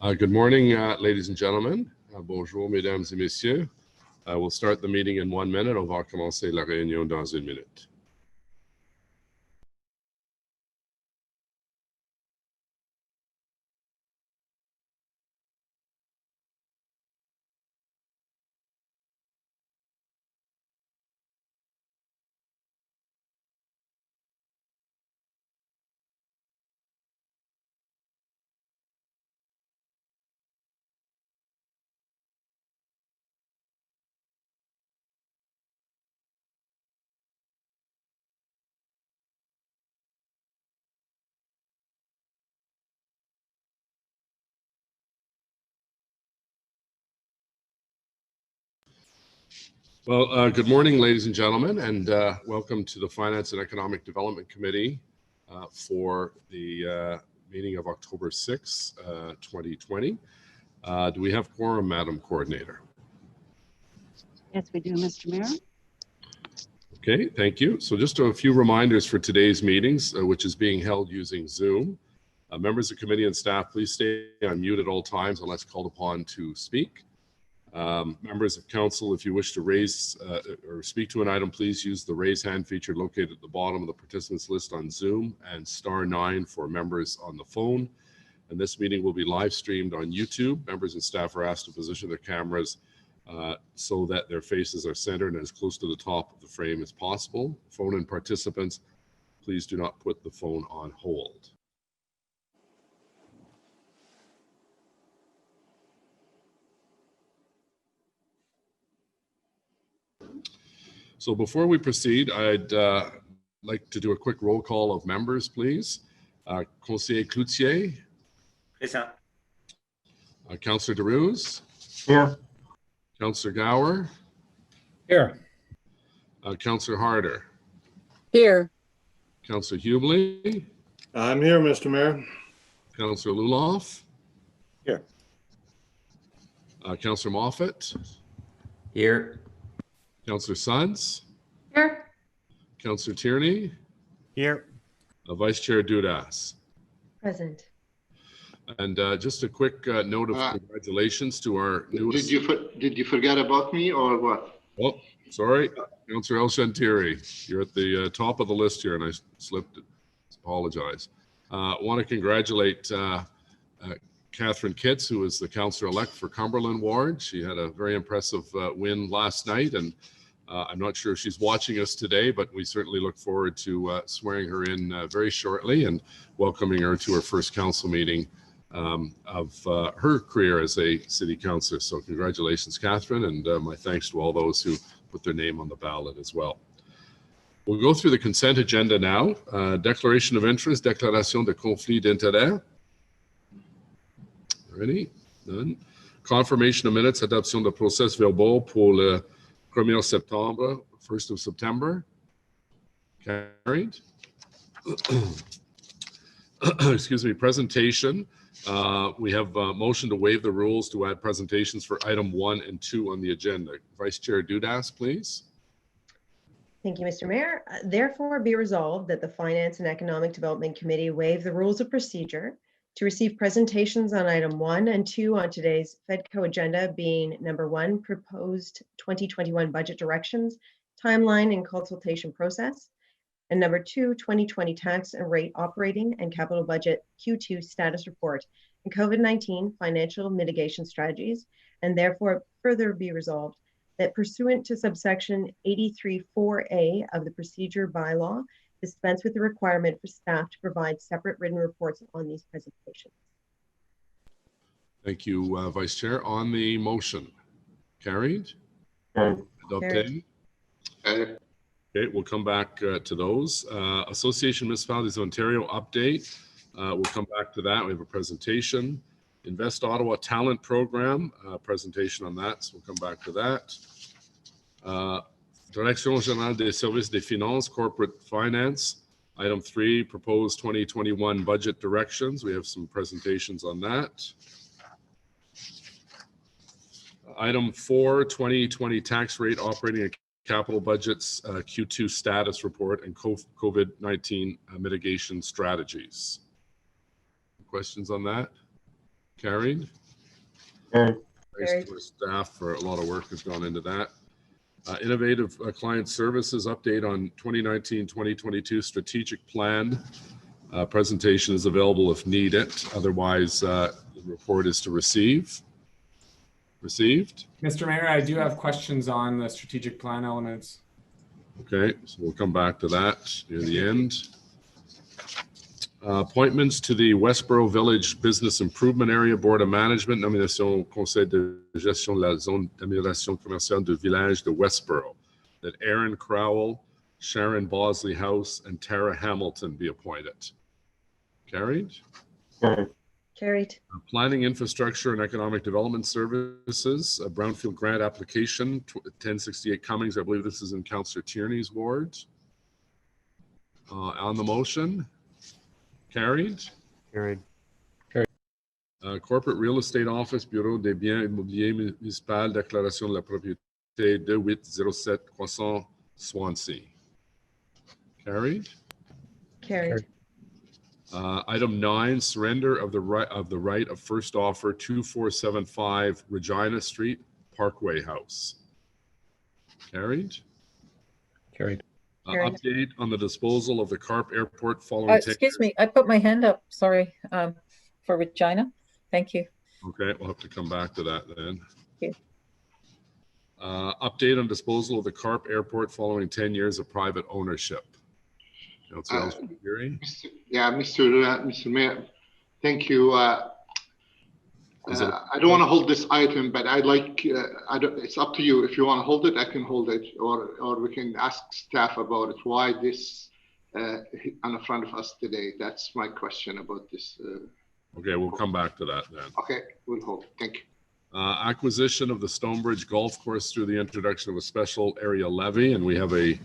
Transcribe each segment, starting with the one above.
Good morning, ladies and gentlemen. Bonjour, mesdames et messieurs. We'll start the meeting in 1 minute. On va commencer la réunion dans 1 minute. Well, good morning, ladies and gentlemen, and welcome to the Finance and Economic Development Committee for the meeting of October 6, 2020. Do we have quorum, Madam Coordinator? Yes, we do, Mr. Mayor. Okay, thank you. So just a few reminders for today's meetings, which is being held using Zoom. Members of committee and staff, please stay on mute at all times unless called upon to speak. Members of council, if you wish to raise or speak to an item, please use the raise hand feature located at the bottom of the participants list on Zoom and *9 for members on the phone. And this meeting will be live streamed on YouTube. Members and staff are asked to position their cameras so that their faces are centered and as close to the top of the frame as possible. Phone and participants, please do not put the phone on hold. So before we proceed, I'd like to do a quick roll call of members, please. Conseiller Cloutier. Present. Councillor Derouz. Here. Councillor Gower. Here. Councillor Harder. Here. Councillor Hubley. I'm here, Mr. Mayor. Councillor Luloff. Here. Councillor Moffat. Here. Councillor Sons. Here. Councillor Tierney. Here. Vice Chair Dudas. Present. And just a quick note of congratulations to our newest... Did you forget about me or what? Oh, sorry. Councillor El Shantiri, you're at the top of the list here and I slipped it. Apologize. Want to congratulate Catherine Kitts, who is the councillor-elect for Cumberland Ward. She had a very impressive win last night, and I'm not sure if she's watching us today, but we certainly look forward to swearing her in very shortly and welcoming her to her first council meeting of her career as a city councillor. So congratulations, Catherine, and my thanks to all those who put their name on the ballot as well. We'll go through the consent agenda now. Declaration of interest, déclaration de conflit d'intérêt. Ready? None. Confirmation of minutes, adoption de procès verbal pour le 1er septembre, 1st of September. Carried. Excuse me, presentation. We have a motion to waive the rules to add presentations for item 1 and 2 on the agenda. Vice Chair Dudas, please. Thank you, Mr. Mayor. Therefore, be resolved that the Finance and Economic Development Committee waive the rules of procedure to receive presentations on item 1 and 2 on today's FEDCO agenda, being number 1, proposed 2021 budget directions, timeline and consultation process, and number 2, 2020 tax and rate operating and capital budget Q2 status report and COVID-19 financial mitigation strategies, and therefore further be resolved that pursuant to subsection 83(4)(a) of the procedure bylaw, dispense with the requirement for staff to provide separate written reports on these presentations. Thank you, Vice Chair. On the motion, carried? Adopted? Okay, we'll come back to those. Association Municipalities of Ontario update. We'll come back to that. We have a presentation. Invest Ottawa Talent Program, presentation on that, so we'll come back to that. Direction Générale des Services des Finances, Corporate Finance. Item 3, proposed 2021 budget directions. We have some presentations on that. Item 4, 2020 tax rate operating and capital budgets, Q2 status report and COVID-19 mitigation strategies. Questions on that? Carried. Carried. Thanks Carried. to our staff for a lot of work has gone into that. Innovative Client Services update on 2019-2022 strategic plan. Presentation is available if needed. Otherwise, the report is to receive. Received. Mr. Mayor, I do have questions on the strategic plan elements. Okay, so we'll come back to that near the end. Appointments to the Westboro Village Business Improvement Area Board of Management, nomination au Conseil de gestion de la zone d'amélioration commerciale du village de Westboro. That Aaron Crowell, Sharon Bosley House, and Tara Hamilton be appointed. Carried. Carried. Carried. Planning, Infrastructure, and Economic Development Services, a Brownfield Grant Application, 1068 Cummings. I believe this is in Councillor Tierney's ward. On the motion. Carried. Carried. Corporate Real Estate Office, Bureau des biens immobiliers municipal, déclaration de la propriété 2807 Croissant, Swansea. Carried. Carried. Item 9, surrender of the right of first offer 2475 Regina Street, Parkway House. Carried. Carried. Carried. Update on the disposal of the Carp Airport following. Excuse me, I put my hand up, sorry, for Regina. Thank you. Okay, we'll have to come back to that then. Thank you. Update on disposal of the Carp Airport following 10 years of private ownership. Councillor Elshantiri. Mr. Mayor, thank you. I don't want to hold this item, but I'd like, it's up to you. If you want to hold it, I can hold it, or we can ask staff about it. Why this on the front of us today? That's my question about this. Okay, we'll come back to that then. Okay, we'll hold. Thank you. Acquisition of the Stonebridge Golf Course through the introduction of a special area levy, and we have a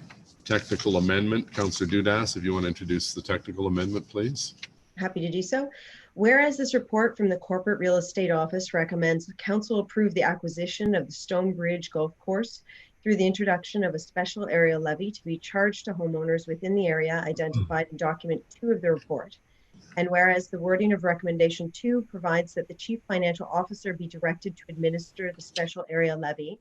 technical amendment. Councillor Dudas, if you want to introduce the technical amendment, please. Happy to do so. Whereas this report from the Corporate Real Estate Office recommends the Council approve the acquisition of the Stonebridge Golf Course through the introduction of a special area levy to be charged to homeowners within the area identified in document 2 of the report. And whereas the wording of recommendation 2 provides that the Chief Financial Officer be directed to administer the special area levy,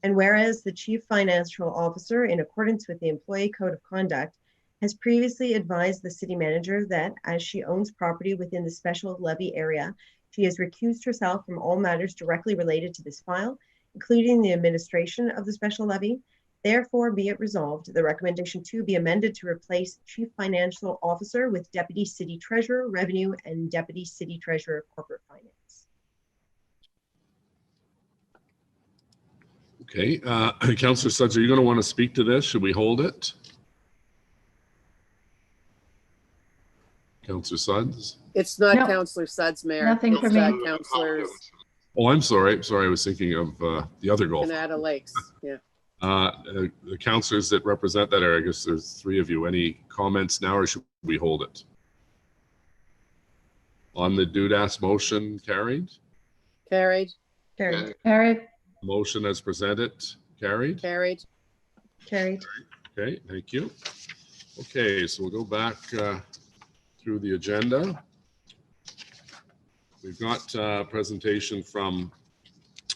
and whereas the Chief Financial Officer, in accordance with the Employee Code of Conduct, has previously advised the City Manager that as she owns property within the special levy area, she has recused herself from all matters directly related to this file, including the administration of the special levy. Therefore, be it resolved, the recommendation 2 be amended to replace Chief Financial Officer with Deputy City Treasurer, Revenue, and Deputy City Treasurer, Corporate Finance. Okay, Councillor Sudds, are you going to want to speak to this? Should we hold it? Councillor Sudds? It's not No. Councillor Suds, Mayor. Nothing for me. Councillors Oh, I'm sorry. I was thinking of the other golf. Canada Lakes. Yeah. The councillors that represent that area, I guess there's 3 of you. Any comments now, or should we hold it? On the Dudas motion, carried? Carried. Carried. Carried. Motion as presented, carried? Carried. Carried. Okay, thank you. Okay, so we'll go back through the agenda. We've got a presentation from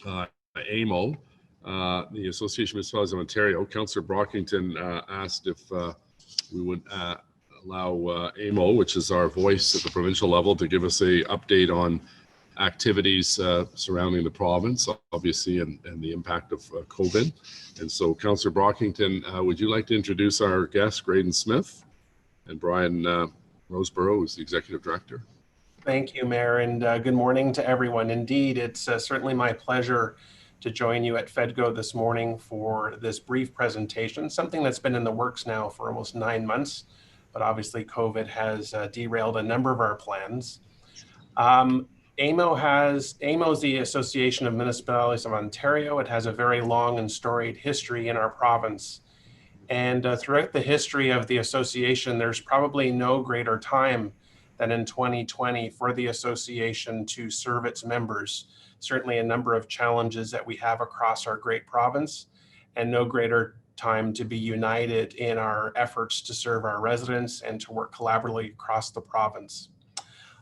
AMO, the Association of Municipalities of Ontario. Councillor Brockington asked if we would allow AMO, which is our voice at the provincial level, to give us a update on activities surrounding the province, obviously, and the impact of COVID. And so, Councillor Brockington, would you like to introduce our guest, Graydon Smith, and Brian Roseborough, who's the Executive Director? Thank you, Mayor, and good morning to everyone. Indeed, it's certainly my pleasure to join you at FEDGO this morning for this brief presentation, something that's been in the works now for almost 9 months, but obviously COVID has derailed a number of our plans. AMO is the Association of Municipalities of Ontario. It has a very long and storied history in our province. And throughout the history of the association, there's probably no greater time than in 2020 for the association to serve its members. Certainly a number of challenges that we have across our great province, and no greater time to be united in our efforts to serve our residents and to work collaboratively across the province.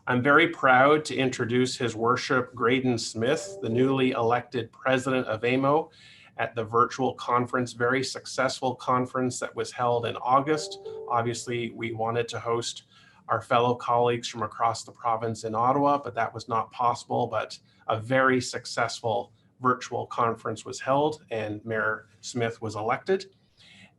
I'm very proud to introduce His Worship Graydon Smith, the newly elected president of AMO, at the virtual conference, very successful conference that was held in August. Obviously, we wanted to host our fellow colleagues from across the province in Ottawa, but that was not possible. But a very successful virtual conference was held and Mayor Smith was elected.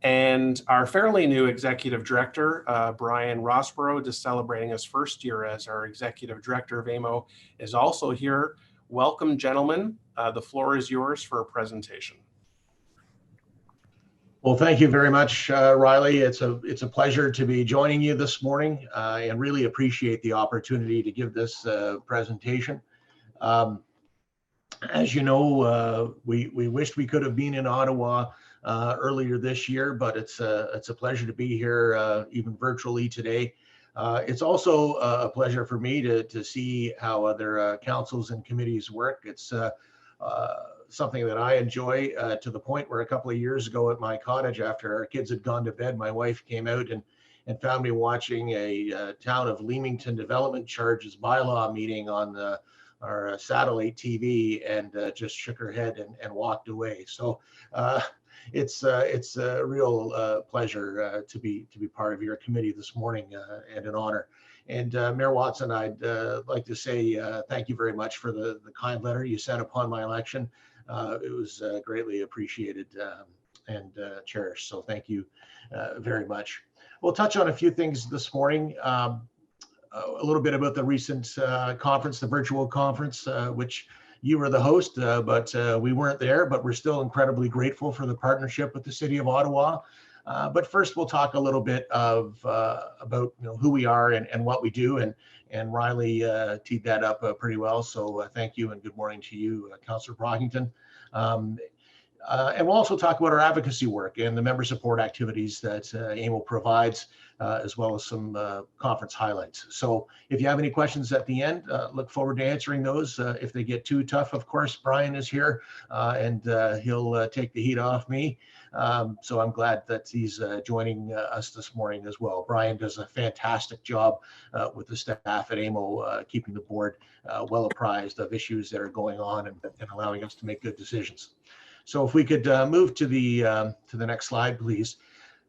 And our fairly new executive director, Brian Westboro, just celebrating his first year as our executive director of AMO, is also here. Welcome, gentlemen. The floor is yours for a presentation. Well, thank you very much, Riley. It's a pleasure to be joining you this morning and really appreciate the opportunity to give this presentation. As you know, we wished we could have been in Ottawa earlier this year, but it's a pleasure to be here even virtually today. It's also a pleasure for me to see how other councils and committees work. It's something that I enjoy to the point where a couple of years ago at my cottage, after our kids had gone to bed, my wife came out and found me watching a Town of Leamington Development Charges bylaw meeting on our satellite TV and just shook her head and walked away. So it's a real pleasure to be part of your committee this morning and an honor. And Mayor Watson, I'd like to say thank you very much for the kind letter you sent upon my election. It was greatly appreciated and cherished. So thank you very much. We'll touch on a few things this morning. A little bit about the recent conference, the virtual conference, which you were the host, but we weren't there, but we're still incredibly grateful for the partnership with the City of Ottawa. But first, we'll talk a little bit about who we are and what we do, and Riley teed that up pretty well. So thank you and good morning to you, Councillor Brockington. And we'll also talk about our advocacy work and the member support activities that AMO provides, as well as some conference highlights. So if you have any questions at the end, look forward to answering those. If they get too tough, of course, Brian is here and he'll take the heat off me. So I'm glad that he's joining us this morning as well. Brian does a fantastic job with the staff at AMO, keeping the board well apprised of issues that are going on and allowing us to make good decisions. So if we could move to the next slide, please.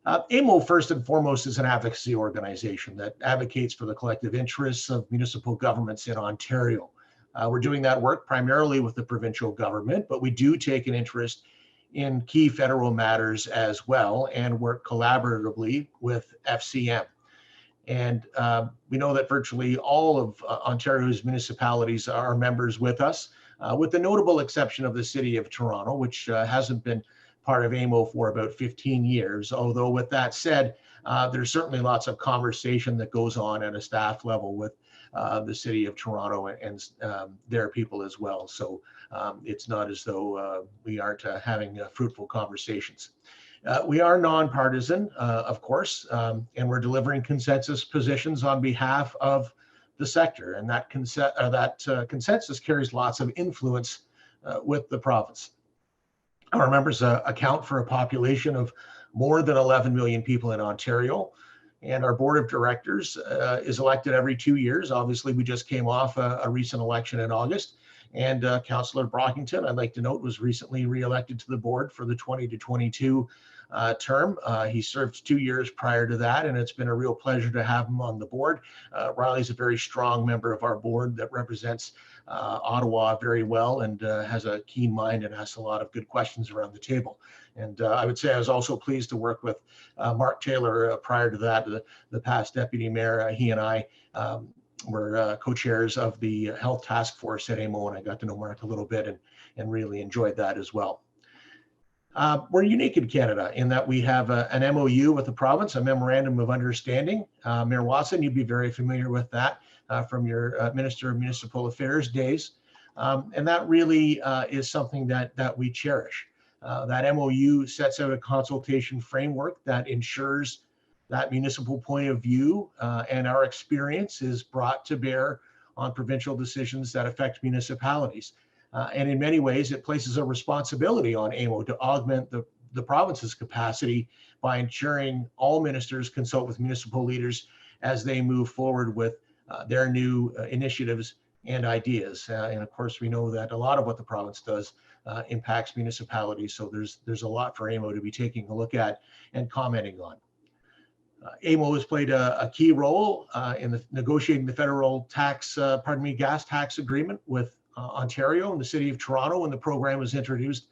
AMO, first and foremost, is an advocacy organization that advocates for the collective interests of municipal governments in Ontario. We're doing that work primarily with the provincial government, but we do take an interest in key federal matters as well and work collaboratively with FCM. And we know that virtually all of Ontario's municipalities are members with us, with the notable exception of the City of Toronto, which hasn't been part of AMO for about 15 years. Although with that said, there's certainly lots of conversation that goes on at a staff level with the City of Toronto and their people as well. So it's not as though we aren't having fruitful conversations. We are nonpartisan, of course, and we're delivering consensus positions on behalf of the sector, and that consensus carries lots of influence with the province. Our members account for a population of more than 11 million people in Ontario, and our board of directors is elected every 2 years. Obviously, we just came off a recent election in August, and Councillor Brockington, I'd like to note, was recently re-elected to the board for the 20 to 22 term. He served 2 years prior to that, and it's been a real pleasure to have him on the board. Riley's a very strong member of our board that represents Ottawa very well and has a keen mind and asks a lot of good questions around the table. And I would say I was also pleased to work with Mark Taylor prior to that, the past deputy mayor. He and I were co-chairs of the health task force at AMO, and I got to know Mark a little bit and really enjoyed that as well. We're unique in Canada in that we have an MOU with the province, a memorandum of understanding. Mayor Watson, you'd be very familiar with that from your Minister of Municipal Affairs days. And that really is something that we cherish. That MOU sets out a consultation framework that ensures that municipal point of view and our experience is brought to bear on provincial decisions that affect municipalities. And in many ways, it places a responsibility on AMO to augment the province's capacity by ensuring all ministers consult with municipal leaders as they move forward with their new initiatives and ideas. And of course, we know that a lot of what the province does impacts municipalities. So there's a lot for AMO to be taking a look at and commenting on. AMO has played a key role in negotiating the federal gas tax agreement with Ontario and the City of Toronto when the program was introduced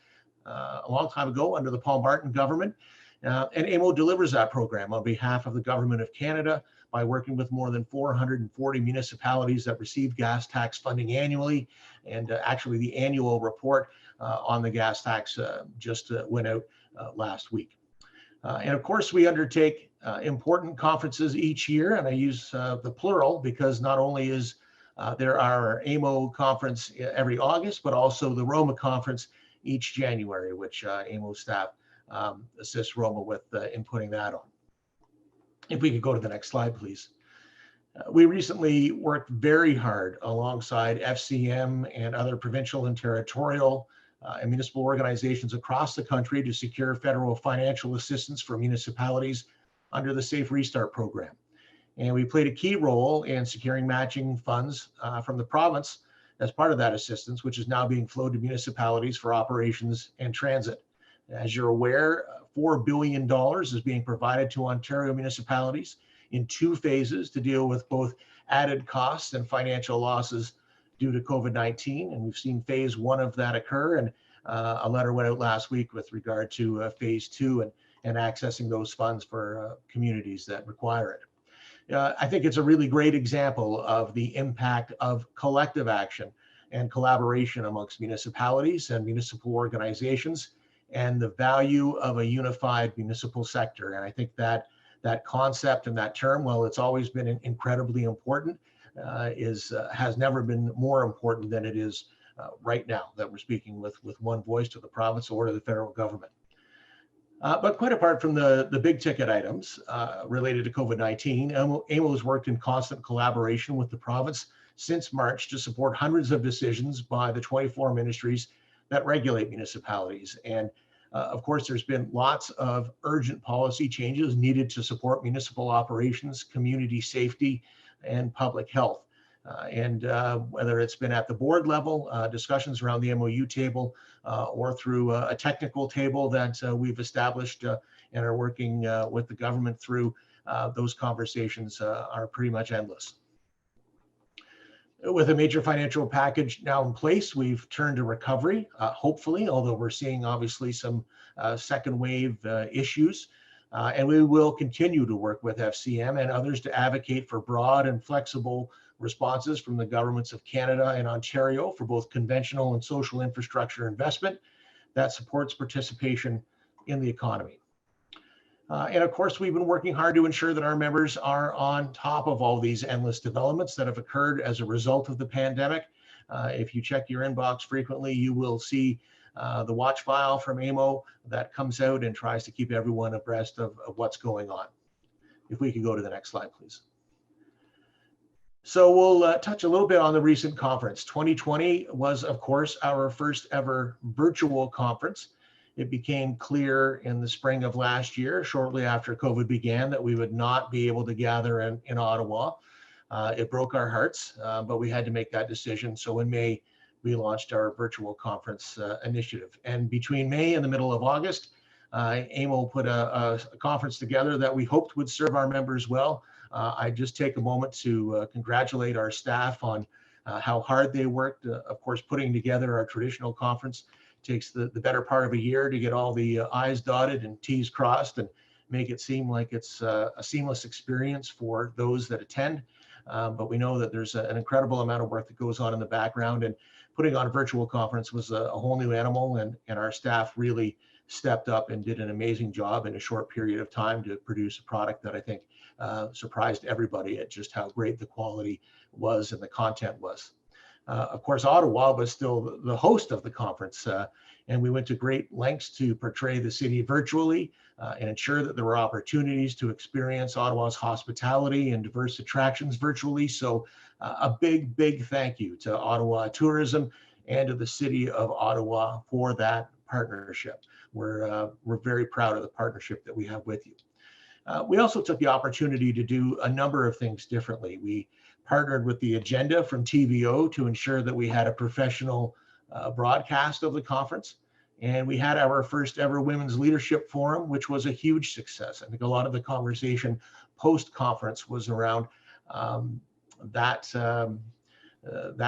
a long time ago under the Paul Martin government. And AMO delivers that program on behalf of the Government of Canada by working with more than 440 municipalities that receive gas tax funding annually. And actually the annual report on the gas tax just went out last week. And of course, we undertake important conferences each year, and I use the plural because not only is there our AMO conference every August, but also the Roma conference each January, which AMO staff assists Roma with in putting that on. If we could go to the next slide, please. We recently worked very hard alongside FCM and other provincial and territorial and municipal organizations across the country to secure federal financial assistance for municipalities under the Safe Restart program. And we played a key role in securing matching funds from the province as part of that assistance, which is now being flowed to municipalities for operations and transit. As you're aware, $4 billion is being provided to Ontario municipalities in 2 phases to deal with both added costs and financial losses due to COVID-19. And we've seen phase 1 of that occur. And a letter went out last week with regard to phase 2 and accessing those funds for communities that require it. I think it's a really great example of the impact of collective action and collaboration amongst municipalities and municipal organizations and the value of a unified municipal sector. And I think that concept and that term, while it's always been incredibly important, has never been more important than it is right now that we're speaking with one voice to the province or to the federal government. But quite apart from the big ticket items related to COVID-19, AMO has worked in constant collaboration with the province since March to support hundreds of decisions by the 24 ministries that regulate municipalities. And of course, there's been lots of urgent policy changes needed to support municipal operations, community safety, and public health. And whether it's been at the board level, discussions around the MOU table, or through a technical table that we've established and are working with the government through, those conversations are pretty much endless. With a major financial package now in place, we've turned to recovery, hopefully, although we're seeing obviously some second wave issues. And we will continue to work with FCM and others to advocate for broad and flexible responses from the governments of Canada and Ontario for both conventional and social infrastructure investment that supports participation in the economy. And of course, we've been working hard to ensure that our members are on top of all these endless developments that have occurred as a result of the pandemic. If you check your inbox frequently, you will see the watch file from AMO that comes out and tries to keep everyone abreast of what's going on. If we could go to the next slide, please. So we'll touch a little bit on the recent conference. 2020 was, of course, our first ever virtual conference. It became clear in the spring of last year, shortly after COVID began, that we would not be able to gather in Ottawa. It broke our hearts, but we had to make that decision. So in May, we launched our virtual conference initiative. And between May and the middle of August, AMO put a conference together that we hoped would serve our members well. I just take a moment to congratulate our staff on how hard they worked. Of course, putting together our traditional conference takes the better part of a year to get all the I's dotted and T's crossed and make it seem like it's a seamless experience for those that attend. But we know that there's an incredible amount of work that goes on in the background, and putting on a virtual conference was a whole new animal, and our staff really stepped up and did an amazing job in a short period of time to produce a product that I think surprised everybody at just how great the quality was and the content was. Of course, Ottawa was still the host of the conference, and we went to great lengths to portray the city virtually and ensure that there were opportunities to experience Ottawa's hospitality and diverse attractions virtually. So a big, big thank you to Ottawa Tourism and to the city of Ottawa for that partnership. We're very proud of the partnership that we have with you. We also took the opportunity to do a number of things differently. We partnered with the agenda from TVO to ensure that we had a professional broadcast of the conference. And we had our first ever Women's Leadership Forum, which was a huge success. I think a lot of the conversation post-conference was around that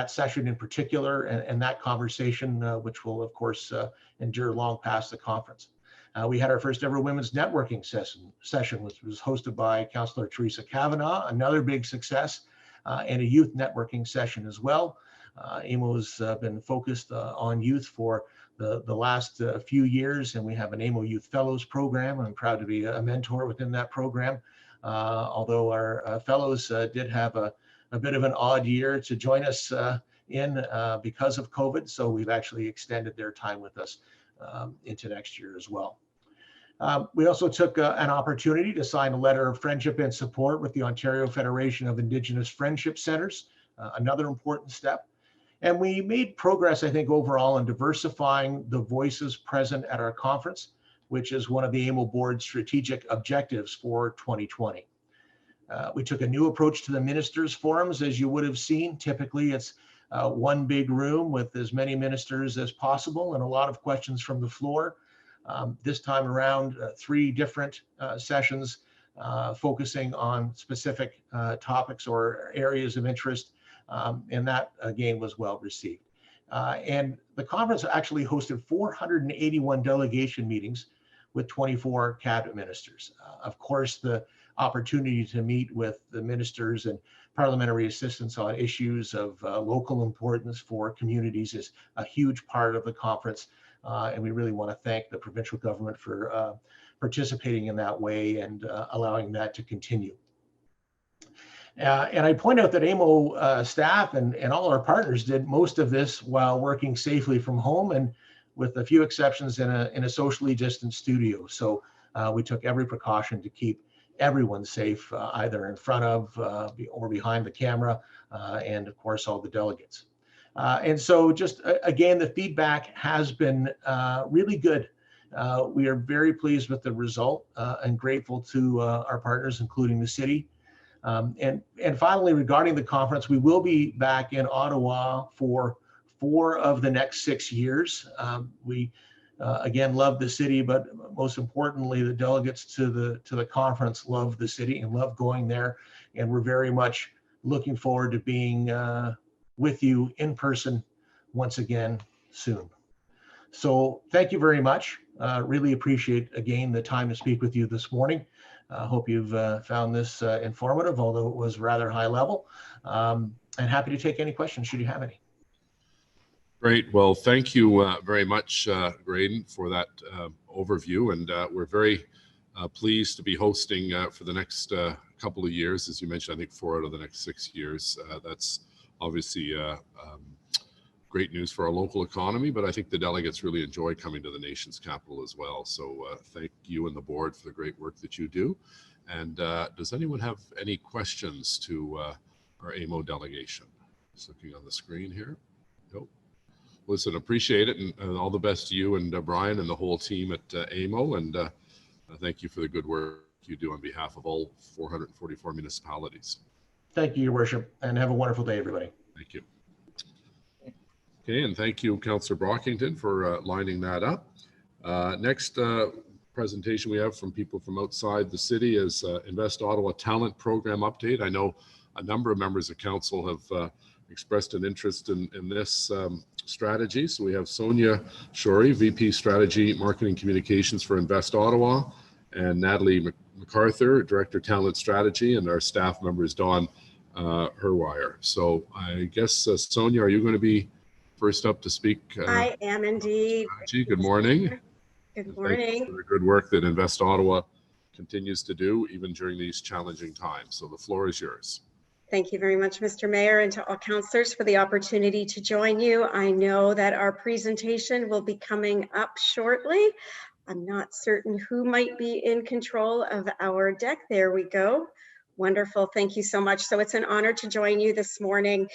session in particular, and that conversation, which will of course endure long past the conference. We had our first ever women's networking session, which was hosted by Councillor Teresa Kavanagh, another big success, and a youth networking session as well. AMO's been focused on youth for the last few years, and we have an AMO Youth Fellows program. I'm proud to be a mentor within that program. Although our fellows did have a bit of an odd year to join us because of COVID, so we've actually extended their time with us into next year as well. We also took an opportunity to sign a letter of friendship and support with the Ontario Federation of Indigenous Friendship Centres, another important step. And we made progress, I think, overall in diversifying the voices present at our conference, which is one of the AMO Board's strategic objectives for 2020. We took a new approach to the ministers' forums, as you would have seen. Typically, it's one big room with as many ministers as possible and a lot of questions from the floor. This time around, 3 different sessions focusing on specific topics or areas of interest, and that again was well received. And the conference actually hosted 481 delegation meetings with 24 cabinet ministers. Of course, the opportunity to meet with the ministers and parliamentary assistants on issues of local importance for communities is a huge part of the conference. And we really want to thank the provincial government for participating in that way and allowing that to continue. And I point out that AMO staff and all our partners did most of this while working safely from home, and with a few exceptions in a socially distant studio. So we took every precaution to keep everyone safe, either in front of or behind the camera, and of course all the delegates. And so just again, the feedback has been really good. We are very pleased with the result and grateful to our partners, including the city. And finally, regarding the conference, we will be back in Ottawa for 4 of the next 6 years. We again love the city, but most importantly, the delegates to the conference love the city and love going there. And we're very much looking forward to being with you in person once again soon. So thank you very much. Really appreciate again the time to speak with you this morning. Hope you've found this informative, although it was rather high level. And happy to take any questions should you have any. Great. Well, thank you very much, Graydon, for that overview. And we're very pleased to be hosting for the next couple of years. As you mentioned, I think 4 out of the next 6 years. That's obviously great news for our local economy, but I think the delegates really enjoy coming to the nation's capital as well. So thank you and the board for the great work that you do. And does anyone have any questions to our AMO delegation? Just looking on the screen here. Nope. Listen, appreciate it, and all the best to you and Brian and the whole team at AMO, and thank you for the good work you do on behalf of all 444 municipalities. Thank you, Your Worship, and have a wonderful day, everybody. Thank you. Okay, and thank you, Councillor Brockington, for lining that up. Next presentation we have from people from outside the city is Invest Ottawa Talent Program Update. I know a number of members of council have expressed an interest in this strategy. So we have Sonia Shorey, VP Strategy, Marketing Communications for Invest Ottawa, and Natalie Mcarthur, Director Talent Strategy, and our staff member is Dawn Herwire. So I guess, Sonia, are you going to be first up to speak? I am indeed. Good morning. Good morning. For the good work that Invest Ottawa continues to do, even during these challenging times. So the floor is yours. Thank you very much, Mr. Mayor, and to all councillors for the opportunity to join you. I know that our presentation will be coming up shortly. I'm not certain who might be in control of our deck. There we go. Wonderful. Thank you so much. So it's an honor to join you this morning.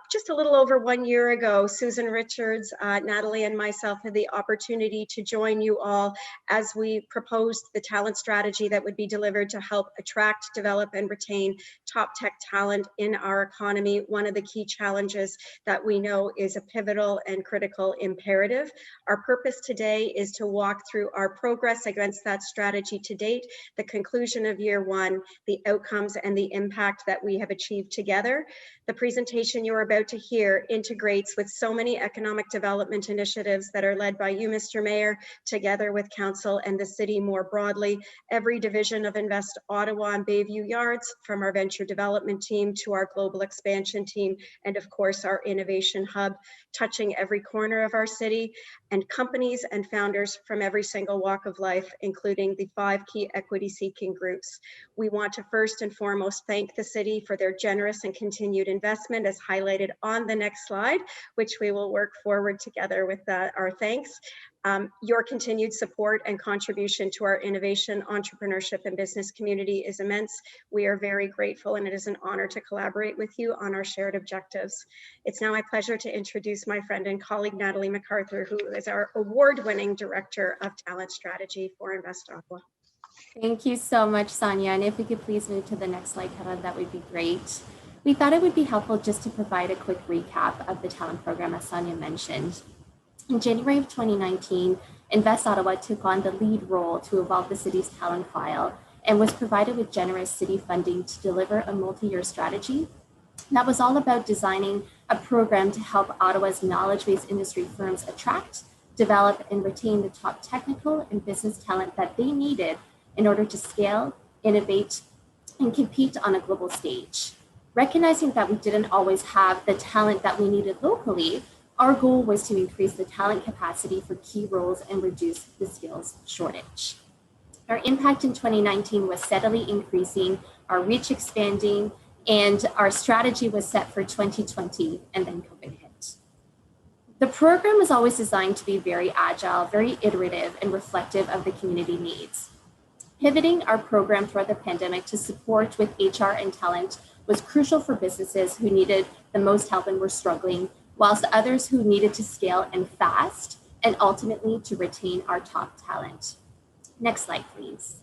Just a little over 1 year ago, Susan Richards, Natalie, and myself had the opportunity to join you all as we proposed the talent strategy that would be delivered to help attract, develop, and retain top tech talent in our economy. One of the key challenges that we know is a pivotal and critical imperative. Our purpose today is to walk through our progress against that strategy to date, the conclusion of year one, the outcomes and the impact that we have achieved together. The presentation you're about to hear integrates with so many economic development initiatives that are led by you, Mr. Mayor, together with Council and the city more broadly. Every division of Invest Ottawa and Bayview Yards, from our venture development team to our global expansion team, and of course our innovation hub, touching every corner of our city, and companies and founders from every single walk of life, including the 5 key equity-seeking groups. We want to first and foremost thank the city for their generous and continued investment, as highlighted on the next slide, which we will work forward together with our thanks. Your continued support and contribution to our innovation, entrepreneurship, and business community is immense. We are very grateful, and it is an honor to collaborate with you on our shared objectives. It's now my pleasure to introduce my friend and colleague, Natalie Mcarthur, who is our award-winning Director of Talent Strategy for Invest Ottawa. Thank you so much, Sonia. And if we could please move to the next slide, Kara, that would be great. We thought it would be helpful just to provide a quick recap of the talent program, as Sonia mentioned. In January of 2019, Invest Ottawa took on the lead role to evolve the city's talent file and was provided with generous city funding to deliver a multi-year strategy that was all about designing a program to help Ottawa's knowledge-based industry firms attract, develop, and retain the top technical and business talent that they needed in order to scale, innovate, and compete on a global stage. Recognizing that we didn't always have the talent that we needed locally, our goal was to increase the talent capacity for key roles and reduce the skills shortage. Our impact in 2019 was steadily increasing, our reach expanding, and our strategy was set for 2020, and then COVID hit. The program was always designed to be very agile, very iterative, and reflective of the community needs. Pivoting our program throughout the pandemic to support with HR and talent was crucial for businesses who needed the most help and were struggling, whilst others who needed to scale and fast, and ultimately to retain our top talent. Next slide, please.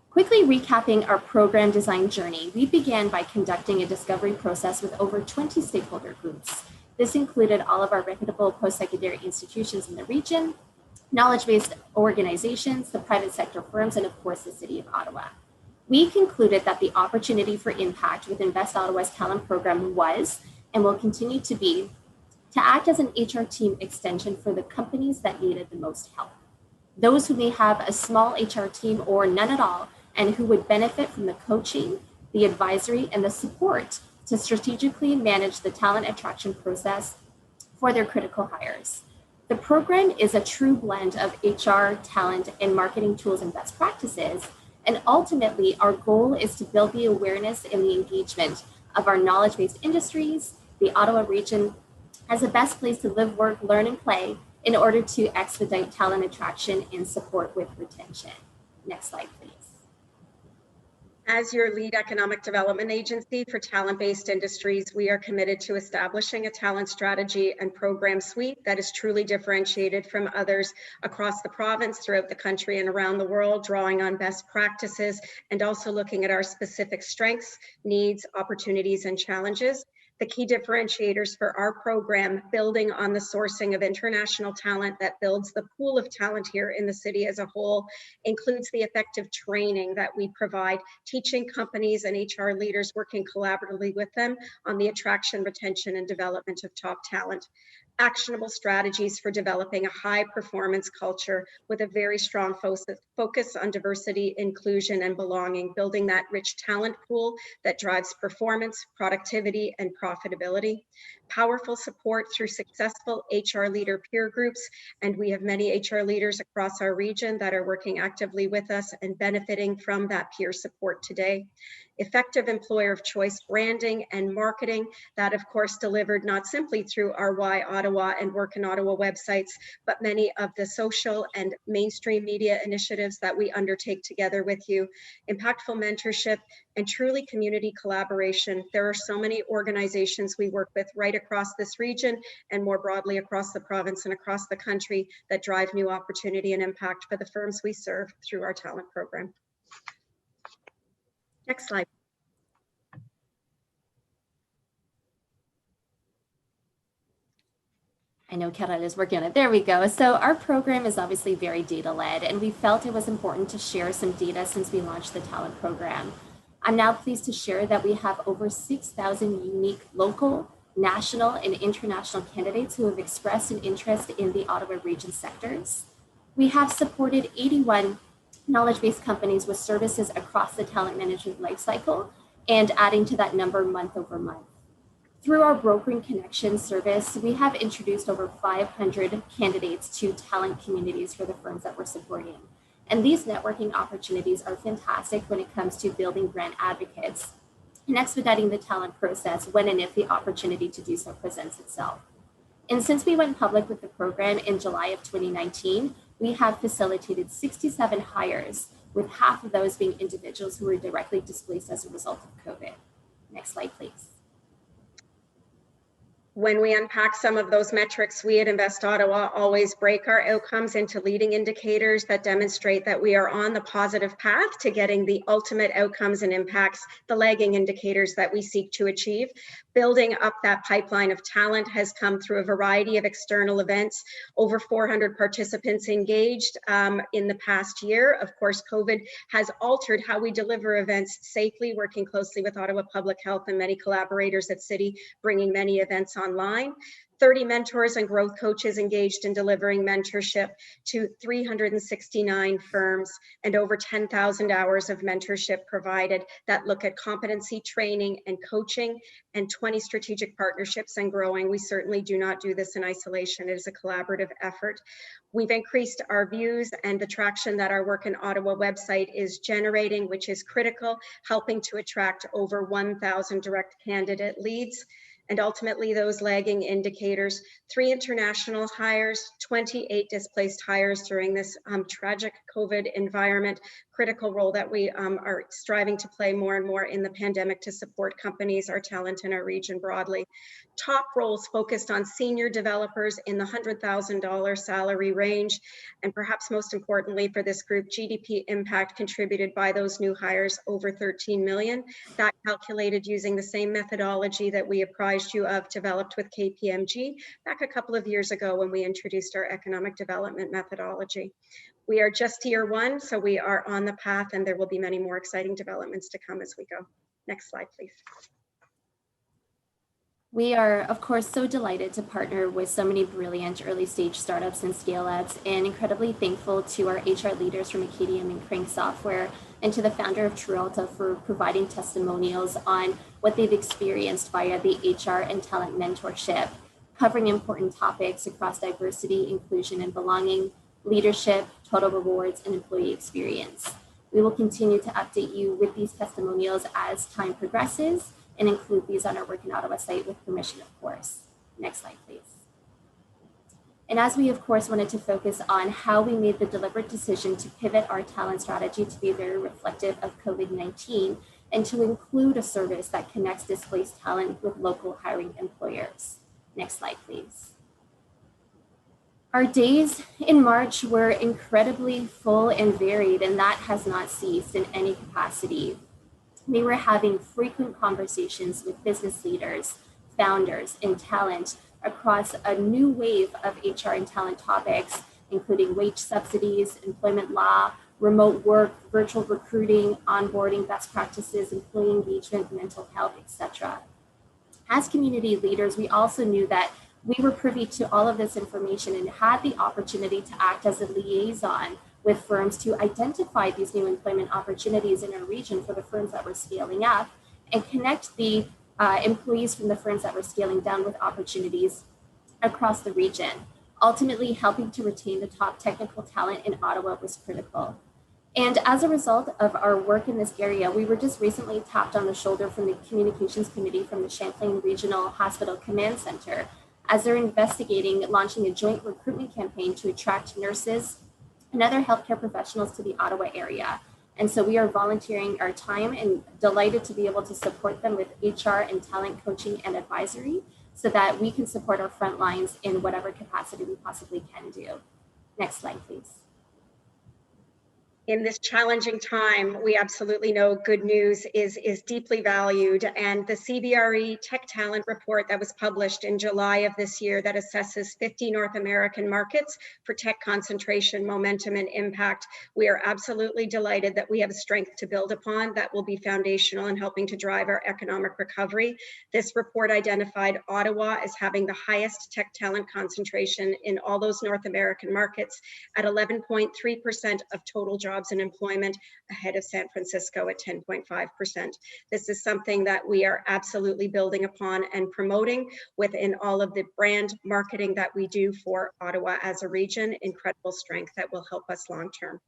Quickly recapping our program design journey, we began by conducting a discovery process with over 20 stakeholder groups. This included all of our reputable post-secondary institutions in the region, knowledge-based organizations, the private sector firms, and of course the City of Ottawa. We concluded that the opportunity for impact with Invest Ottawa's talent program was, and will continue to be, to act as an HR team extension for the companies that needed the most help. Those who may have a small HR team or none at all, and who would benefit from the coaching, the advisory, and the support to strategically manage the talent attraction process for their critical hires. The program is a true blend of HR, talent, and marketing tools and best practices. And ultimately, our goal is to build the awareness and the engagement of our knowledge-based industries, the Ottawa region, as the best place to live, work, learn, and play in order to expedite talent attraction and support with retention. Next slide, please. As your lead economic development agency for talent-based industries, we are committed to establishing a talent strategy and program suite that is truly differentiated from others across the province, throughout the country, and around the world, drawing on best practices and also looking at our specific strengths, needs, opportunities, and challenges. The key differentiators for our program, building on the sourcing of international talent that builds the pool of talent here in the city as a whole, includes the effective training that we provide, teaching companies and HR leaders working collaboratively with them on the attraction, retention, and development of top talent. Actionable strategies for developing a high performance culture with a very strong focus on diversity, inclusion, and belonging, building that rich talent pool that drives performance, productivity, and profitability. Powerful support through successful HR leader peer groups, and we have many HR leaders across our region that are working actively with us and benefiting from that peer support today. effective employer of choice branding and marketing. That, of course, delivered not simply through our Why Ottawa and Work in Ottawa websites, but many of the social and mainstream media initiatives that we undertake together with you. Impactful mentorship and truly community collaboration. There are so many organizations we work with right across this region and more broadly across the province and across the country that drive new opportunity and impact for the firms we serve through our talent program. Next slide. I know Carol is working on it. There we go. So our program is obviously very data-led, and we felt it was important to share some data since we launched the talent program. I'm now pleased to share that we have over 6,000 unique local, national, and international candidates who have expressed an interest in the Ottawa region sectors. We have supported 81 knowledge-based companies with services across the talent management lifecycle, and adding to that number month over month. Through our brokering connections service, we have introduced over 500 candidates to talent communities for the firms that we're supporting. And these networking opportunities are fantastic when it comes to building brand advocates and expediting the talent process when and if the opportunity to do so presents itself. And since we went public with the program in July of 2019, we have facilitated 67 hires, with half of those being individuals who were directly displaced as a result of COVID. Next slide, please. When we unpack some of those metrics, we at Invest Ottawa always break our outcomes into leading indicators that demonstrate that we are on the positive path to getting the ultimate outcomes and impacts, the lagging indicators that we seek to achieve. Building up that pipeline of talent has come through a variety of external events, over 400 participants engaged in the past year. Of course, COVID has altered how we deliver events safely, working closely with Ottawa Public Health and many collaborators at City, bringing many events online. 30 mentors and growth coaches engaged in delivering mentorship to 369 firms, and over 10,000 hours of mentorship provided that look at competency training and coaching, and 20 strategic partnerships and growing. We certainly do not do this in isolation. It is a collaborative effort. We've increased our views and the traction that our Work in Ottawa website is generating, which is critical, helping to attract over 1,000 direct candidate leads. And ultimately, those lagging indicators, 3 international hires, 28 displaced hires during this tragic COVID environment, critical role that we are striving to play more and more in the pandemic to support companies, our talent in our region broadly. Top roles focused on senior developers in the $100,000 salary range. And perhaps most importantly for this group, GDP impact contributed by those new hires over 13 million. That calculated using the same methodology that we apprised you of, developed with KPMG back a couple of years ago when we introduced our economic development methodology. We are just year 1, so we are on the path, and there will be many more exciting developments to come as we go. Next slide, please. We are, of course, so delighted to partner with so many brilliant early stage startups and scale-ups, and incredibly thankful to our HR leaders from Acadium and Crank Software, and to the founder of Trulta for providing testimonials on what they've experienced via the HR and talent mentorship, covering important topics across diversity, inclusion, and belonging, leadership, total rewards, and employee experience. We will continue to update you with these testimonials as time progresses, and include these on our Work in Ottawa site with permission, of course. Next slide, please. And as we, of course, wanted to focus on how we made the deliberate decision to pivot our talent strategy to be very reflective of COVID-19 and to include a service that connects displaced talent with local hiring employers. Next slide, please. Our days in March were incredibly full and varied, and that has not ceased in any capacity. We were having frequent conversations with business leaders, founders, and talent across a new wave of HR and talent topics, including wage subsidies, employment law, remote work, virtual recruiting, onboarding best practices, employee engagement, mental health, etc. As community leaders, we also knew that we were privy to all of this information and had the opportunity to act as a liaison with firms to identify these new employment opportunities in our region for the firms that were scaling up, and connect the employees from the firms that were scaling down with opportunities across the region. Ultimately, helping to retain the top technical talent in Ottawa was critical. And as a result of our work in this area, we were just recently tapped on the shoulder from the Communications Committee from the Champlain Regional Hospital Command Center as they're investigating launching a joint recruitment campaign to attract nurses and other healthcare professionals to the Ottawa area. And so we are volunteering our time and delighted to be able to support them with HR and talent coaching and advisory so that we can support our front lines in whatever capacity we possibly can do. Next slide, please. In this challenging time, we absolutely know good news is deeply valued. And the CBRE Tech Talent Report that was published in July of this year that assesses 50 North American markets for tech concentration, momentum, and impact. We are absolutely delighted that we have a strength to build upon that will be foundational in helping to drive our economic recovery. This report identified Ottawa as having the highest tech talent concentration in all those North American markets at 11.3% of total jobs and employment, ahead of San Francisco at 10.5%. This is something that we are absolutely building upon and promoting within all of the brand marketing that we do for Ottawa as a region, incredible strength that will help us long term.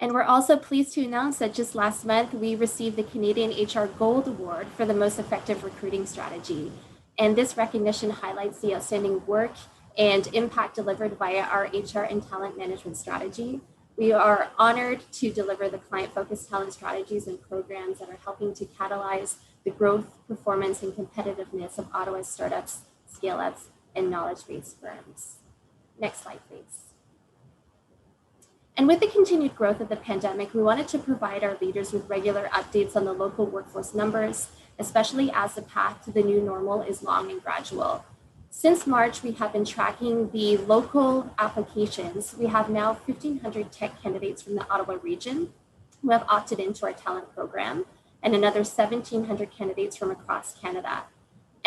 And we're also pleased to announce that just last month, we received the Canadian HR Gold Award for the most effective recruiting strategy. And this recognition highlights the outstanding work and impact delivered via our HR and talent management strategy. We are honored to deliver the client-focused talent strategies and programs that are helping to catalyze the growth, performance, and competitiveness of Ottawa's startups, scale-ups, and knowledge-based firms. Next slide, please. And with the continued growth of the pandemic, we wanted to provide our leaders with regular updates on the local workforce numbers, especially as the path to the new normal is long and gradual. Since March, we have been tracking the local applications. We have now 1,500 tech candidates from the Ottawa region who have opted into our talent program, and another 1,700 candidates from across Canada.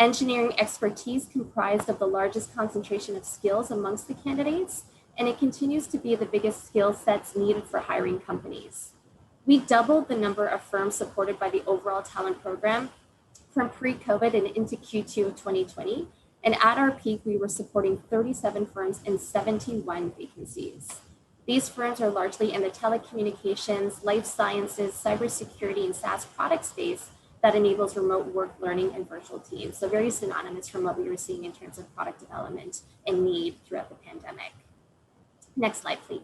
Engineering expertise comprised of the largest concentration of skills amongst the candidates, and it continues to be the biggest skill sets needed for hiring companies. We doubled the number of firms supported by the overall talent program from pre-COVID and into Q2 of 2020. And at our peak, we were supporting 37 firms and 71 vacancies. These firms are largely in the telecommunications, life sciences, cybersecurity, and SaaS product space that enables remote work, learning, and virtual teams. So very synonymous from what we were seeing in terms of product development and need throughout the pandemic. Next slide, please.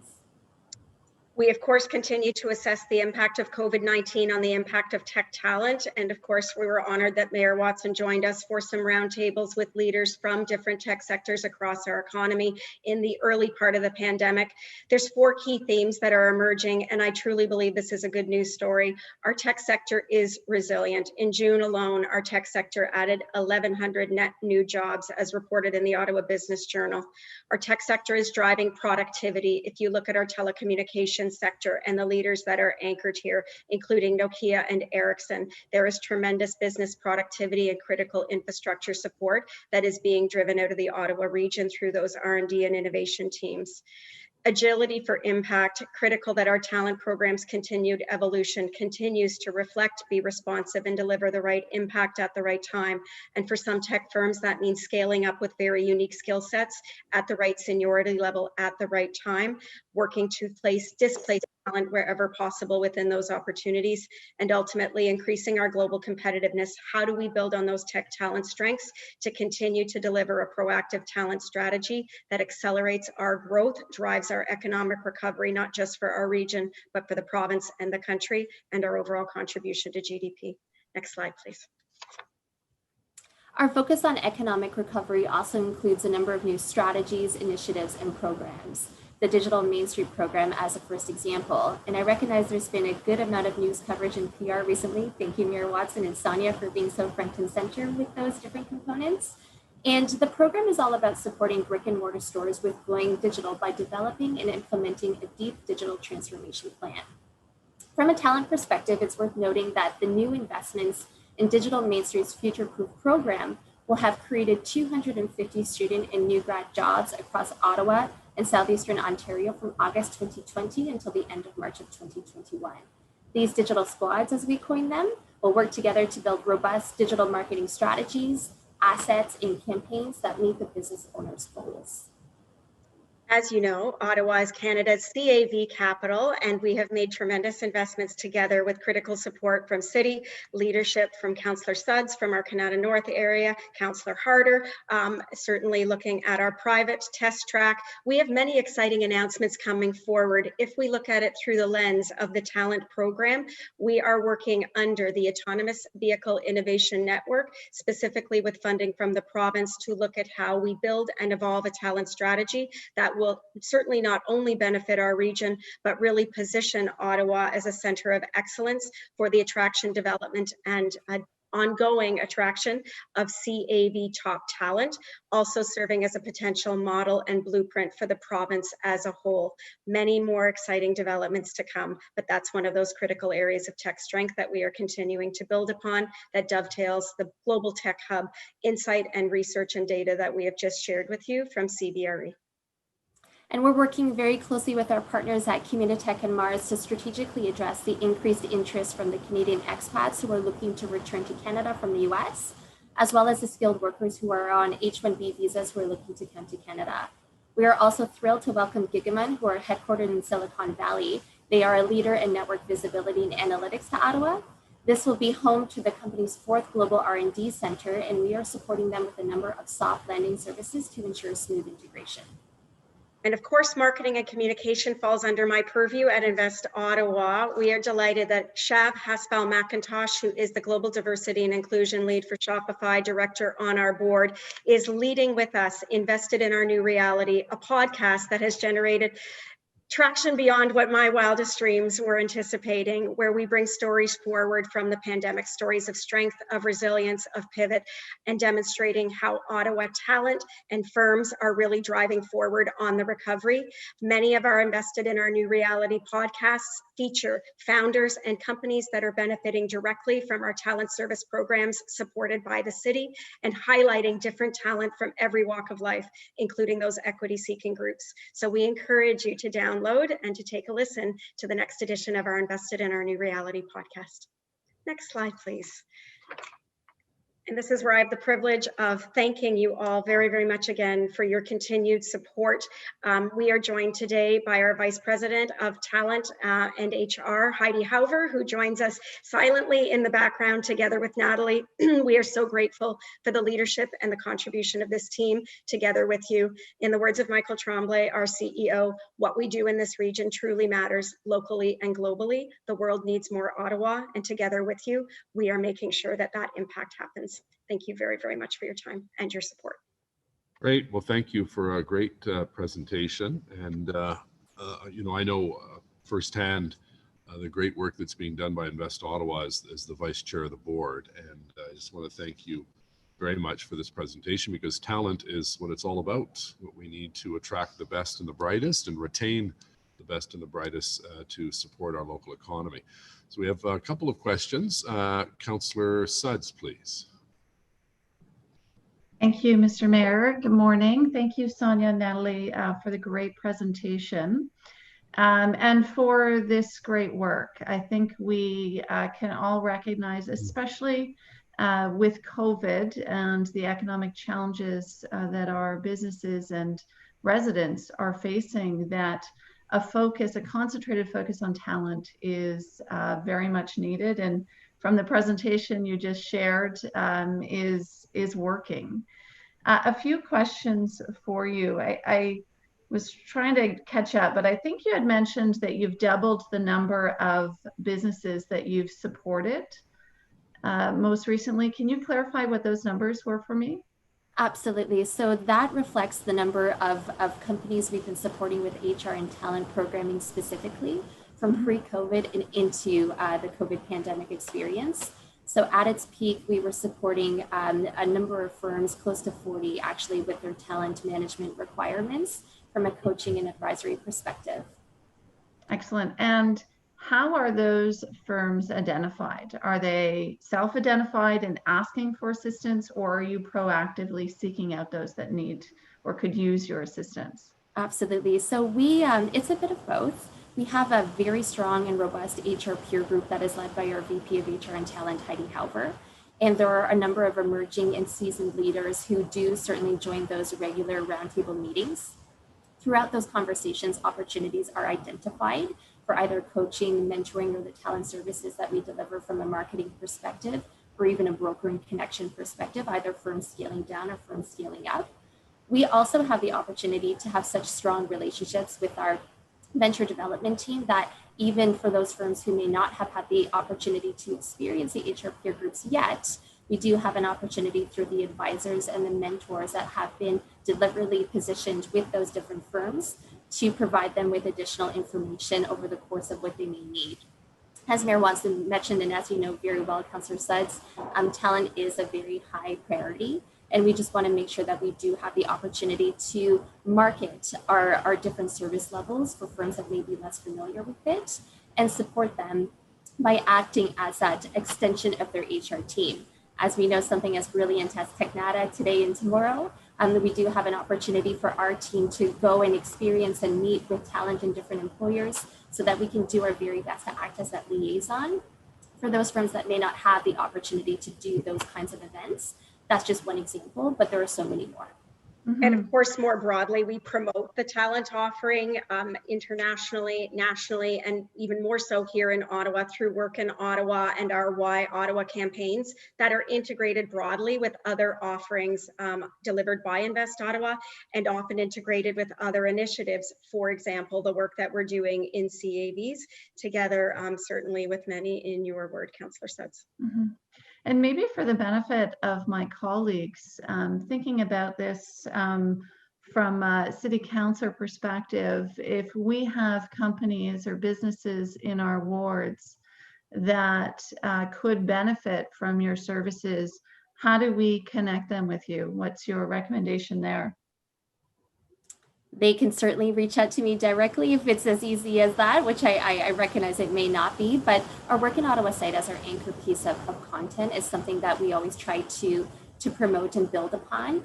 We, of course, continue to assess the impact of COVID-19 on the impact of tech talent. And of course, we were honored that Mayor Watson joined us for some roundtables with leaders from different tech sectors across our economy in the early part of the pandemic. There's 4 key themes that are emerging, and I truly believe this is a good news story. Our tech sector is resilient. In June alone, our tech sector added 1,100 net new jobs, as reported in the Ottawa Business Journal. Our tech sector is driving productivity. If you look at our telecommunications sector and the leaders that are anchored here, including Nokia and Ericsson, there is tremendous business productivity and critical infrastructure support that is being driven out of the Ottawa region through those R&D and innovation teams. Agility for impact, critical that our talent program's continued evolution continues to reflect, be responsive, and deliver the right impact at the right time. And for some tech firms, that means scaling up with very unique skill sets at the right seniority level at the right time, working to displace talent wherever possible within those opportunities, and ultimately increasing our global competitiveness. How do we build on those tech talent strengths to continue to deliver a proactive talent strategy that accelerates our growth, drives our economic recovery, not just for our region, but for the province and the country, and our overall contribution to GDP. Next slide, please. Our focus on economic recovery also includes a number of new strategies, initiatives, and programs. The Digital Main Street program as a first example. And I recognize there's been a good amount of news coverage in PR recently. Thank you, Mayor Watson and Sonia, for being so front and center with those different components. And the program is all about supporting brick and mortar stores with going digital by developing and implementing a deep digital transformation plan. From a talent perspective, it's worth noting that the new investments in Digital Main Street's Future Proof program will have created 250 student and new grad jobs across Ottawa and Southeastern Ontario from August 2020 until the end of March of 2021. These digital squads, as we coin them, will work together to build robust digital marketing strategies, assets, and campaigns that meet the business owner's goals. As you know, Ottawa is Canada's CAV capital, and we have made tremendous investments together with critical support from city leadership, from Councillor Suds, from our Canada North area, Councillor Harder, certainly looking at our private test track. We have many exciting announcements coming forward. If we look at it through the lens of the talent program, we are working under the Autonomous Vehicle Innovation Network, specifically with funding from the province, to look at how we build and evolve a talent strategy that will certainly not only benefit our region, but really position Ottawa as a center of excellence for the attraction, development, and ongoing attraction of CAV top talent, also serving as a potential model and blueprint for the province as a whole. Many more exciting developments to come, but that's one of those critical areas of tech strength that we are continuing to build upon, that dovetails the global tech hub insight and research and data that we have just shared with you from CBRE. And we're working very closely with our partners at Comité and Mars to strategically address the increased interest from the Canadian expats who are looking to return to Canada from the US, as well as the skilled workers who are on H-1B visas who are looking to come to Canada. We are also thrilled to welcome Gigaman, who are headquartered in Silicon Valley. They are a leader in network visibility and analytics to Ottawa. This will be home to the company's 4th global R&D center, and we are supporting them with a number of soft landing services to ensure smooth integration. And of course, marketing and communication falls under my purview at Invest Ottawa. We are delighted that Shav Haspel-McIntosh, who is the Global Diversity and Inclusion Lead for Shopify Director on our board, is leading with us Invested in Our New Reality, a podcast that has generated traction beyond what my wildest dreams were anticipating, where we bring stories forward from the pandemic, stories of strength, of resilience, of pivot, and demonstrating how Ottawa talent and firms are really driving forward on the recovery. Many of our Invested in Our New Reality podcasts feature founders and companies that are benefiting directly from our talent service programs supported by the city, and highlighting different talent from every walk of life, including those equity-seeking groups. So we encourage you to download and to take a listen to the next edition of our Invested in Our New Reality podcast. Next slide, please. And this is where I have the privilege of thanking you all very, very much again for your continued support. We are joined today by our Vice President of Talent and HR, Heidi Hauver, who joins us silently in the background together with Natalie. We are so grateful for the leadership and the contribution of this team together with you. In the words of Michael Tremblay, our CEO, what we do in this region truly matters locally and globally. The world needs more Ottawa, and together with you, we are making sure that that impact happens. Thank you very, very much for your time and your support. Great. Well, thank you for a great presentation. And, you know, I know firsthand the great work that's being done by Invest Ottawa as the vice chair of the board. And I just want to thank you very much for this presentation, because talent is what it's all about. What we need to attract the best and the brightest and retain the best and the brightest to support our local economy. So we have a couple of questions. Councillor Suds, please. Thank you, Mr. Mayor. Good morning. Thank you, Sonia and Natalie, for the great presentation and for this great work. I think we can all recognize, especially with COVID and the economic challenges that our businesses and residents are facing, that a concentrated focus on talent is very much needed. And from the presentation you just shared, is working. A few questions for you. I was trying to catch up, but I think you had mentioned that you've doubled the number of businesses that you've supported most recently. Can you clarify what those numbers were for me? Absolutely. So that reflects the number of companies we've been supporting with HR and talent programming specifically from pre-COVID and into the COVID pandemic experience. So at its peak, we were supporting a number of firms, close to 40 actually, with their talent management requirements from a coaching and advisory perspective. Excellent. And how are those firms identified? Are they self-identified and asking for assistance, or are you proactively seeking out those that need or could use your assistance? Absolutely. So it's a bit of both. We have a very strong and robust HR peer group that is led by our VP of HR and Talent, Heidi Hauver. And there are a number of emerging and seasoned leaders who do certainly join those regular roundtable meetings. throughout those conversations, opportunities are identified for either coaching, mentoring, or the talent services that we deliver from a marketing perspective, or even a brokering connection perspective, either firms scaling down or firms scaling up. We also have the opportunity to have such strong relationships with our venture development team that even for those firms who may not have had the opportunity to experience the HR peer groups yet, we do have an opportunity through the advisors and the mentors that have been deliberately positioned with those different firms to provide them with additional information over the course of what they may need. As Mayor Watson mentioned, and as you know very well, Councillor Suds, talent is a very high priority. And we just want to make sure that we do have the opportunity to market our different service levels for firms that may be less familiar with it and support them by acting as that extension of their HR team. As we know, something as brilliant as Technata today and tomorrow, we do have an opportunity for our team to go and experience and meet with talent in different employers so that we can do our very best to act as that liaison for those firms that may not have the opportunity to do those kinds of events. That's just one example, but there are so many more. And of course, more broadly, we promote the talent offering internationally, nationally, and even more so here in Ottawa through Work in Ottawa and our Why Ottawa campaigns that are integrated broadly with other offerings delivered by Invest Ottawa and often integrated with other initiatives. For example, the work that we're doing in CAVs together, certainly with many in your word, Councillor Suds. And maybe for the benefit of my colleagues, thinking about this from a city council perspective, if we have companies or businesses in our wards that could benefit from your services, how do we connect them with you? What's your recommendation there? They can certainly reach out to me directly if it's as easy as that, which I recognize it may not be, but our Work in Ottawa site as our anchor piece of content is something that we always try to promote and build upon.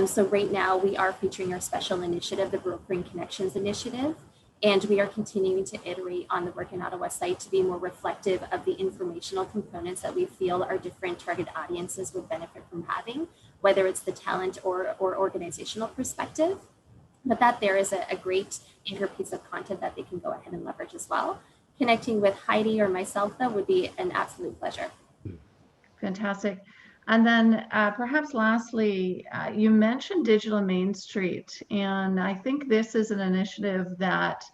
So right now we are featuring our special initiative, the Brokering Connections Initiative, and we are continuing to iterate on the Work in Ottawa site to be more reflective of the informational components that we feel our different target audiences would benefit from having, whether it's the talent or organizational perspective. But that there is a great anchor piece of content that they can go ahead and leverage as well. Connecting with Heidi or myself, though, would be an absolute pleasure. Fantastic. And then perhaps lastly, you mentioned Digital Main Street, and I think this is an initiative that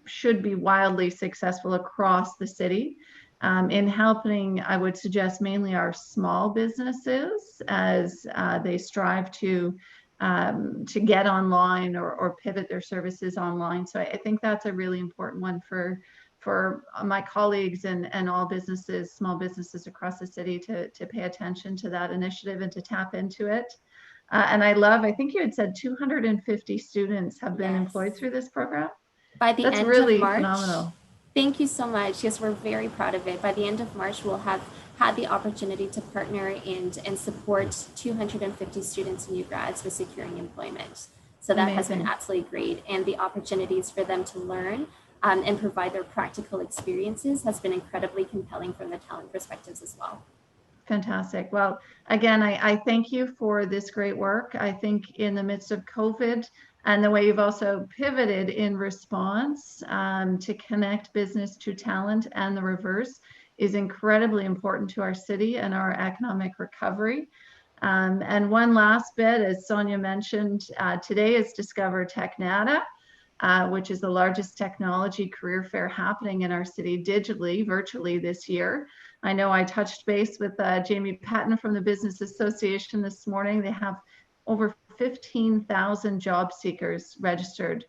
should be wildly successful across the city in helping, I would suggest, mainly our small businesses as they strive to get online or pivot their services online. So I think that's a really important one for my colleagues and all businesses, small businesses across the city to pay attention to that initiative and to tap into it. And I think you had said 250 students have been employed through this program. By the That's end really of March, phenomenal. Thank you so much. Yes, we're very proud of it. By the end of March, we'll have had the opportunity to partner and support 250 students and new grads with securing employment. So that has been absolutely great. And the opportunities for them to learn and provide their practical experiences has been incredibly compelling from the talent perspectives as well. Fantastic. Well, again, I thank you for this great work. I think in the midst of COVID and the way you've also pivoted in response to connect business to talent and the reverse is incredibly important to our city and our economic recovery. And one last bit, as Sonia mentioned, today is Discover Technata, which is the largest technology career fair happening in our city digitally, virtually this year. I know I touched base with Jamie Patton from the Business Association this morning. They have over 15,000 job seekers registered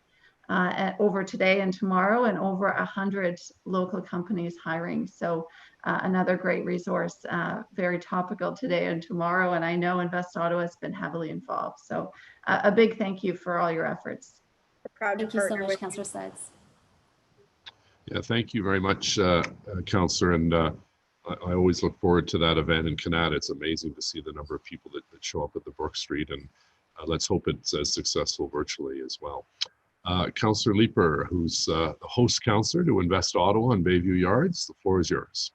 over today and tomorrow, and over 100 local companies hiring. So another great resource, very topical today and tomorrow. And I know Invest Ottawa has been heavily involved. So a big thank you for all your efforts. Proud Thank you so much, Councillor Suds. Yeah, thank you very much, Councillor. And I always look forward to that event in Canada. It's amazing to see the number of people that show up at the Brook Street, and let's hope it's as successful virtually as well. Councillor Leeper, who's the host councillor to Invest Ottawa and Bayview Yards, the floor is yours.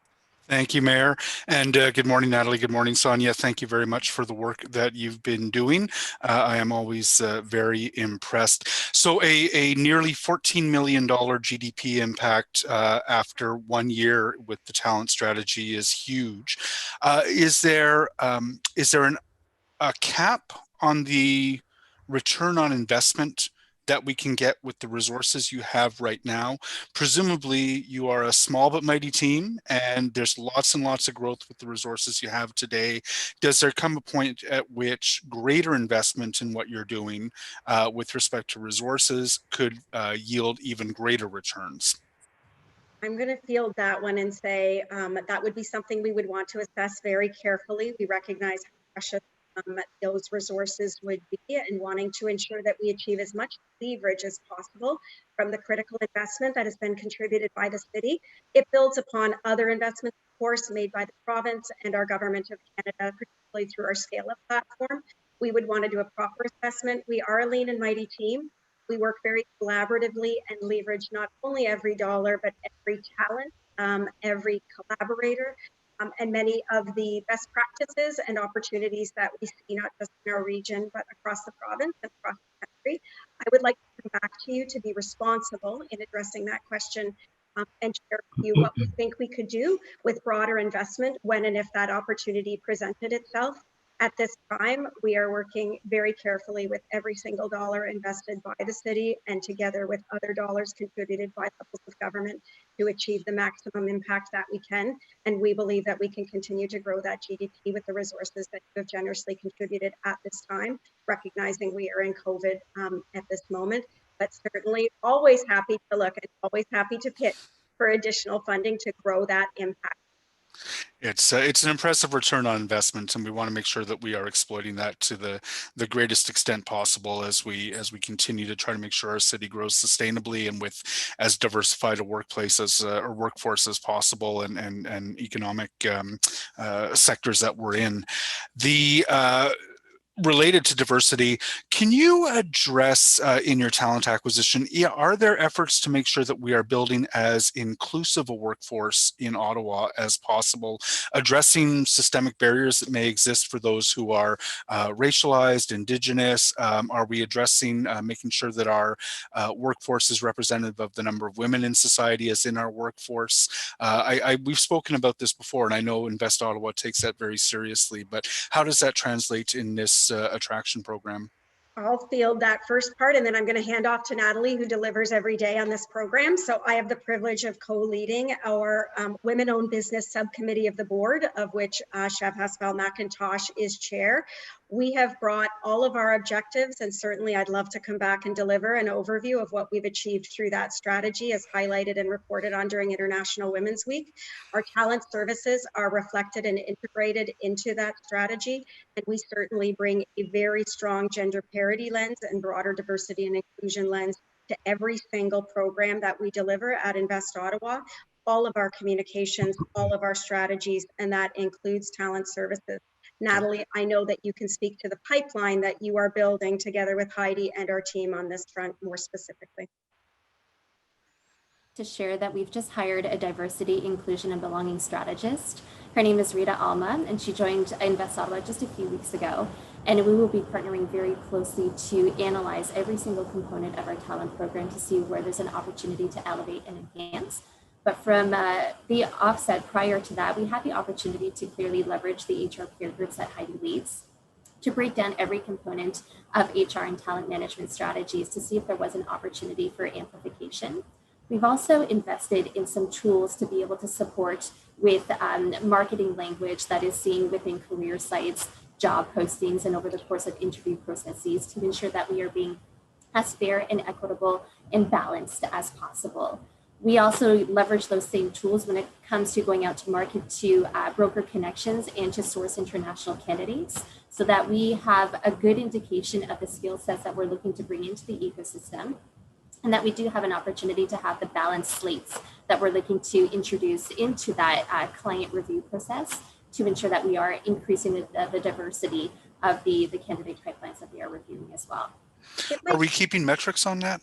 Thank you, Mayor. And good morning, Natalie. Good morning, Sonia. Thank you very much for the work that you've been doing. I am always very impressed. So a nearly $14 million GDP impact after 1 year with the talent strategy is huge. Is there a cap on the return on investment that we can get with the resources you have right now? Presumably you are a small but mighty team and there's lots and lots of growth with the resources you have today. Does there come a point at which greater investment in what you're doing with respect to resources could yield even greater returns? I'm going to field that one and say that would be something we would want to assess very carefully. We recognize how precious those resources would be, and wanting to ensure that we achieve as much leverage as possible from the critical investment that has been contributed by the city. It builds upon other investments, of course, made by the province and our government of Canada, particularly through our scale-up platform. We would want to do a proper assessment. We are a lean and mighty team. We work very collaboratively and leverage not only every dollar, but every talent, every collaborator, and many of the best practices and opportunities that we see, not just in our region, but across the province and across the country. I would like to come back to you to be responsible in addressing that question and share with you what we think we could do with broader investment when and if that opportunity presented itself. At this time, we are working very carefully with every single dollar invested by the city and together with other dollars contributed by levels of government to achieve the maximum impact that we can. And we believe that we can continue to grow that GDP with the resources that you have generously contributed at this time, recognizing we are in COVID at this moment, but certainly always happy to look and always happy to pitch for additional funding to grow that impact. It's an impressive return on investment, and we want to make sure that we are exploiting that to the greatest extent possible as we continue to try to make sure our city grows sustainably and with as diversified a workplace as or workforce as possible, and economic sectors that we're in. Related to diversity, can you address in your talent acquisition, are there efforts to make sure that we are building as inclusive a workforce in Ottawa as possible, addressing systemic barriers that may exist for those who are racialized, Indigenous? Are we addressing making sure that our workforce is representative of the number of women in society as in our workforce? We've spoken about this before, and I know Invest Ottawa takes that very seriously, but how does that translate in this attraction program? I'll field that first part, and then I'm going to hand off to Natalie, who delivers every day on this program. So I have the privilege of co-leading our Women-Owned Business Subcommittee of the board, of which Chef Haspel McIntosh is chair. We have brought all of our objectives, and certainly I'd love to come back and deliver an overview of what we've achieved through that strategy as highlighted and reported on during International Women's Week. Our talent services are reflected and integrated into that strategy, and we certainly bring a very strong gender parity lens and broader diversity and inclusion lens to every single program that we deliver at Invest Ottawa, all of our communications, all of our strategies, and that includes talent services. Natalie, I know that you can speak to the pipeline that you are building together with Heidi and our team on this front more specifically. To share that we've just hired a diversity, inclusion, and belonging strategist. Her name is Rita Alma, and she joined Invest Ottawa just a few weeks ago. And we will be partnering very closely to analyze every single component of our talent program to see where there's an opportunity to elevate and enhance. But from the offset prior to that, we had the opportunity to clearly leverage the HR peer groups that Heidi leads to break down every component of HR and talent management strategies to see if there was an opportunity for amplification. We've also invested in some tools to be able to support with marketing language that is seen within career sites, job postings, and over the course of interview processes to ensure that we are being as fair and equitable and balanced as possible. We also leverage those same tools when it comes to going out to market to broker connections and to source international candidates so that we have a good indication of the skill sets that we're looking to bring into the ecosystem, and that we do have an opportunity to have the balanced slates that we're looking to introduce into that client review process to ensure that we are increasing the diversity of the candidate pipelines that we are reviewing as well. Are we keeping metrics on that?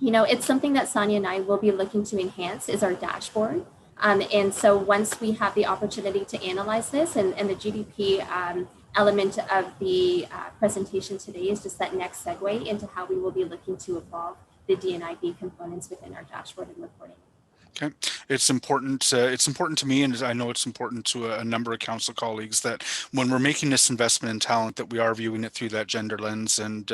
You know, it's something that Sonia and I will be looking to enhance is our dashboard. And so once we have the opportunity to analyze this, and the GDP element of the presentation today is just that next segue into how we will be looking to evolve the DNIB components within our dashboard and reporting. Okay, it's important to me, and I know it's important to a number of council colleagues, that when we're making this investment in talent, that we are viewing it through that gender lens, and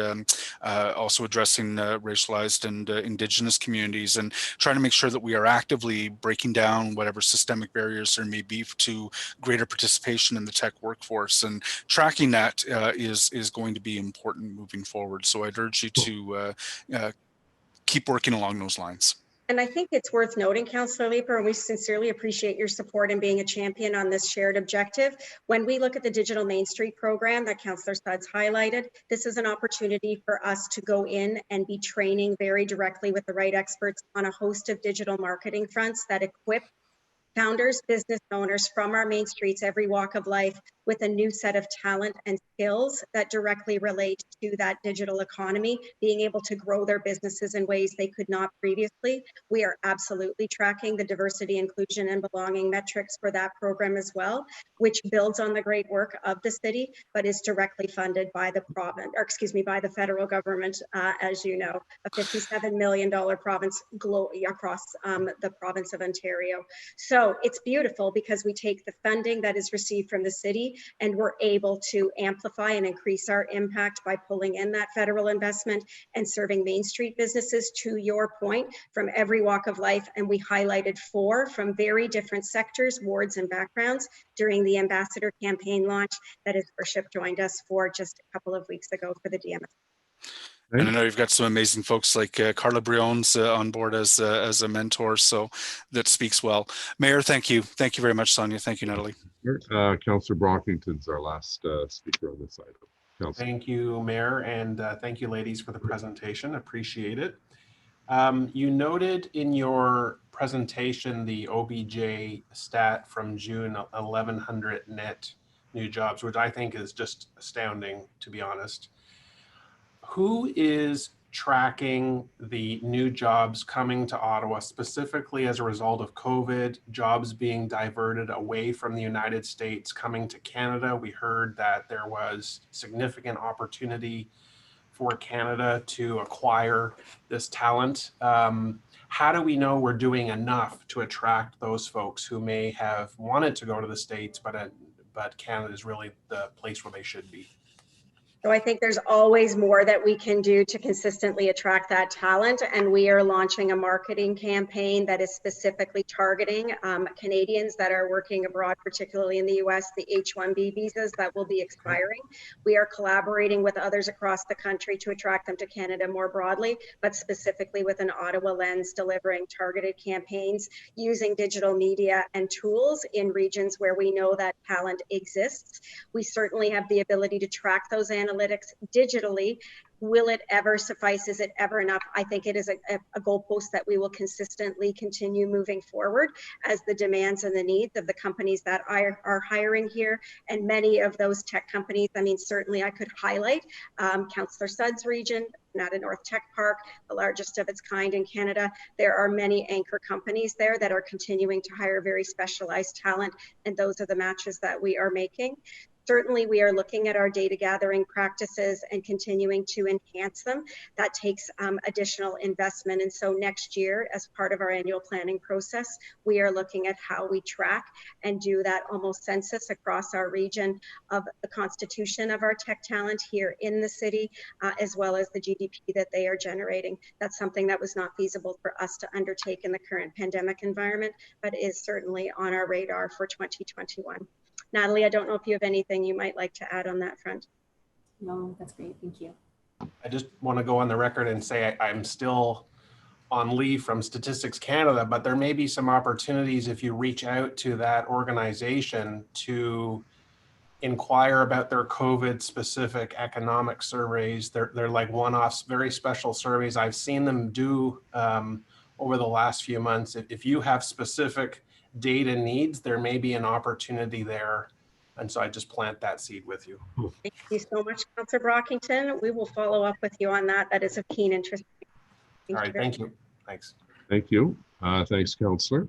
also addressing racialized and Indigenous communities, and trying to make sure that we are actively breaking down whatever systemic barriers there may be to greater participation in the tech workforce. And tracking that is going to be important moving forward. So I'd urge you to keep working along those lines. And I think it's worth noting, Councillor Leeper, and we sincerely appreciate your support in being a champion on this shared objective. When we look at the Digital Main Street program that Councillor Studs highlighted, this is an opportunity for us to go in and be training very directly with the right experts on a host of digital marketing fronts that equip founders, business owners from our main streets, every walk of life, with a new set of talent and skills that directly relate to that digital economy, being able to grow their businesses in ways they could not previously. We are absolutely tracking the diversity, inclusion, and belonging metrics for that program as well, which builds on the great work of the city, but is directly funded by the province, or excuse me, by the federal government, as you know, a $57 million province across the province of Ontario. So it's beautiful because we take the funding that is received from the city and we're able to amplify and increase our impact by pulling in that federal investment and serving Main Street businesses, to your point, from every walk of life. And we highlighted 4 from very different sectors, wards, and backgrounds during the ambassador campaign launch that his worship joined us for just a couple of weeks ago for the DMS. And I know you've got some amazing folks like Carla Brion's on board as a mentor, so that speaks well. Mayor, thank you. Thank you very much, Sonia. Thank you, Natalie. Councillor Brockington's our last speaker on this item. Councillor. Thank you, Mayor, and thank you, ladies, for the presentation. Appreciate it. You noted in your presentation the OBJ stat from June, 1,100 net new jobs, which I think is just astounding, to be honest. Who is tracking the new jobs coming to Ottawa specifically as a result of COVID, jobs being diverted away from the United States coming to Canada? We heard that there was significant opportunity for Canada to acquire this talent. How do we know we're doing enough to attract those folks who may have wanted to go to the States, but Canada is really the place where they should be? So I think there's always more that we can do to consistently attract that talent. And we are launching a marketing campaign that is specifically targeting Canadians that are working abroad, particularly in the US, the H-1B visas that will be expiring. We are collaborating with others across the country to attract them to Canada more broadly, but specifically with an Ottawa lens, delivering targeted campaigns using digital media and tools in regions where we know that talent exists. We certainly have the ability to track those analytics digitally. Will it ever suffice? Is it ever enough? I think it is a goalpost that we will consistently continue moving forward as the demands and the needs of the companies that are hiring here. And many of those tech companies, I mean, certainly I could highlight Councillor Sudd's region, Nata North Tech Park, the largest of its kind in Canada. There are many anchor companies there that are continuing to hire very specialized talent, and those are the matches that we are making. Certainly, we are looking at our data gathering practices and continuing to enhance them. That takes additional investment. And so next year, as part of our annual planning process, we are looking at how we track and do that almost census across our region of the constitution of our tech talent here in the city, as well as the GDP that they are generating. That's something that was not feasible for us to undertake in the current pandemic environment, but is certainly on our radar for 2021. Natalie, I don't know if you have anything you might like to add on that front. No, that's great. Thank you. I just want to go on the record and say I'm still on leave from Statistics Canada, but there may be some opportunities if you reach out to that organization to inquire about their COVID specific economic surveys. They're like one-offs, very special surveys. I've seen them do over the last few months. If you have specific data needs, there may be an opportunity there. And so I just plant that seed with you. Thank you so much, Councillor Brockington. We will follow up with you on that. That is of keen interest. All right, thank you. Thanks. Thank you. Thanks, Councillor.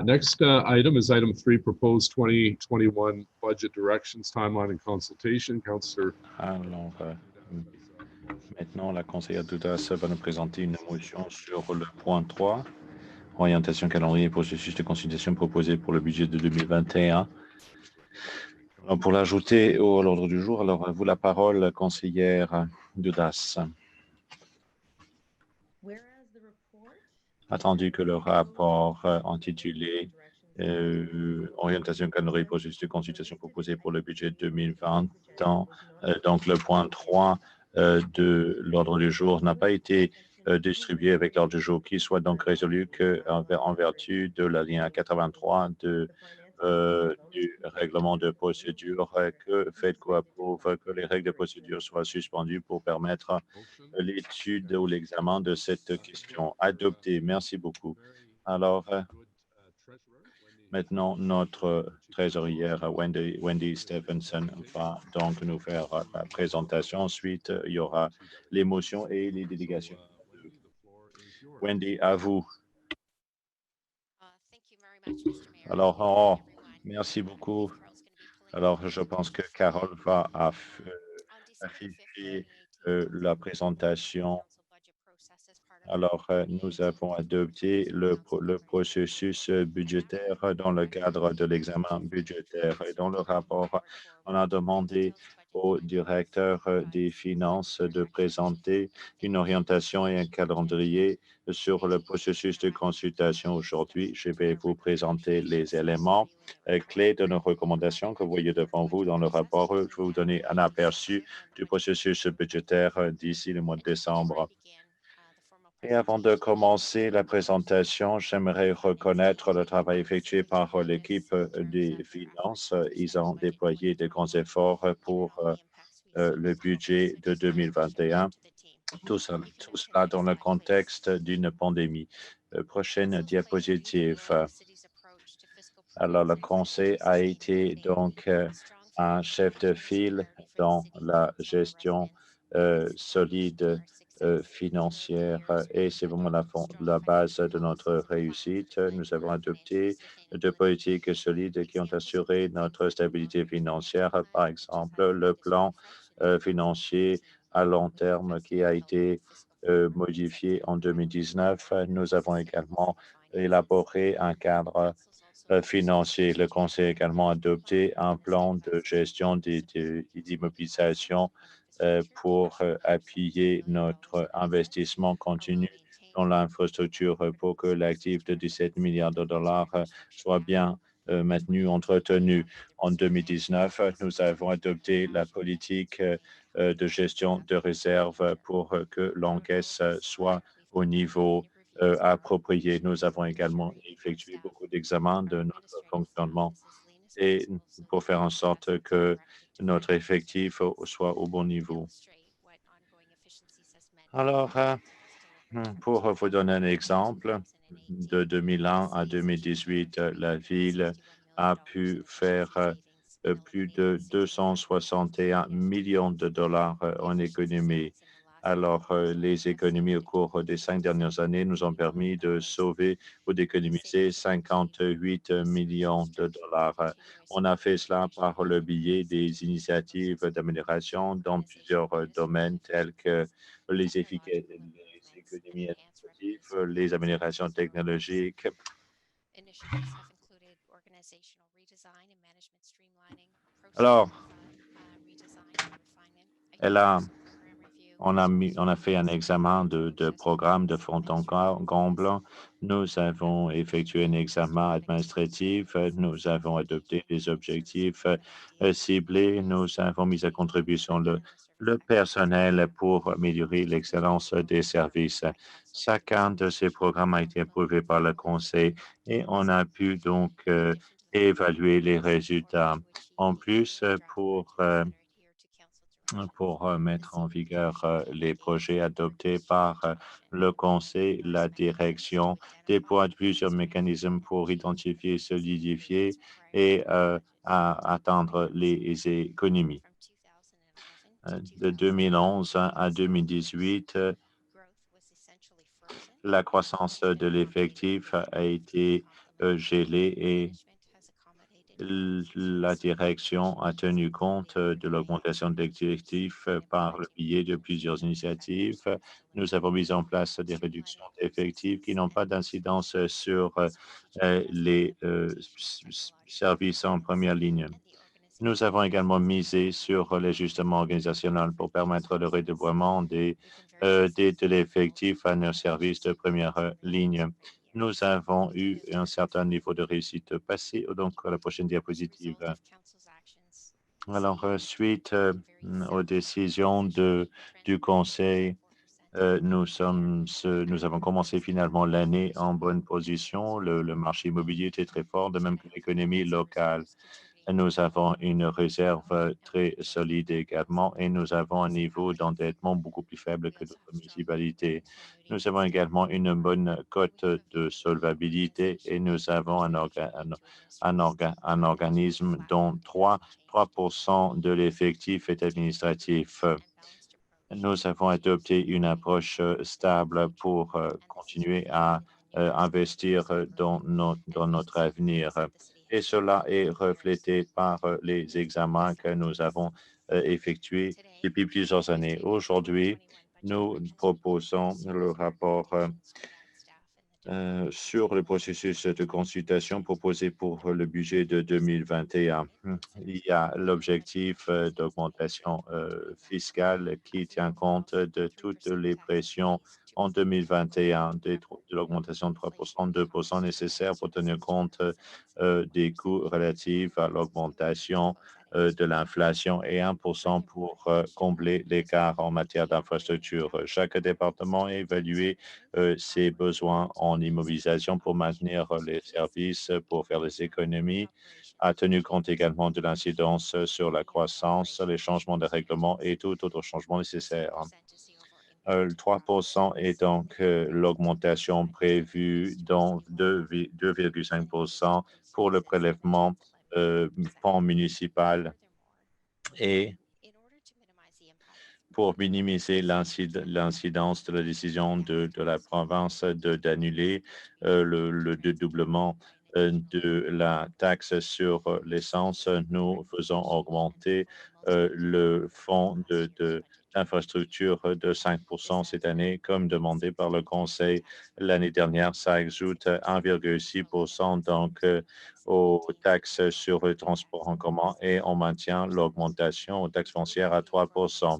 Next item is item 3, proposed 2021 budget directions, timeline and consultation. Councillor. Alors, maintenant, la conseillère Doudas va nous présenter une motion sur le point 3, orientation calendrier et processus de consultation proposé pour le budget de 2021. Alors, pour l'ajouter à l'ordre du jour, alors à vous la parole, conseillère Doudas. Attendu que le rapport intitulé orientation calendrier et processus de consultation proposé pour le budget 2020, donc le point 3 de l'ordre du jour n'a pas été distribué avec l'ordre du jour, qui soit donc résolu en vertu de la ligne 83 du règlement de procédure, que FEDCO approuve que les règles de procédure soient suspendues pour permettre l'étude ou l'examen de cette question. Adopté. Merci beaucoup. Alors, maintenant, notre trésorière Wendy Stephenson va donc nous faire la présentation. Ensuite, il y aura les motions et les délégations. Wendy, à vous. Alors, merci beaucoup. Alors, je pense que Carole va afficher la présentation. Alors, nous avons adopté le processus budgétaire dans le cadre de l'examen budgétaire. Et dans le rapport, on a demandé au directeur des finances de présenter une orientation et un calendrier sur le processus de consultation. Aujourd'hui, je vais vous présenter les éléments clés de nos recommandations que vous voyez devant vous dans le rapport. Je vais vous donner un aperçu du processus budgétaire d'ici le mois de décembre. Et avant de commencer la présentation, j'aimerais reconnaître le travail effectué par l'équipe des finances. Ils ont déployé de grands efforts pour le budget de 2021. Tout cela dans le contexte d'une pandémie. Prochaine diapositive. Alors, le Conseil a été donc un chef de file dans la gestion solide financière et c'est vraiment la base de notre réussite. Nous avons adopté deux politiques solides qui ont assuré notre stabilité financière. Par exemple, le plan financier à long terme qui a été modifié en 2019. Nous avons également élaboré un cadre financier. Le Conseil a également adopté un plan de gestion d'immobilisation pour appuyer notre investissement continu dans l'infrastructure pour que l'actif de 17 milliards de dollars soit bien maintenu, entretenu. En 2019, nous avons adopté la politique de gestion de réserve pour que l'encaisse soit au niveau approprié. Nous avons également effectué beaucoup d'examens de notre fonctionnement et pour faire en sorte que notre effectif soit au bon niveau. Alors, pour vous donner un exemple, de 2001 à 2018, la ville a pu faire plus de 261 millions de dollars en économie. Alors, les économies au cours des 5 dernières années nous ont permis de sauver ou d'économiser 58 millions de dollars. On a fait cela par le biais des initiatives d'amélioration dans plusieurs domaines tels que les économies administratives, les améliorations technologiques. Alors, on a fait un examen de programme de fond en comble. Nous avons effectué un examen administratif. Nous avons adopté des objectifs ciblés. Nous avons mis à contribution le personnel pour améliorer l'excellence des services. Chacun de ces programmes a été approuvé par le Conseil et on a pu donc évaluer les résultats. En plus, pour mettre en vigueur les projets adoptés par le Conseil, la direction déploie plusieurs mécanismes pour identifier, solidifier et atteindre les économies. De 2011 à 2018, la croissance de l'effectif a été gelé et la direction a tenu compte de l'augmentation d'effectifs par le biais de plusieurs initiatives. Nous avons mis en place des réductions d'effectifs qui n'ont pas d'incidence sur les services en première ligne. Nous avons également misé sur l'ajustement organisationnel pour permettre le redéploiement de l'effectif à nos services de première ligne. Nous avons eu un certain niveau de réussite. Passez donc à la prochaine diapositive. Alors, suite aux décisions du Conseil, nous avons commencé finalement l'année en bonne position. Le marché immobilier était très fort, de même que l'économie locale. Nous avons une réserve très solide également et nous avons un niveau d'endettement beaucoup plus faible que d'autres municipalités. Nous avons également une bonne cote de solvabilité et nous avons un organisme dont 3% de l'effectif est administratif. Nous avons adopté une approche stable pour continuer à investir dans notre avenir. Et cela est reflété par les examens que nous avons effectués depuis plusieurs années. Aujourd'hui, nous proposons le rapport sur le processus de consultation proposé pour le budget de 2021. Il y a l'objectif d'augmentation fiscale qui tient compte de toutes les pressions en 2021, de l'augmentation de 3%, 2% nécessaires pour tenir compte des coûts relatifs à l'augmentation de l'inflation et 1% pour combler l'écart en matière d'infrastructure. Chaque département a évalué ses besoins en immobilisation pour maintenir les services, pour faire des économies, a tenu compte également de l'incidence sur la croissance, les changements de règlement et tout autre changement nécessaire. Le 3% est donc l'augmentation prévue dans 2,5% pour le prélèvement pan municipal et pour minimiser l'incidence de la décision de la province d'annuler le dédoublement de la taxe sur l'essence, nous faisons augmenter le fonds d'infrastructure de 5% cette année, comme demandé par le Conseil l'année dernière. Ça ajoute 1,6% donc aux taxes sur le transport en commun et on maintient l'augmentation aux taxes foncières à 3%.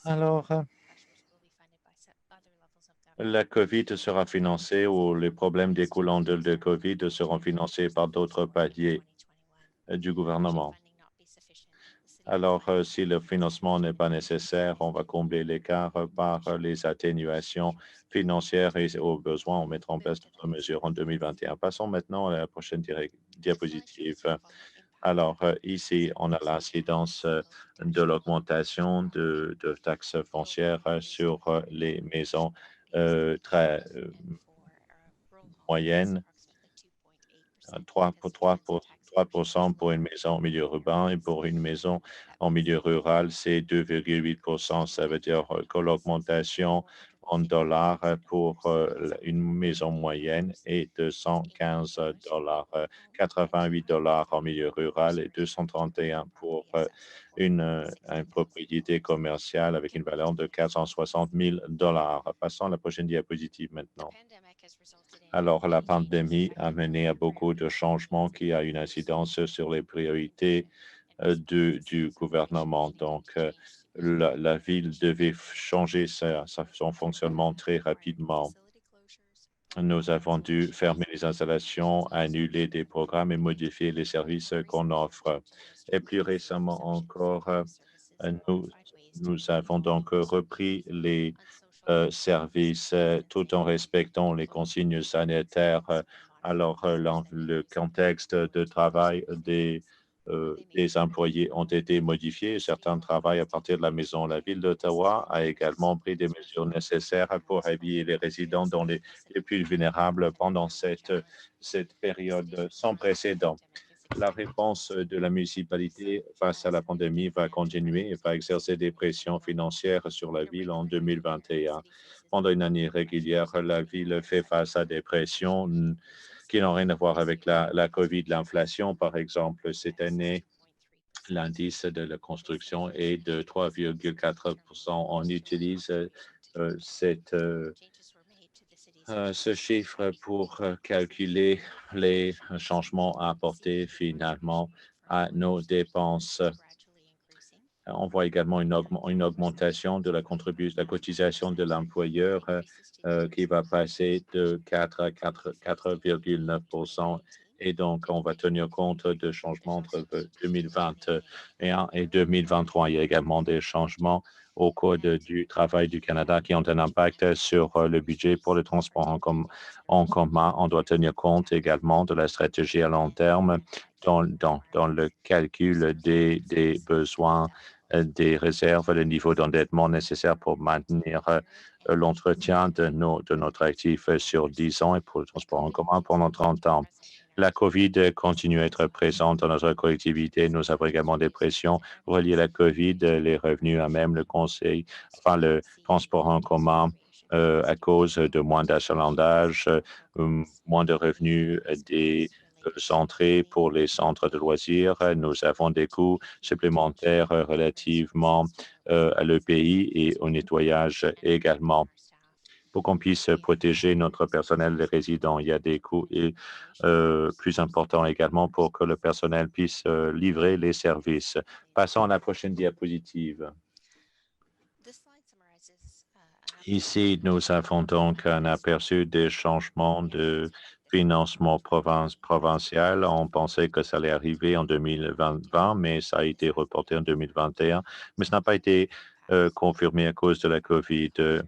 Alors, la COVID sera financée ou les problèmes découlant de COVID seront financés par d'autres paliers du gouvernement. Alors, si le financement n'est pas nécessaire, on va combler l'écart par les atténuations financières et au besoin, on mettra en place d'autres mesures en 2021. Passons maintenant à la prochaine diapositive. Alors, ici, on a l'incidence de l'augmentation de taxes foncières sur les maisons très moyennes, 3% pour une maison en milieu urbain et pour une maison en milieu rural, c'est 2,8%. Ça veut dire que l'augmentation en dollars pour une maison moyenne est $215, 88 en milieu rural et 231 pour une propriété commerciale avec une valeur de $460,000. Passons à la prochaine diapositive maintenant. Alors, la pandémie a mené à beaucoup de changements qui a une incidence sur les priorités du gouvernement. Donc, la ville devait changer son fonctionnement très rapidement. Nous avons dû fermer les installations, annuler des programmes et modifier les services qu'on offre. Et plus récemment encore, nous avons donc repris les services tout en respectant les consignes sanitaires. Alors, le contexte de travail des employés ont été modifiés. Certains travaillent à partir de la maison. La ville d'Ottawa a également pris des mesures nécessaires pour habiller les résidents dans les plus vulnérables pendant cette période sans précédent. La réponse de la municipalité face à la pandémie va continuer et va exercer des pressions financières sur la ville en 2021. Pendant une année régulière, la ville fait face à des pressions qui n'ont rien à voir avec la COVID, l'inflation, par exemple. Cette année, l'indice de la construction est de 3,4%. On utilise ce chiffre pour calculer les changements apportés finalement à nos dépenses. On voit également une augmentation de la cotisation de l'employeur qui va passer de 4 à 4,9%. Et donc, on va tenir compte de changements entre 2021 et 2023. Il y a également des changements au cours du travail du Canada qui ont un impact sur le budget pour le transport en commun. On doit tenir compte également de la stratégie à long terme dans le calcul des besoins, des réserves, le niveau d'endettement nécessaire pour maintenir l'entretien de notre actif sur 10 ans et pour le transport en commun pendant 30 ans. La COVID continue à être présente dans notre collectivité. Nous avons également des pressions reliées à la COVID, les revenus à même le transport en commun à cause de moins d'achalandage, moins de revenus des entrées pour les centres de loisirs. Nous avons des coûts supplémentaires relativement à l'EPI et au nettoyage également. Pour qu'on puisse protéger notre personnel, les résidents, il y a des coûts plus importants également pour que le personnel puisse livrer les services. Passons à la prochaine diapositive. Ici, nous avons donc un aperçu des changements de financement provincial. On pensait que ça allait arriver en 2020, mais ça a été reporté en 2021. Mais ça n'a pas été confirmé à cause de la COVID.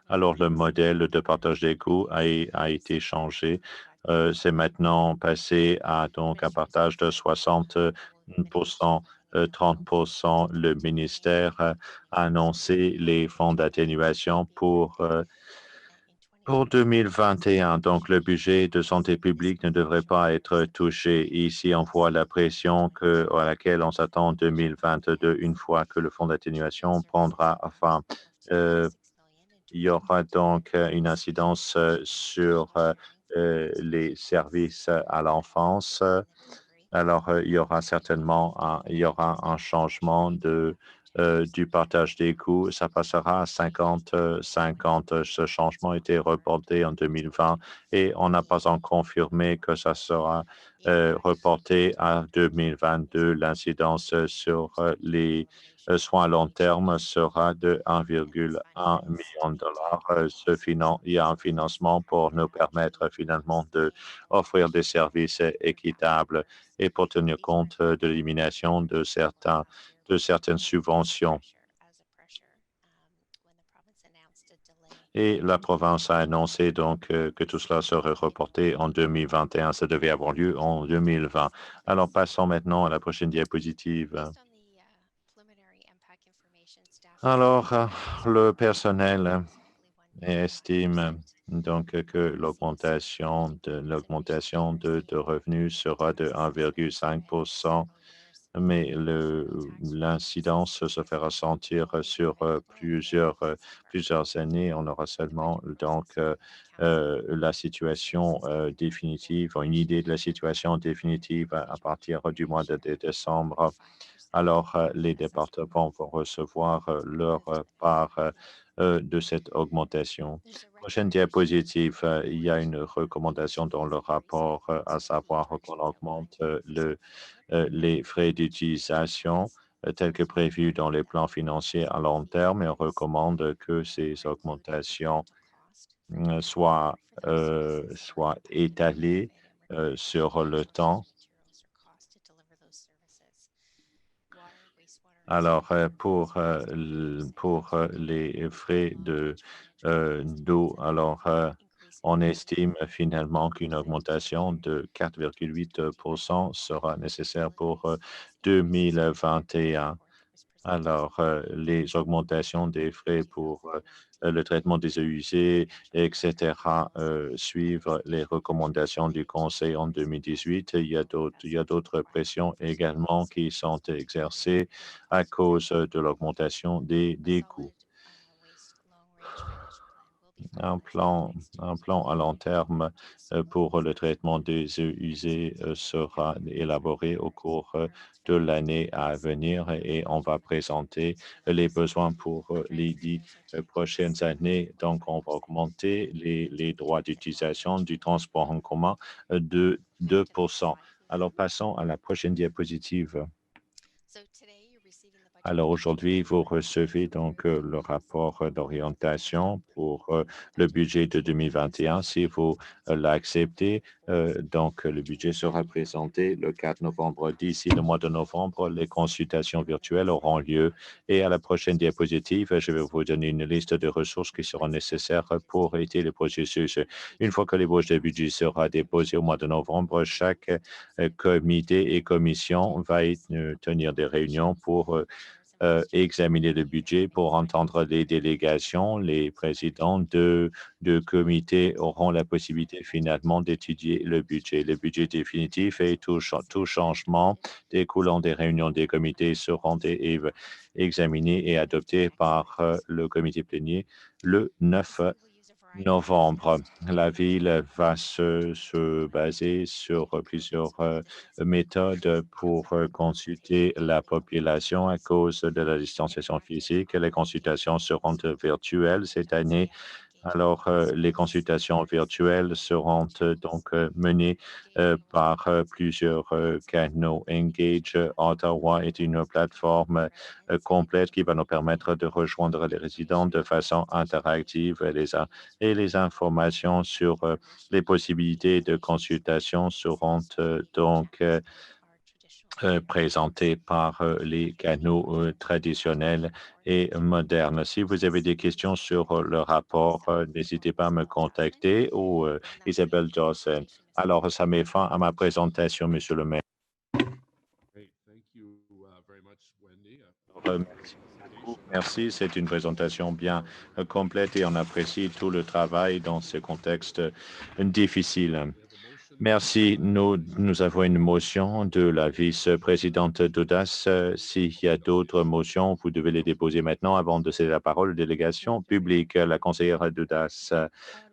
Alors, le modèle de partage des coûts a été changé. C'est maintenant passé à donc un partage de 60%, 30%. Le ministère a annoncé les fonds d'atténuation pour 2021. Donc, le budget de santé publique ne devrait pas être touché. Ici, on voit la pression à laquelle on s'attend en 2022, une fois que le fonds d'atténuation prendra fin. Il y aura donc une incidence sur les services à l'enfance. Alors, il y aura certainement un changement du partage des coûts. Ça passera à 50-50. Ce changement a été reporté en 2020 et on n'a pas encore confirmé que ça sera reporté à 2022. L'incidence sur les soins à long terme sera de 1,1 million de dollars. Il y a un financement pour nous permettre finalement d'offrir des services équitables et pour tenir compte de l'élimination de certaines subventions. Et la province a annoncé donc que tout cela serait reporté en 2021. Ça devait avoir lieu en 2020. Alors, passons maintenant à la prochaine diapositive. Alors, le personnel estime donc que l'augmentation de revenus sera de 1,5%, mais l'incidence se fera sentir sur plusieurs années. On aura seulement donc la situation définitive, une idée de la situation définitive à partir du mois de décembre. Alors, les départements vont recevoir leur part de cette augmentation. Prochaine diapositive, il y a une recommandation dans le rapport, à savoir qu'on augmente les frais d'utilisation tels que prévus dans les plans financiers à long terme et on recommande que ces augmentations soient étalées sur le temps. Alors, pour les frais d'eau, alors, on estime finalement qu'une augmentation de 4,8% sera nécessaire pour 2021. Alors, les augmentations des frais pour le traitement des eaux usées, etc., suivent les recommandations du Conseil en 2018. Il y a d'autres pressions également qui sont exercées à cause de l'augmentation des coûts. un plan à long terme pour le traitement des eaux usées sera élaboré au cours de l'année à venir et on va présenter les besoins pour les 10 prochaines années. Donc, on va augmenter les droits d'utilisation du transport en commun de 2%. Alors, passons à la prochaine diapositive. Alors aujourd'hui, vous recevez donc le rapport d'orientation pour le budget de 2021. Si vous l'acceptez, donc le budget sera présenté le 4 novembre. D'ici le mois de novembre, les consultations virtuelles auront lieu. Et à la prochaine diapositive, je vais vous donner une liste de ressources qui seront nécessaires pour aider le processus. Une fois que l'ébauche de budget sera déposée au mois de novembre, chaque comité et commission va tenir des réunions pour examiner le budget, pour entendre les délégations. Les présidents de comités auront la possibilité finalement d'étudier le budget. Le budget définitif et tout changement découlant des réunions des comités seront examinés et adoptés par le comité plénier le 9 novembre. La ville va se baser sur plusieurs méthodes pour consulter la population à cause de la distanciation physique. Les consultations seront virtuelles cette année. Alors, les consultations virtuelles seront donc menées par plusieurs canaux. Engage Ottawa est une plateforme complète qui va nous permettre de rejoindre les résidents de façon interactive et les informations sur les possibilités de consultation seront donc présentés par les canaux traditionnels et modernes. Si vous avez des questions sur le rapport, n'hésitez pas à me contacter ou Isabelle Dawson. Alors, ça met fin à ma présentation, Monsieur le maire. Merci beaucoup. Merci, c'est une présentation bien complète et on apprécie tout le travail dans ce contexte difficile. Merci. Nous avons une motion de la vice-présidente d'Audace. S'il y a d'autres motions, vous devez les déposer maintenant avant de céder la parole aux délégations publiques. La conseillère d'Audace,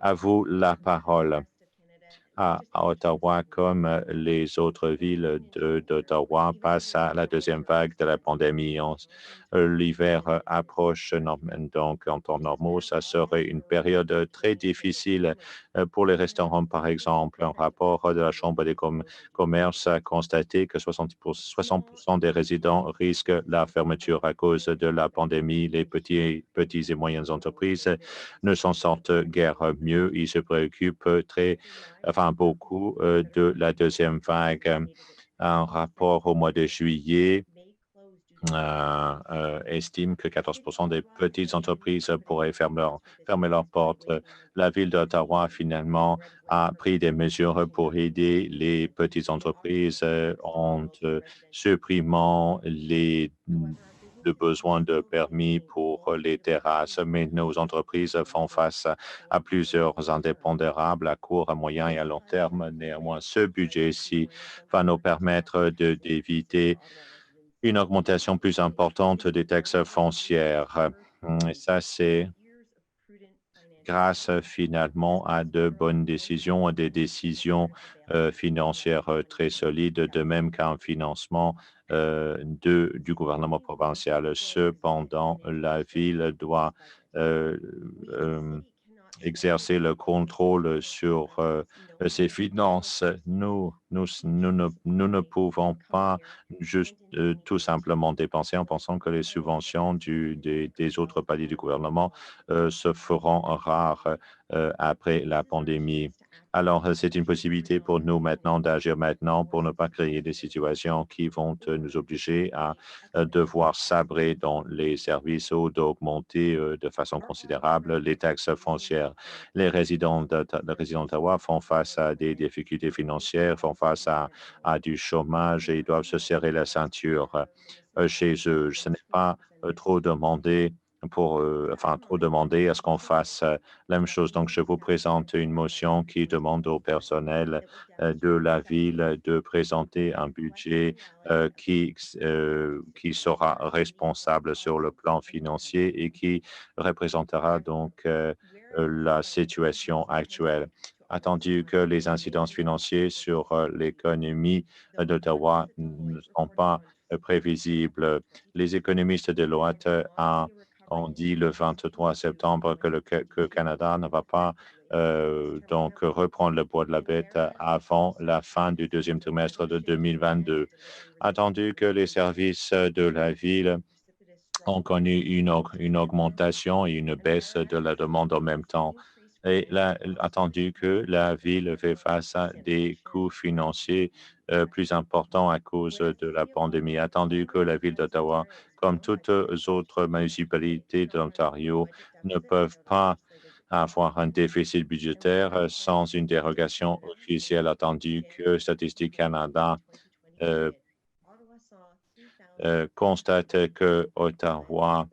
à vous la parole. À Ottawa, comme les autres villes d'Ottawa, passe à la deuxième vague de la pandémie. L'hiver approche, donc en temps normaux, ça serait une période très difficile pour les restaurants, par exemple. Un rapport de la Chambre des commerces a constaté que 60% des résidents risquent la fermeture à cause de la pandémie. Les petites et moyennes entreprises ne s'en sortent guère mieux. Ils se préoccupent beaucoup de la deuxième vague. Un rapport au mois de juillet estime que 14% des petites entreprises pourraient fermer leurs portes. La ville d'Ottawa, finalement, a pris des mesures pour aider les petites entreprises en supprimant le besoin de permis pour les terrasses, mais nos entreprises font face à plusieurs indépondérables à court, à moyen et à long terme. Néanmoins, ce budget-ci va nous permettre d'éviter une augmentation plus importante des taxes foncières. Et ça, c'est grâce finalement à de bonnes décisions, des décisions financières très solides, de même qu'un financement du gouvernement provincial. Cependant, la ville doit exercer le contrôle sur ses finances. Nous ne pouvons pas juste tout simplement dépenser en pensant que les subventions des autres paliers du gouvernement se feront rares après la pandémie. Alors, c'est une possibilité pour nous maintenant d'agir maintenant pour ne pas créer des situations qui vont nous obliger à devoir sabrer dans les services ou d'augmenter de façon considérable les taxes foncières. Les résidents d'Ottawa font face à des difficultés financières, font face à du chômage et ils doivent se serrer la ceinture chez eux. Ce n'est pas trop demandé pour, enfin, trop demander à ce qu'on fasse la même chose. Donc, je vous présente une motion qui demande au personnel de la ville de présenter un budget qui sera responsable sur le plan financier et qui représentera donc la situation actuelle. Attendu que les incidences financières sur l'économie d'Ottawa ne sont pas prévisibles. Les économistes de Deloitte ont dit le 23 septembre que le Canada ne va pas donc reprendre le poids de la bête avant la fin du deuxième trimestre de 2022. Attendu que les services de la ville ont connu une augmentation et une baisse de la demande en même temps. Et là, attendu que la ville fait face à des coûts financiers plus importants à cause de la pandémie. Attendu que la ville d'Ottawa, comme toutes autres municipalités de l'Ontario, ne peuvent pas avoir un déficit budgétaire sans une dérogation officielle. Attendu que Statistique Canada constate que Ottawa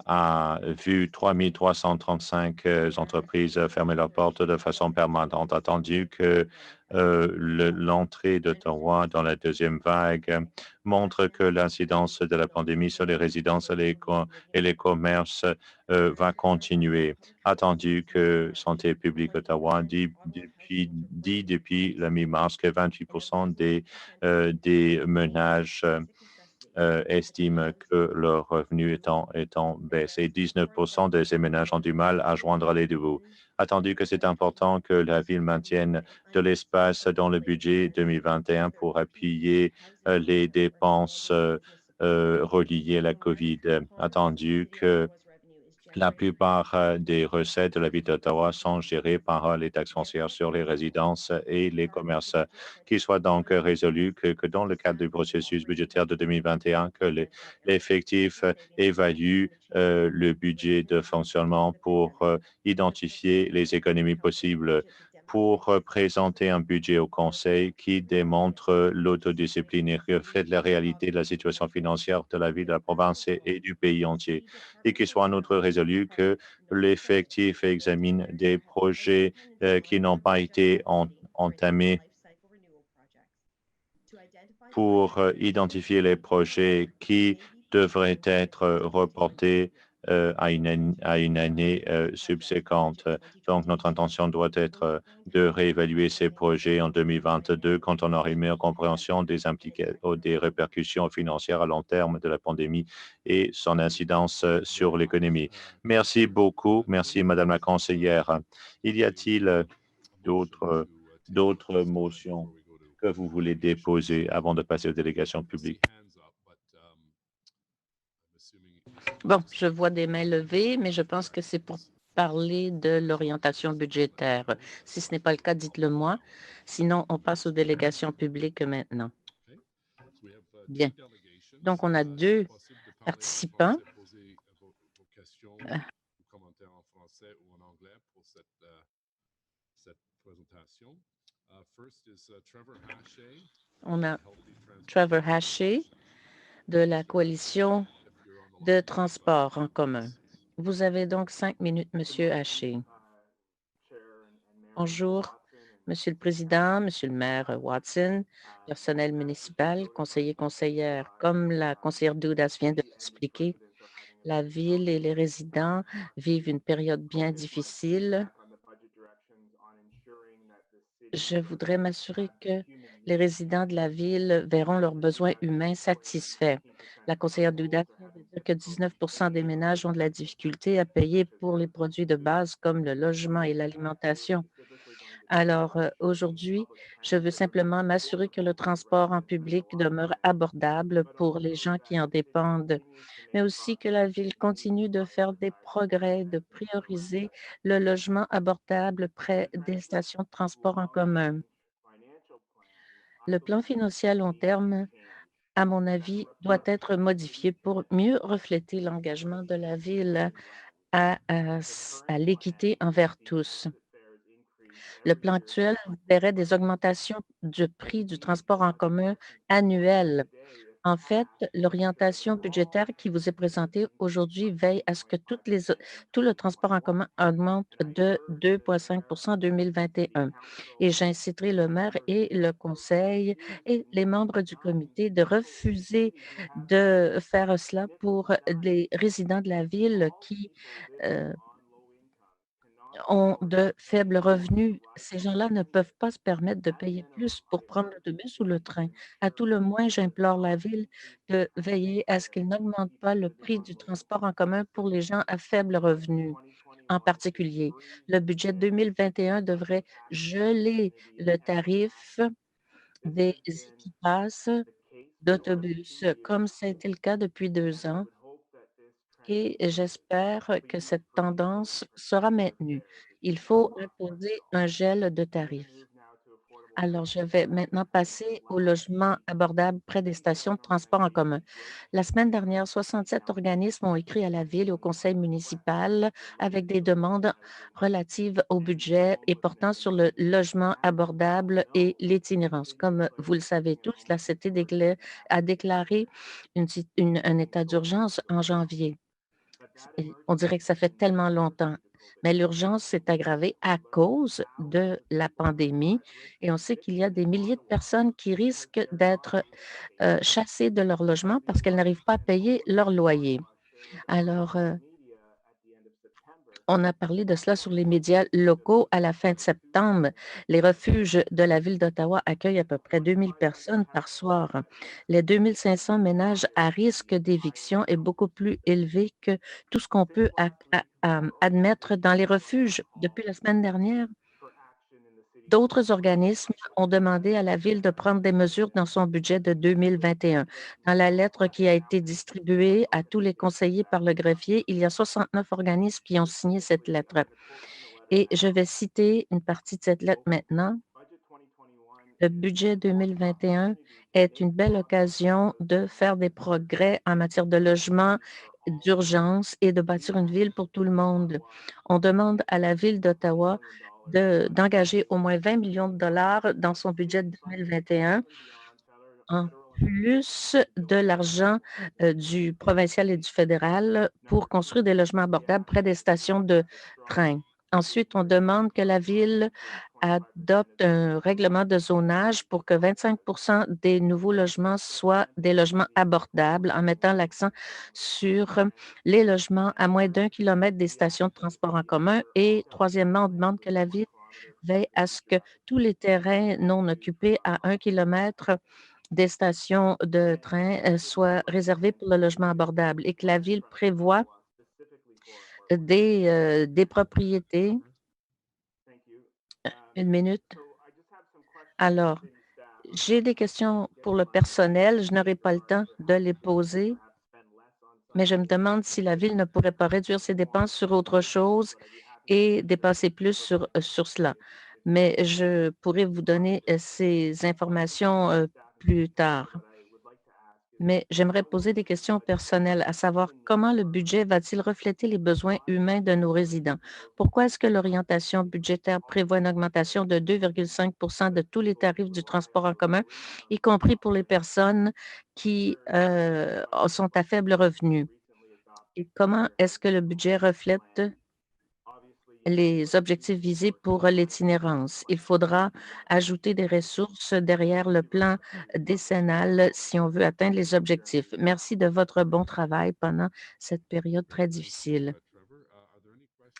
a vu 3335 entreprises fermer leurs portes de façon permanente, attendu que l'entrée d'Ottawa dans la deuxième vague montre que l'incidence de la pandémie sur les résidences et les commerces va continuer, attendu que Santé publique Ottawa dit depuis la mi-mars que 28% des ménages estiment que leur revenu est en baisse et 19% de ces ménages ont du mal à joindre les deux bouts. Attendu que c'est important que la ville maintienne de l'espace dans le budget 2021 pour appuyer les dépenses reliées à la COVID. Attendu que la plupart des recettes de la ville d'Ottawa sont gérées par les taxes foncières sur les résidences et les commerces, qu'il soit donc résolu que dans le cadre du processus budgétaire de 2021, que l'effectif évalue le budget de fonctionnement pour identifier les économies possibles, pour présenter un budget au Conseil qui démontre l'autodiscipline et reflète la réalité de la situation financière de la ville, de la province et du pays entier, et qu'il soit en outre résolu que l'effectif examine des projets qui n'ont pas été entamés pour identifier les projets qui devraient être reportés à une année subséquente. Donc, notre intention doit être de réévaluer ces projets en 2022 quand on aura une meilleure compréhension des répercussions financières à long terme de la pandémie et son incidence sur l'économie. Merci beaucoup. Merci, Madame la conseillère. Y a-t-il d'autres motions que vous voulez déposer avant de passer aux délégations publiques? Bon, je vois des mains levées, mais je pense que c'est pour parler de l'orientation budgétaire. Si ce n'est pas le cas, dites-le moi. Sinon, on passe aux délégations publiques maintenant. Bien. Donc, on a deux participants. On a Trevor Haché de la coalition de transport en commun. Vous avez donc 5 minutes, Monsieur Haché. Bonjour, Monsieur le Président, Monsieur le maire Watson, personnel municipal, conseiller, conseillère. Comme la conseillère Doudas vient de l'expliquer, la ville et les résidents vivent une période bien difficile. Je voudrais m'assurer que les résidents de la ville verront leurs besoins humains satisfaits. La conseillère Doudas vient de dire que 19% des ménages ont de la difficulté à payer pour les produits de base comme le logement et l'alimentation. Alors, aujourd'hui, je veux simplement m'assurer que le transport en public demeure abordable pour les gens qui en dépendent, mais aussi que la ville continue de faire des progrès, de prioriser le logement abordable près des stations de transport en commun. Le plan financier à long terme, à mon avis, doit être modifié pour mieux refléter l'engagement de la ville à l'équité envers tous. Le plan actuel verrait des augmentations du prix du transport en commun annuel En fait, l'orientation budgétaire qui vous est présentée aujourd'hui veille à ce que tout le transport en commun augmente de 2,5 en 2021. Et j'inciterai le maire et le conseil et les membres du comité de refuser de faire cela pour les résidents de la ville qui ont de faibles revenus. Ces gens-là ne peuvent pas se permettre de payer plus pour prendre l'autobus ou le train. À tout le moins, j'implore la ville de veiller à ce qu'il n'augmente pas le prix du transport en commun pour les gens à faible revenu. En particulier, le budget 2021 devrait geler le tarif des équipages d'autobus, comme ça a été le cas depuis 2 ans, et j'espère que cette tendance sera maintenue. Il faut imposer un gel de tarifs. Alors, je vais maintenant passer au logement abordable près des stations de transport en commun. La semaine dernière, 67 organismes ont écrit à la ville et au conseil municipal avec des demandes relatives au budget et portant sur le logement abordable et l'itinérance. Comme vous le savez tous, la CT a déclaré un état d'urgence en janvier. On dirait que ça fait tellement longtemps. Mais l'urgence s'est aggravée à cause de la pandémie et on sait qu'il y a des milliers de personnes qui risquent d'être chassées de leur logement parce qu'elles n'arrivent pas à payer leur loyer. Alors, on a parlé de cela sur les médias locaux à la fin de septembre. Les refuges de la ville d'Ottawa accueillent à peu près 2000 personnes par soir. Les 2500 ménages à risque d'éviction est beaucoup plus élevé que tout ce qu'on peut admettre dans les refuges. Depuis la semaine dernière, d'autres organismes ont demandé à la Ville de prendre des mesures dans son budget de 2021. Dans la lettre qui a été distribuée à tous les conseillers par le greffier, il y a 69 organismes qui ont signé cette lettre. Et je vais citer une partie de cette lettre maintenant. Le budget 2021 est une belle occasion de faire des progrès en matière de logement, d'urgence et de bâtir une ville pour tout le monde. On demande à la Ville d'Ottawa d'engager au moins 20 millions de dollars dans son budget de 2021, en plus de l'argent du provincial et du fédéral pour construire des logements abordables près des stations de train. Ensuite, on demande que la Ville adopte un règlement de zonage pour que 25 des nouveaux logements soient des logements abordables en mettant l'accent sur les logements à moins d'1 kilomètre des stations de transport en commun. Et troisièmement, on demande que la Ville veille à ce que tous les terrains non occupés à 1 kilomètre des stations de train soient réservés pour le logement abordable et que la Ville prévoit des propriétés. Une minute. Alors, j'ai des questions pour le personnel. Je n'aurai pas le temps de les poser, mais je me demande si la Ville ne pourrait pas réduire ses dépenses sur autre chose et dépenser plus sur cela. Mais je pourrais vous donner ces informations plus tard. Mais j'aimerais poser des questions personnelles, à savoir comment le budget va-t-il refléter les besoins humains de nos résidents? Pourquoi est-ce que l'orientation budgétaire prévoit une augmentation de 2,5 de tous les tarifs du transport en commun, y compris pour les personnes qui sont à faible revenu? Et comment est-ce que le budget reflète les objectifs visés pour l'itinérance? Il faudra ajouter des ressources derrière le plan décennal si on veut atteindre les objectifs. Merci de votre bon travail pendant cette période très difficile.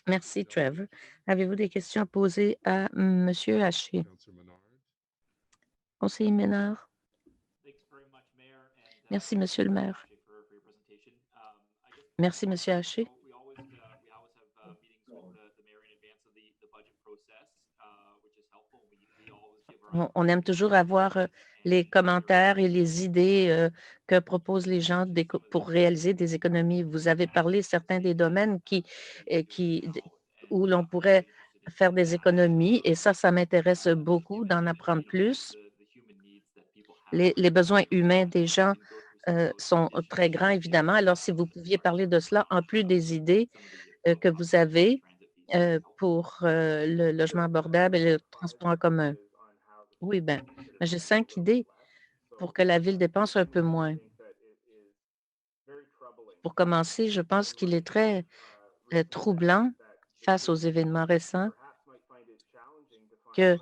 Merci, Trevor. Avez-vous des questions à poser à M. Haché? Conseiller Ménard. Merci, Monsieur le maire. Merci, Monsieur Haché. On aime toujours avoir les commentaires et les idées que proposent les gens pour réaliser des économies. Vous avez parlé certains des domaines où l'on pourrait faire des économies et ça m'intéresse beaucoup d'en apprendre plus. Les besoins humains des gens sont très grands, évidemment. Alors, si vous pouviez parler de cela, en plus des idées que vous avez pour le logement abordable et le transport en commun. Oui, ben, j'ai 5 idées pour que la Ville dépense un peu moins. Pour commencer, je pense qu'il est très troublant face aux événements récents que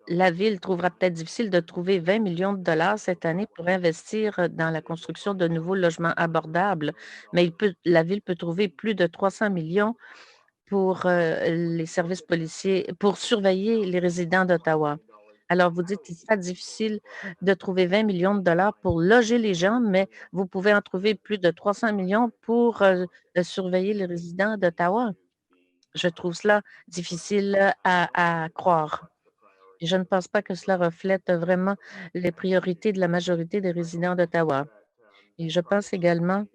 la Ville trouvera peut-être difficile de trouver 20 millions de dollars cette année pour investir dans la construction de nouveaux logements abordables, mais la Ville peut trouver plus de 300 millions pour les services policiers, pour surveiller les résidents d'Ottawa. Alors, vous dites qu'il sera difficile de trouver 20 millions de dollars pour loger les gens, mais vous pouvez en trouver plus de 300 millions pour surveiller les résidents d'Ottawa. Je trouve cela difficile à croire. Et je ne pense pas que cela reflète vraiment les priorités de la majorité des résidents d'Ottawa. Et je pense également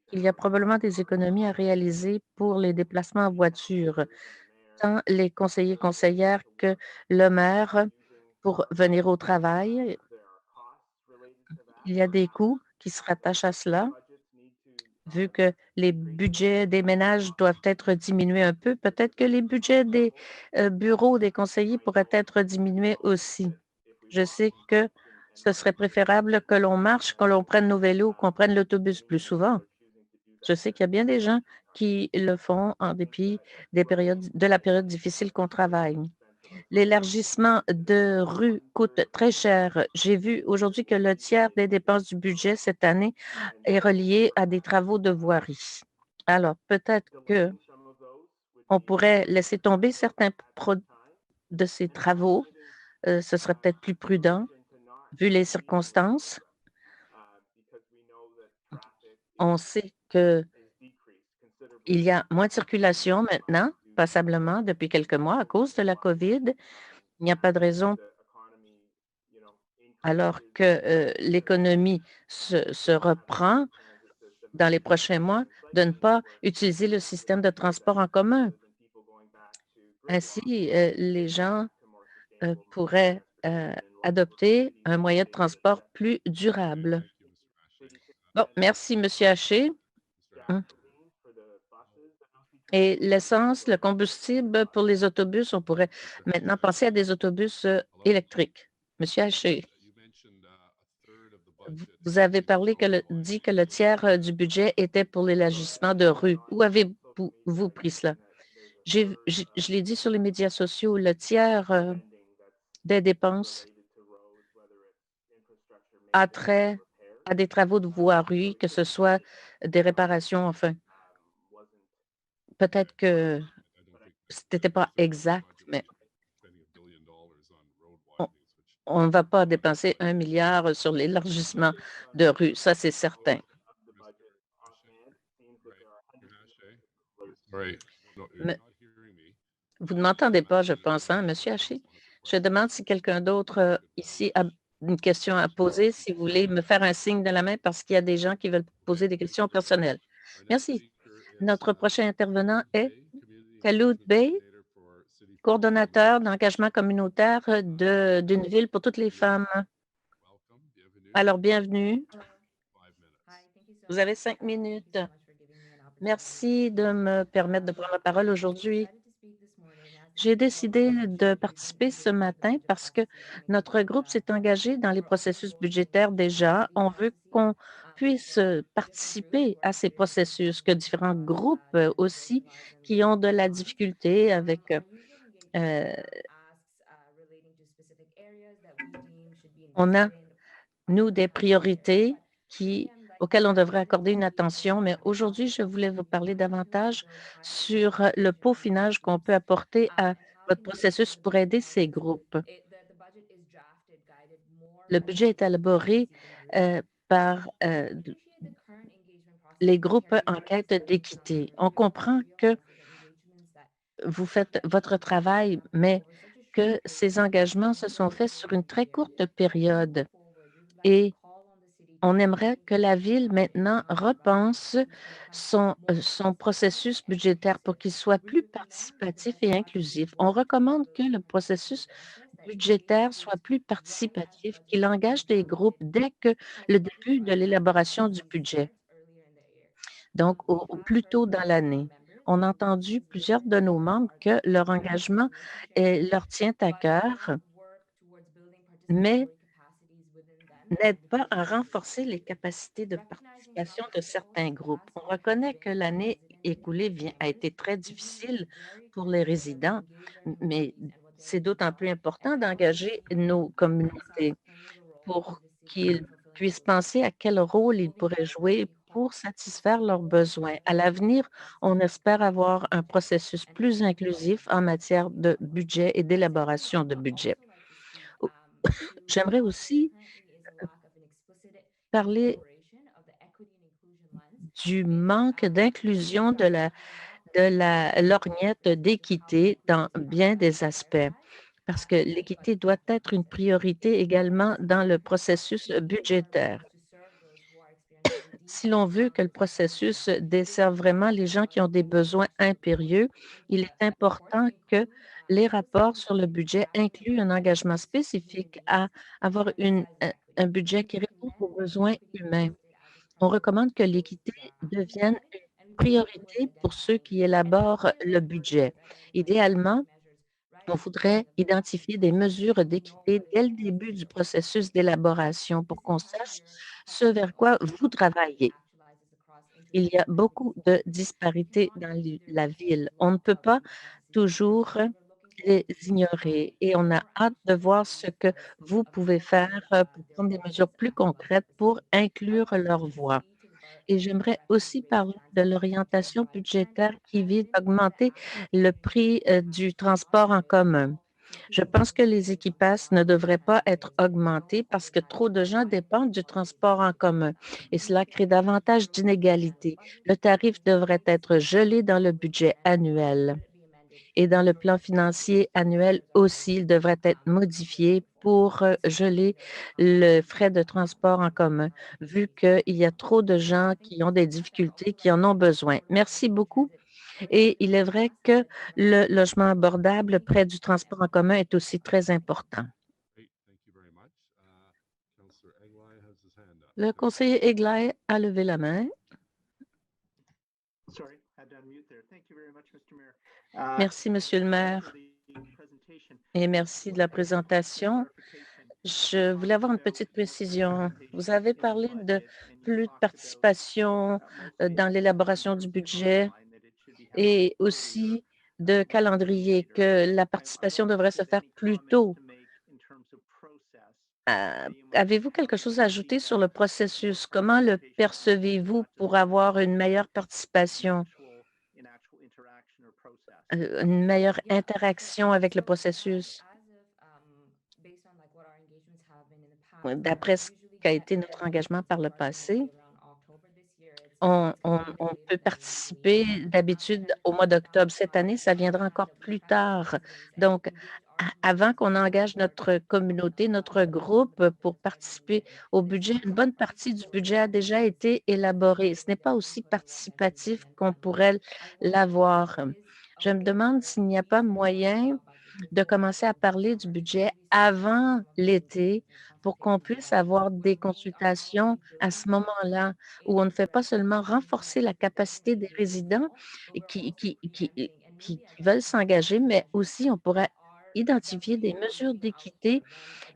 qu'il y a probablement des économies à réaliser pour les déplacements en voiture, tant les conseillers conseillères que le maire pour venir au travail. Il y a des coûts qui se rattachent à cela. Vu que les budgets des ménages doivent être diminués un peu, peut-être que les budgets des bureaux des conseillers pourraient être diminués aussi. Je sais que ce serait préférable que l'on marche, que l'on prenne nos vélos, qu'on prenne l'autobus plus souvent. Je sais qu'il y a bien des gens qui le font en dépit de la période difficile qu'on travaille. L'élargissement de rues coûte très cher. J'ai vu aujourd'hui que le tiers des dépenses du budget cette année est relié à des travaux de voirie. Alors, peut-être que on pourrait laisser tomber certains de ces travaux. Ce serait peut-être plus prudent vu les circonstances. On sait qu'il y a moins de circulation maintenant, passablement, depuis quelques mois à cause de la COVID. Il n'y a pas de raison, alors que l'économie se reprend dans les prochains mois, de ne pas utiliser le système de transport en commun. Ainsi, les gens pourraient adopter un moyen de transport plus durable. Bon, merci, M. Haché. Et l'essence, le combustible pour les autobus, on pourrait maintenant passer à des autobus électriques. Monsieur Haché, vous avez dit que le tiers du budget était pour l'élargissement de rues. Où avez-vous pris cela? Je l'ai dit sur les médias sociaux, le tiers des dépenses a trait à des travaux de voirie, que ce soit des réparations, enfin. Peut-être que ce n'était pas exact, mais on ne va pas dépenser 1 milliard sur l'élargissement de rues, ça c'est certain. Vous ne m'entendez pas, je pense, hein, M. Haché? Je demande si quelqu'un d'autre ici a une question à poser, si vous voulez me faire un signe de la main parce qu'il y a des gens qui veulent poser des questions personnelles. Merci. Notre prochain intervenant est Khaled Bey, coordonnateur d'engagement communautaire d'une ville pour toutes les femmes. Alors, bienvenue. Vous avez 5 minutes. Merci de me permettre de prendre la parole aujourd'hui. J'ai décidé de participer ce matin parce que notre groupe s'est engagé dans les processus budgétaires déjà. On veut qu'on puisse participer à ces processus, que différents groupes aussi qui ont de la difficulté avec on a, nous, des priorités auxquelles on devrait accorder une attention, mais aujourd'hui, je voulais vous parler davantage sur le peaufinage qu'on peut apporter à votre processus pour aider ces groupes. Le budget est élaboré par les groupes en quête d'équité. On comprend que vous faites votre travail, mais que ces engagements se sont faits sur une très courte période. Et on aimerait que la Ville maintenant repense son processus budgétaire pour qu'il soit plus participatif et inclusif. On recommande que le processus budgétaire soit plus participatif, qu'il engage des groupes dès que le début de l'élaboration du budget, donc au plus tôt dans l'année. On a entendu plusieurs de nos membres que leur engagement leur tient à cœur, mais n'aide pas à renforcer les capacités de participation de certains groupes. On reconnaît que l'année écoulée a été très difficile pour les résidents, mais c'est d'autant plus important d'engager nos communautés pour qu'ils puissent penser à quel rôle ils pourraient jouer pour satisfaire leurs besoins. À l'avenir, on espère avoir un processus plus inclusif en matière de budget et d'élaboration de budget. J'aimerais aussi parler du manque d'inclusion de la lorgnette d'équité dans bien des aspects, parce que l'équité doit être une priorité également dans le processus budgétaire. Si l'on veut que le processus desserve vraiment les gens qui ont des besoins impérieux, il est important que les rapports sur le budget incluent un engagement spécifique à avoir un budget qui répond aux besoins humains. On recommande que l'équité devienne une priorité pour ceux qui élaborent le budget. Idéalement, on voudrait identifier des mesures d'équité dès le début du processus d'élaboration pour qu'on sache ce vers quoi vous travaillez. Il y a beaucoup de disparités dans la ville. On ne peut pas toujours les ignorer et on a hâte de voir ce que vous pouvez faire pour prendre des mesures plus concrètes pour inclure leur voix. Et j'aimerais aussi parler de l'orientation budgétaire qui vise à augmenter le prix du transport en commun. Je pense que les équipages ne devraient pas être augmentés parce que trop de gens dépendent du transport en commun et cela crée davantage d'inégalités. Le tarif devrait être gelé dans le budget annuel et dans le plan financier annuel aussi, il devrait être modifié pour geler le frais de transport en commun, vu qu'il y a trop de gens qui ont des difficultés, qui en ont besoin. Merci beaucoup. Et il est vrai que le logement abordable près du transport en commun est aussi très important. Le conseiller Eglaï a levé la main. Merci, Monsieur le maire, et merci de la présentation. Je voulais avoir une petite précision. Vous avez parlé de plus de participation dans l'élaboration du budget et aussi de calendrier, que la participation devrait se faire plus tôt. Avez-vous quelque chose à ajouter sur le processus? Comment le percevez-vous pour avoir une meilleure participation, une meilleure interaction avec le processus? D'après ce qu'a été notre engagement par le passé, on peut participer d'habitude au mois d'octobre. Cette année, ça viendra encore plus tard. Donc, avant qu'on engage notre communauté, notre groupe pour participer au budget, une bonne partie du budget a déjà été élaborée. Ce n'est pas aussi participatif qu'on pourrait l'avoir. Je me demande s'il n'y a pas moyen de commencer à parler du budget avant l'été pour qu'on puisse avoir des consultations à ce moment-là, où on ne fait pas seulement renforcer la capacité des résidents qui veulent s'engager, mais aussi on pourrait identifier des mesures d'équité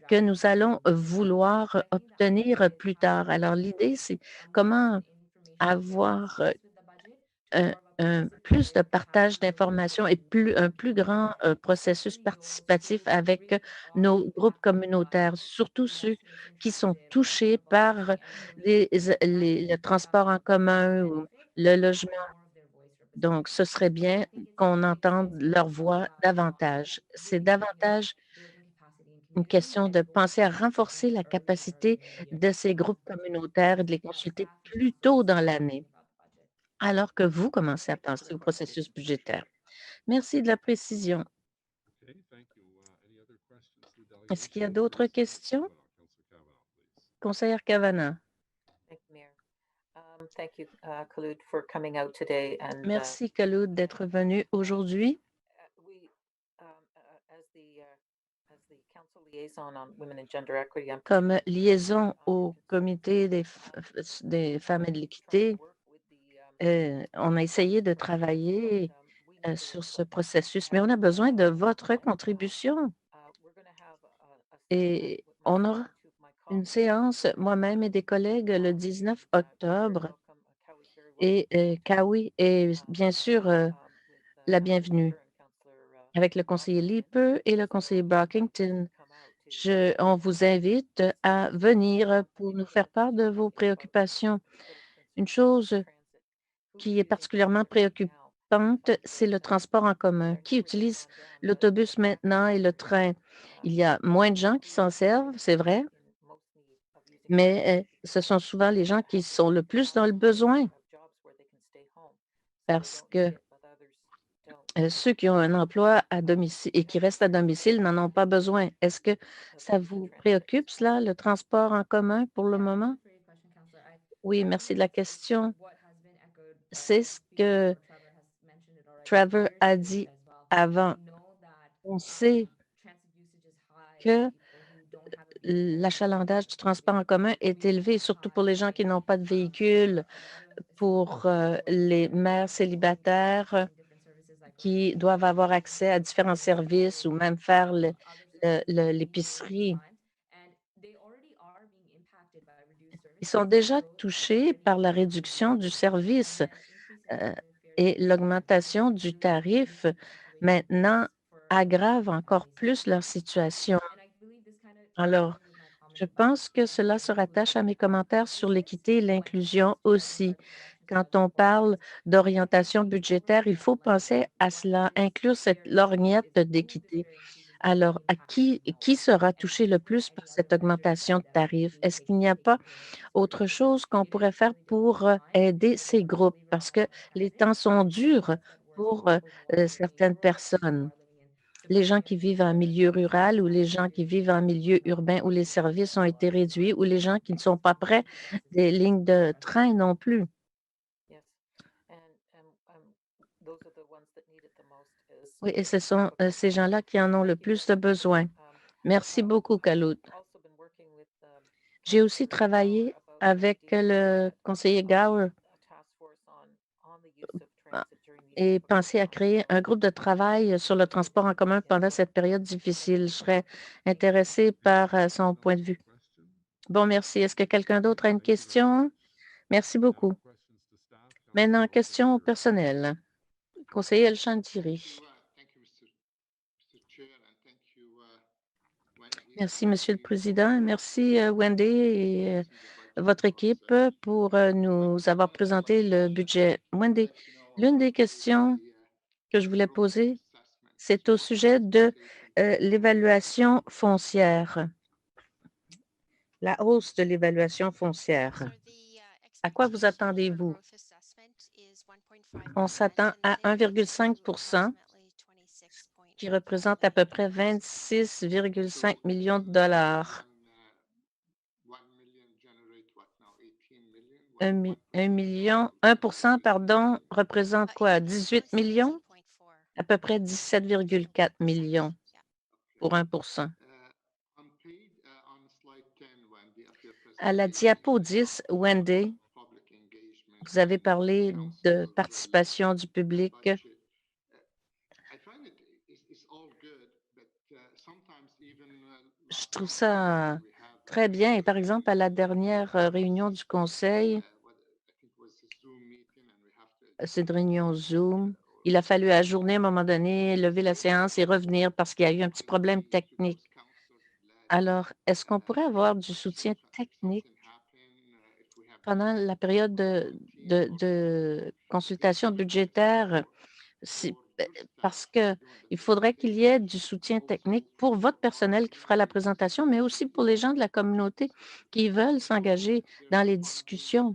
que nous allons vouloir obtenir plus tard. Alors, l'idée, c'est comment avoir plus de partage d'informations et un plus grand processus participatif avec nos groupes communautaires, surtout ceux qui sont touchés par le transport en commun ou le logement. Donc, ce serait bien qu'on entende leur voix davantage. C'est davantage une question de penser à renforcer la capacité de ces groupes communautaires et de les consulter plus tôt dans l'année, alors que vous commencez à penser au processus budgétaire. Merci de la précision. Est-ce qu'il y a d'autres questions? Conseillère Cavana. Merci, Khaloud, d'être venu aujourd'hui. Comme liaison au comité des femmes et de l'équité, on a essayé de travailler sur ce processus, mais on a besoin de votre contribution. Et on aura une séance, moi-même et des collègues, le 19 octobre. Et Kawi est bien sûr la bienvenue avec le conseiller Leeper et le conseiller Brockington. On vous invite à venir pour nous faire part de vos préoccupations. Une chose qui est particulièrement préoccupante, c'est le transport en commun. Qui utilise l'autobus maintenant et le train? Il y a moins de gens qui s'en servent, c'est vrai, mais ce sont souvent les gens qui sont le plus dans le besoin parce que ceux qui ont un emploi à domicile et qui restent à domicile n'en ont pas besoin. Est-ce que ça vous préoccupe, cela, le transport en commun pour le moment? Oui, merci de la question. C'est ce que Trevor a dit avant. On sait que l'achalandage du transport en commun est élevé, surtout pour les gens qui n'ont pas de véhicule, pour les mères célibataires qui doivent avoir accès à différents services ou même faire l'épicerie. Ils sont déjà touchés par la réduction du service euh, et l'augmentation du tarif maintenant aggrave encore plus leur situation. Alors, je pense que cela se rattache à mes commentaires sur l'équité et l'inclusion aussi. Quand on parle d'orientation budgétaire, il faut penser à cela, inclure cette lorgnette d'équité. Alors, qui sera touché le plus par cette augmentation de tarifs? Est-ce qu'il n'y a pas autre chose qu'on pourrait faire pour aider ces groupes? Parce que les temps sont durs pour certaines personnes. Les gens qui vivent en milieu rural ou les gens qui vivent en milieu urbain où les services ont été réduits ou les gens qui ne sont pas près des lignes de train non plus. Oui, et ce sont ces gens-là qui en ont le plus de besoin. Merci beaucoup, Kaloud. J'ai aussi travaillé avec le conseiller Gower et pensé à créer un groupe de travail sur le transport en commun pendant cette période difficile. Je serais intéressée par son point de vue. Bon, merci. Est-ce que quelqu'un d'autre a une question? Merci beaucoup. Maintenant, question au personnel. Conseiller El Chantiri. Merci, Monsieur le Président. Merci, Wendy et votre équipe pour nous avoir présenté le budget. Wendy, l'une des questions que je voulais poser, c'est au sujet de l'évaluation foncière, la hausse de l'évaluation foncière. À quoi vous attendez-vous? On s'attend à 1,5 qui représente à peu près 26,5 millions de dollars. 1 pardon, représente quoi? 18 millions? À peu près 17,4 millions pour 1 À la diapo 10, Wendy, vous avez parlé de participation du public. Je trouve ça très bien. Et par exemple, à la dernière réunion du conseil, cette réunion Zoom, il a fallu ajourner à un moment donné, lever la séance et revenir parce qu'il y a eu un petit problème technique. Alors, est-ce qu'on pourrait avoir du soutien technique pendant la période de consultation budgétaire? Parce qu'il faudrait qu'il y ait du soutien technique pour votre personnel qui fera la présentation, mais aussi pour les gens de la communauté qui veulent s'engager dans les discussions.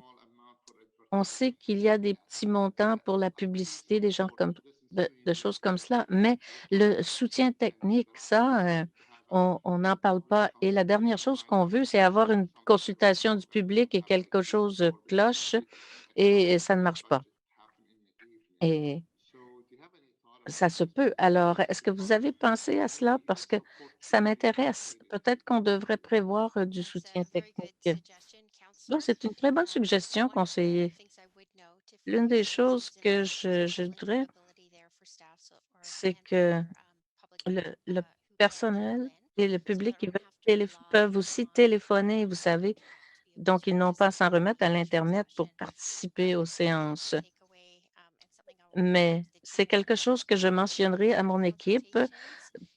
On sait qu'il y a des petits montants pour la publicité, des gens comme de choses comme cela, mais le soutien technique, ça, on n'en parle pas. Et la dernière chose qu'on veut, c'est avoir une consultation du public et quelque chose cloche et ça ne marche pas. Et ça se peut. Alors, est-ce que vous avez pensé à cela? Parce que ça m'intéresse. Peut-être qu'on devrait prévoir du soutien technique. Non, c'est une très bonne suggestion, conseiller. L'une des choses que je dirais, c'est que le personnel et le public qui veulent peuvent aussi téléphoner, vous savez. Donc, ils n'ont pas à s'en remettre à l'Internet pour participer aux séances. Mais c'est quelque chose que je mentionnerai à mon équipe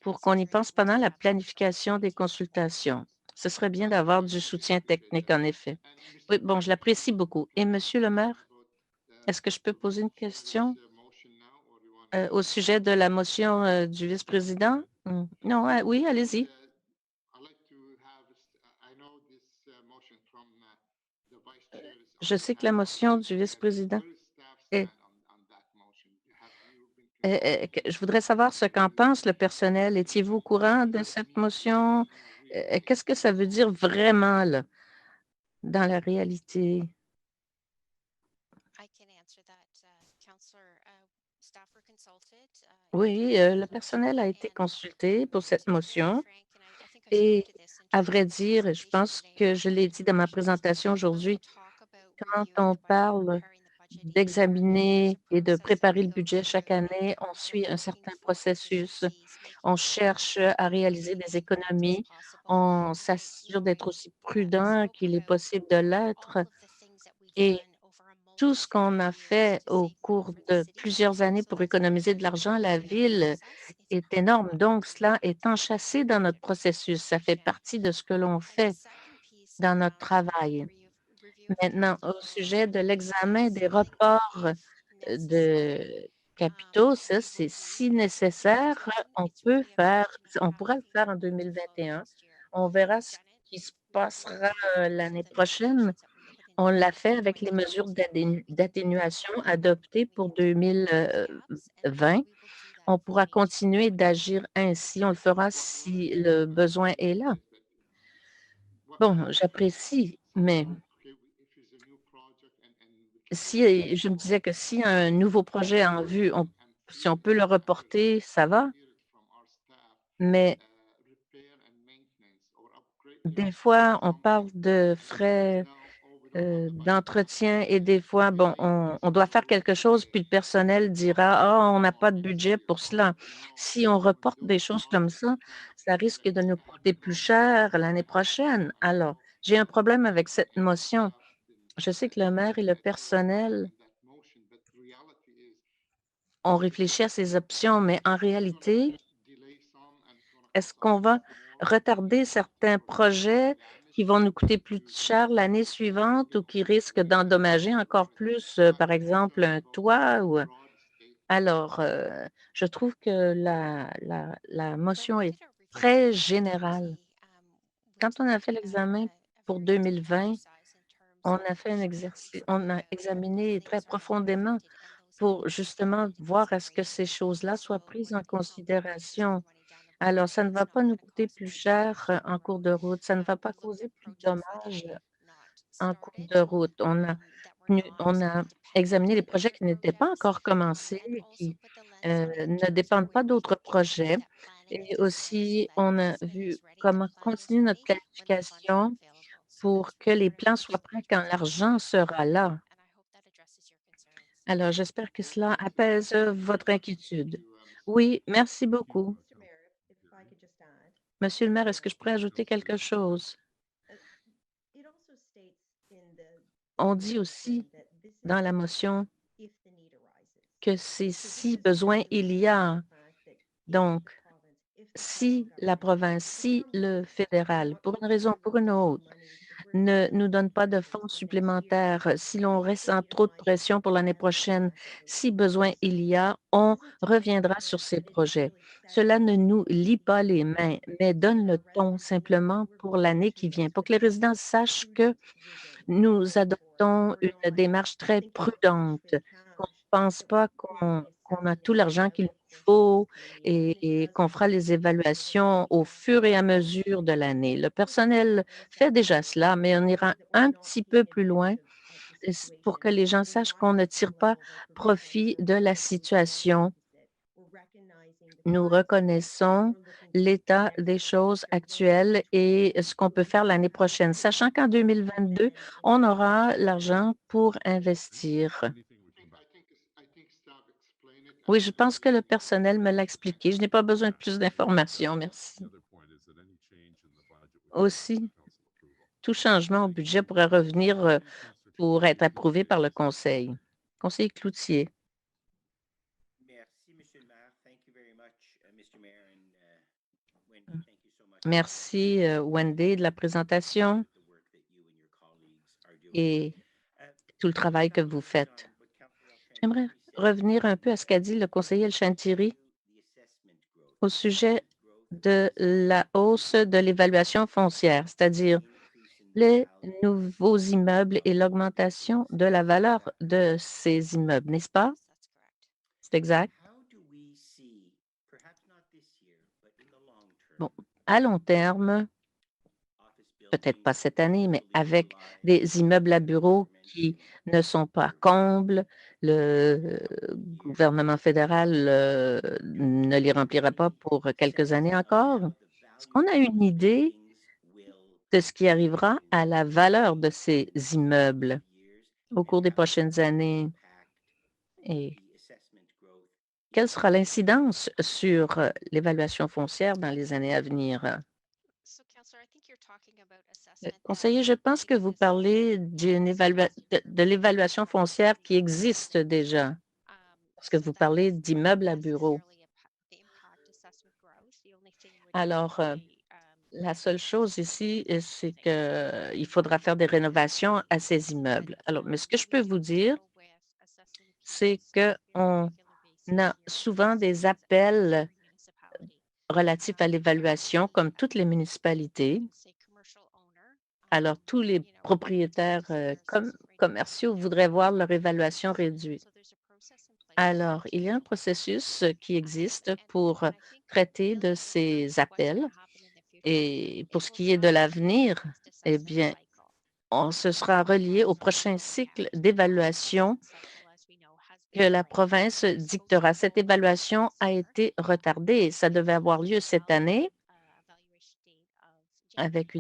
pour qu'on y pense pendant la planification des consultations. Ce serait bien d'avoir du soutien technique, en effet. Oui, bon, je l'apprécie beaucoup. Et Monsieur le maire, est-ce que je peux poser une question au sujet de la motion du vice-président? Non, oui, allez-y. Je sais que la motion du vice-président est... Je voudrais savoir ce qu'en pense le personnel. Étiez-vous au courant de cette motion? Qu'est-ce que ça veut dire vraiment, là, dans la réalité? Oui, le personnel a été consulté pour cette motion et à vrai dire, je pense que je l'ai dit dans ma présentation aujourd'hui, quand on parle d'examiner et de préparer le budget chaque année, on suit un certain processus. On cherche à réaliser des économies. On s'assure d'être aussi prudent qu'il est possible de l'être. Et tout ce qu'on a fait au cours de plusieurs années pour économiser de l'argent, la ville est énorme. Donc, cela est enchâssé dans notre processus. Ça fait partie de ce que l'on fait dans notre travail. Maintenant, au sujet de l'examen des reports de capitaux, ça, c'est si nécessaire, on pourra le faire en 2021. On verra ce qui se passera l'année prochaine. On l'a fait avec les mesures d'atténuation adoptées pour 2020. On pourra continuer d'agir ainsi. On le fera si le besoin est là. Bon, j'apprécie, mais si je me disais que s'il y a un nouveau projet en vue, si on peut le reporter, ça va. Mais des fois, on parle de frais d'entretien et des fois, bon, on doit faire quelque chose, puis le personnel dira, ah, on n'a pas de budget pour cela. Si on reporte des choses comme ça risque de nous coûter plus cher l'année prochaine. Alors, j'ai un problème avec cette motion. Je sais que le maire et le personnel ont réfléchi à ces options, mais en réalité, est-ce qu'on va retarder certains projets qui vont nous coûter plus cher l'année suivante ou qui risquent d'endommager encore plus, par exemple, un toit ou alors, je trouve que la motion est très générale. Quand on a fait l'examen pour 2020, on a fait un exercice, on a examiné très profondément pour justement voir est-ce que ces choses-là soient prises en considération. Alors, ça ne va pas nous coûter plus cher en cours de route, ça ne va pas causer plus de dommages en cours de route. On a examiné les projets qui n'étaient pas encore commencés et qui ne dépendent pas d'autres projets. Et aussi, on a vu comment continuer notre planification pour que les plans soient prêts quand l'argent sera là. Alors, j'espère que cela apaise votre inquiétude. Oui, merci beaucoup. Monsieur le maire, est-ce que je pourrais ajouter quelque chose? On dit aussi dans la motion que c'est si besoin il y a. Donc, si la province, si le fédéral, pour une raison ou pour une autre, ne nous donne pas de fonds supplémentaires, si l'on ressent trop de pression pour l'année prochaine, si besoin il y a, on reviendra sur ces projets. Cela ne nous lie pas les mains, mais donne le ton simplement pour l'année qui vient, pour que les résidents sachent que nous adoptons une démarche très prudente, qu'on ne pense pas qu'on a tout l'argent qu'il nous faut et qu'on fera les évaluations au fur et à mesure de l'année. Le personnel fait déjà cela, mais on ira un petit peu plus loin pour que les gens sachent qu'on ne tire pas profit de la situation. Nous reconnaissons l'état des choses actuelles et ce qu'on peut faire l'année prochaine, sachant qu'en 2022, on aura l'argent pour investir. Oui, je pense que le personnel me l'a expliqué. Je n'ai pas besoin de plus d'informations. Merci. Aussi, tout changement au budget pourrait revenir pour être approuvé par le Conseil. Conseiller Cloutier. Merci, Wendy, de la présentation et tout le travail que vous faites. J'aimerais revenir un peu à ce qu'a dit le conseiller El Chantiri au sujet de la hausse de l'évaluation foncière, c'est-à-dire les nouveaux immeubles et l'augmentation de la valeur de ces immeubles, n'est-ce pas? C'est exact. Bon, à long terme, peut-être pas cette année, mais avec des immeubles à bureaux qui ne sont pas combles, le gouvernement fédéral ne les remplira pas pour quelques années encore. Est-ce qu'on a une idée de ce qui arrivera à la valeur de ces immeubles au cours des prochaines années? Et quelle sera l'incidence sur l'évaluation foncière dans les années à venir? Conseiller, je pense que vous parlez de l'évaluation foncière qui existe déjà, parce que vous parlez d'immeubles à bureaux. Alors, la seule chose ici, c'est qu'il faudra faire des rénovations à ces immeubles. Alors, mais ce que je peux vous dire, c'est qu'on a souvent des appels relatifs à l'évaluation, comme toutes les municipalités. Alors, tous les propriétaires commerciaux voudraient voir leur évaluation réduite. Alors, il y a un processus qui existe pour traiter de ces appels. Et pour ce qui est de l'avenir, eh bien, on se sera relié au prochain cycle d'évaluation que la province dictera. Cette évaluation a été retardée. Ça devait avoir lieu cette année avec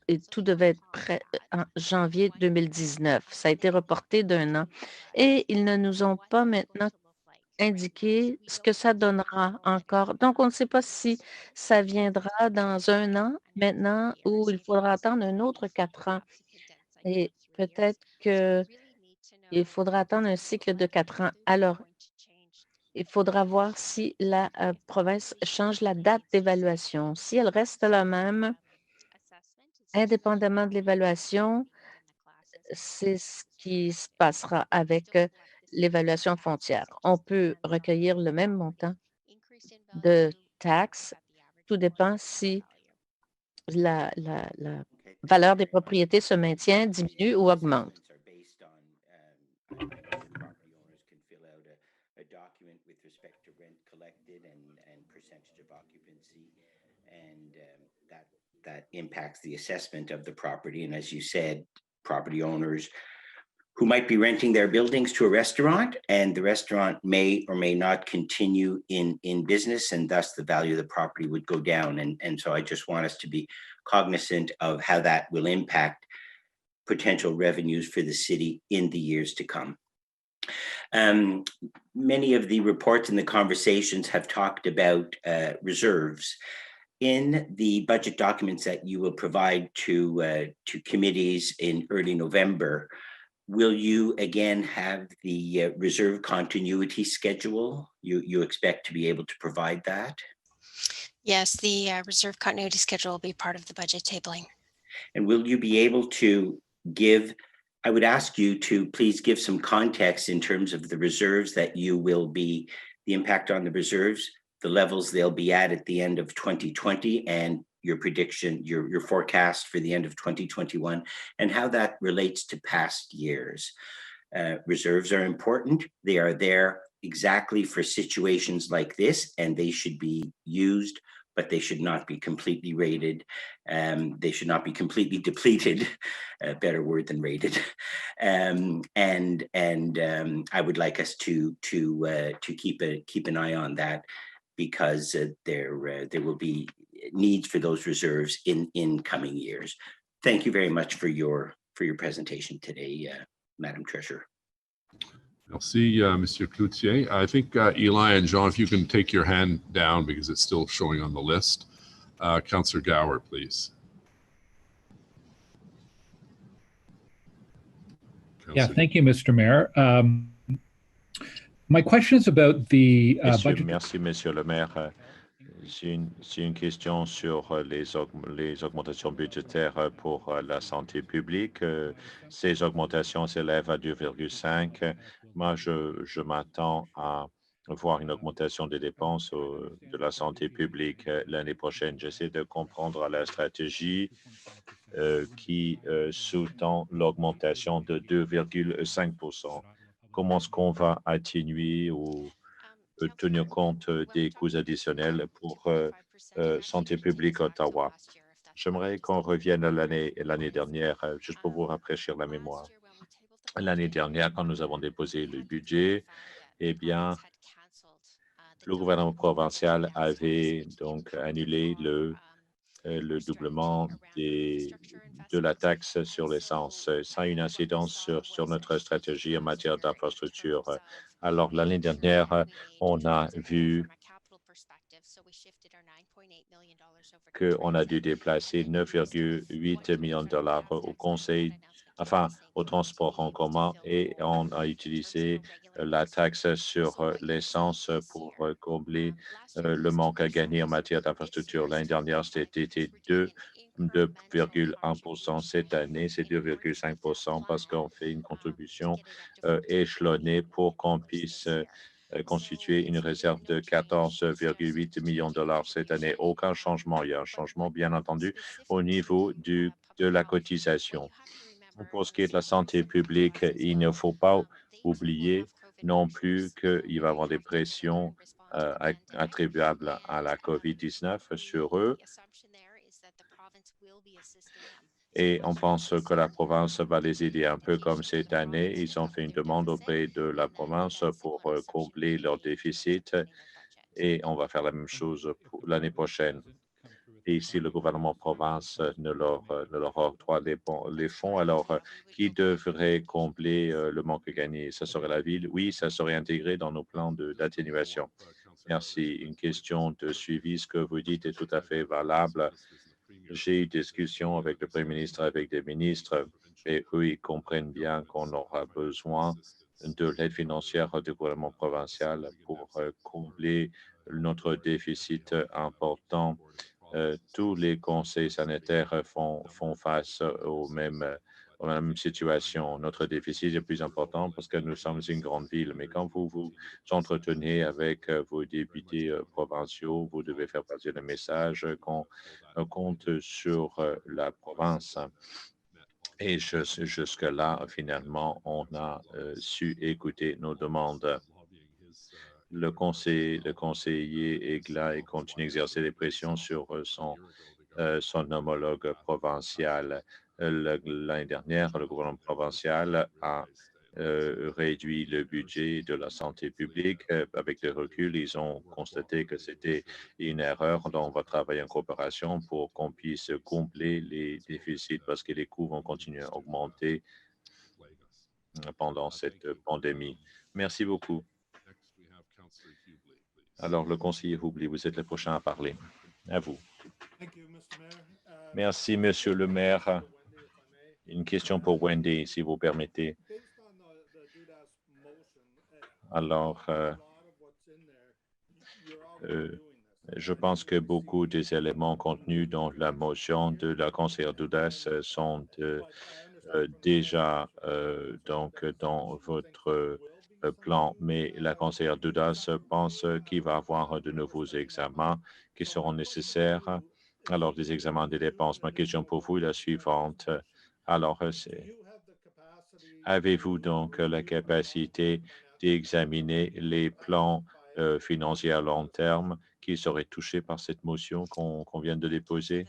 et tout devait être prêt en janvier 2019. Ça a été reporté d'un an. Et ils ne nous ont pas maintenant indiqué ce que ça donnera encore. Donc, on ne sait pas si ça viendra dans un an maintenant ou il faudra attendre un autre 4 ans. Et peut-être qu'il faudra attendre un cycle de 4 ans. Alors, il faudra voir si la province change la date d'évaluation. Si elle reste la même, indépendamment de l'évaluation, c'est ce qui se passera avec l'évaluation foncière. On peut recueillir le même montant de taxes. Tout dépend si la valeur des propriétés se maintient, diminue ou augmente. That impacts the assessment of the property. And as you said, property owners who might be renting their buildings to a restaurant, and the restaurant may or may not continue in business, and thus the value of the property would go down. And so I just want us to be cognizant of how that will impact potential revenues for the city in the years to come. Many of the reports and the conversations have talked about reserves. In the budget documents that you will provide to committees in early November, will you again have the reserve continuity schedule? You expect to be able to provide that? Yes, the reserve continuity schedule will be part of the budget tabling. And will you be able to give, I would ask you to please give some context in terms of the reserves that you will be, the impact on the reserves, the levels they'll be at the end of 2020, and your prediction, your forecast for the end of 2021, and how that relates to past years. Reserves are important. They are there exactly for situations like this, and they should be used, but they should not be completely rated. They should not be completely depleted, a better word than rated. And I would like us to keep an eye on that, because there will be needs for those reserves in coming years. Thank you very much for your presentation today, Madam Treasurer. Merci, Monsieur Cloutier. I think Eli and Jean, if you can take your hand down because it's still showing on the list. Councillor Gower, please. Yeah, thank you, Mr. Mayor. My question is about the budget. Merci, Monsieur le maire. J'ai une question sur les augmentations budgétaires pour la santé publique. Ces augmentations s'élèvent à 2,5. Moi, je m'attends à voir une augmentation des dépenses de la santé publique l'année prochaine. J'essaie de comprendre la stratégie qui sous-tend l'augmentation de 2,5%. Comment est-ce qu'on va atténuer ou tenir compte des coûts additionnels pour santé publique Ottawa? J'aimerais qu'on revienne à l'année dernière, juste pour vous rafraîchir la mémoire. L'année dernière, quand nous avons déposé le budget, eh bien, le gouvernement provincial avait donc annulé le doublement de la taxe sur l'essence. Ça a une incidence sur notre stratégie en matière d'infrastructure. Alors, l'année dernière, on a vu qu'on a dû déplacer 9,8 millions de dollars au conseil, enfin, au transport en commun, et on a utilisé la taxe sur l'essence pour combler le manque à gagner en matière d'infrastructure. L'année dernière, c'était 2,1%. Cette année, c'est 2,5% parce qu'on fait une contribution échelonnée pour qu'on puisse constituer une réserve de 14,8 millions de dollars cette année. Aucun changement. Il y a un changement, bien entendu, au niveau de la cotisation. Pour ce qui est de la santé publique, il ne faut pas oublier non plus qu'il va y avoir des pressions attribuables à la COVID-19 sur eux. Et on pense que la province va les aider un peu comme cette année. Ils ont fait une demande auprès de la province pour combler leur déficit et on va faire la même chose pour l'année prochaine. Et si le gouvernement province ne leur octroie les fonds, alors qui devrait combler le manque gagné? Ça serait la ville? Oui, ça serait intégré dans nos plans d'atténuation. Merci. Une question de suivi. Ce que vous dites est tout à fait valable. J'ai eu des discussions avec le Premier ministre, avec des ministres, et eux, ils comprennent bien qu'on aura besoin de l'aide financière du gouvernement provincial pour combler notre déficit important. Tous les conseils sanitaires font face aux mêmes situation. Notre déficit est plus important parce que nous sommes une grande ville, mais quand vous vous entretenez avec vos députés provinciaux, vous devez faire passer le message qu'on compte sur la province. Et jusque-là, finalement, on a su écouter nos demandes. Le conseiller est là et continue d'exercer des pressions sur son homologue provincial. L'année dernière, le gouvernement provincial a réduit le budget de la santé publique. Avec le recul, ils ont constaté que c'était une erreur. Donc, on va travailler en coopération pour qu'on puisse combler les déficits parce que les coûts vont continuer à augmenter pendant cette pandémie. Merci beaucoup. Alors, le conseiller Houbli, vous êtes le prochain à parler. À vous. Merci, Monsieur le maire. Une question pour Wendy, si vous permettez. Alors, je pense que beaucoup des éléments contenus dans la motion de la conseillère Doudas sont déjà donc dans votre plan, mais la conseillère Doudas pense qu'il va y avoir de nouveaux examens qui seront nécessaires. Alors, des examens des dépenses. Ma question pour vous est la suivante. Alors, avez-vous donc la capacité d'examiner les plans financiers à long terme qui seraient touchés par cette motion qu'on vient de déposer?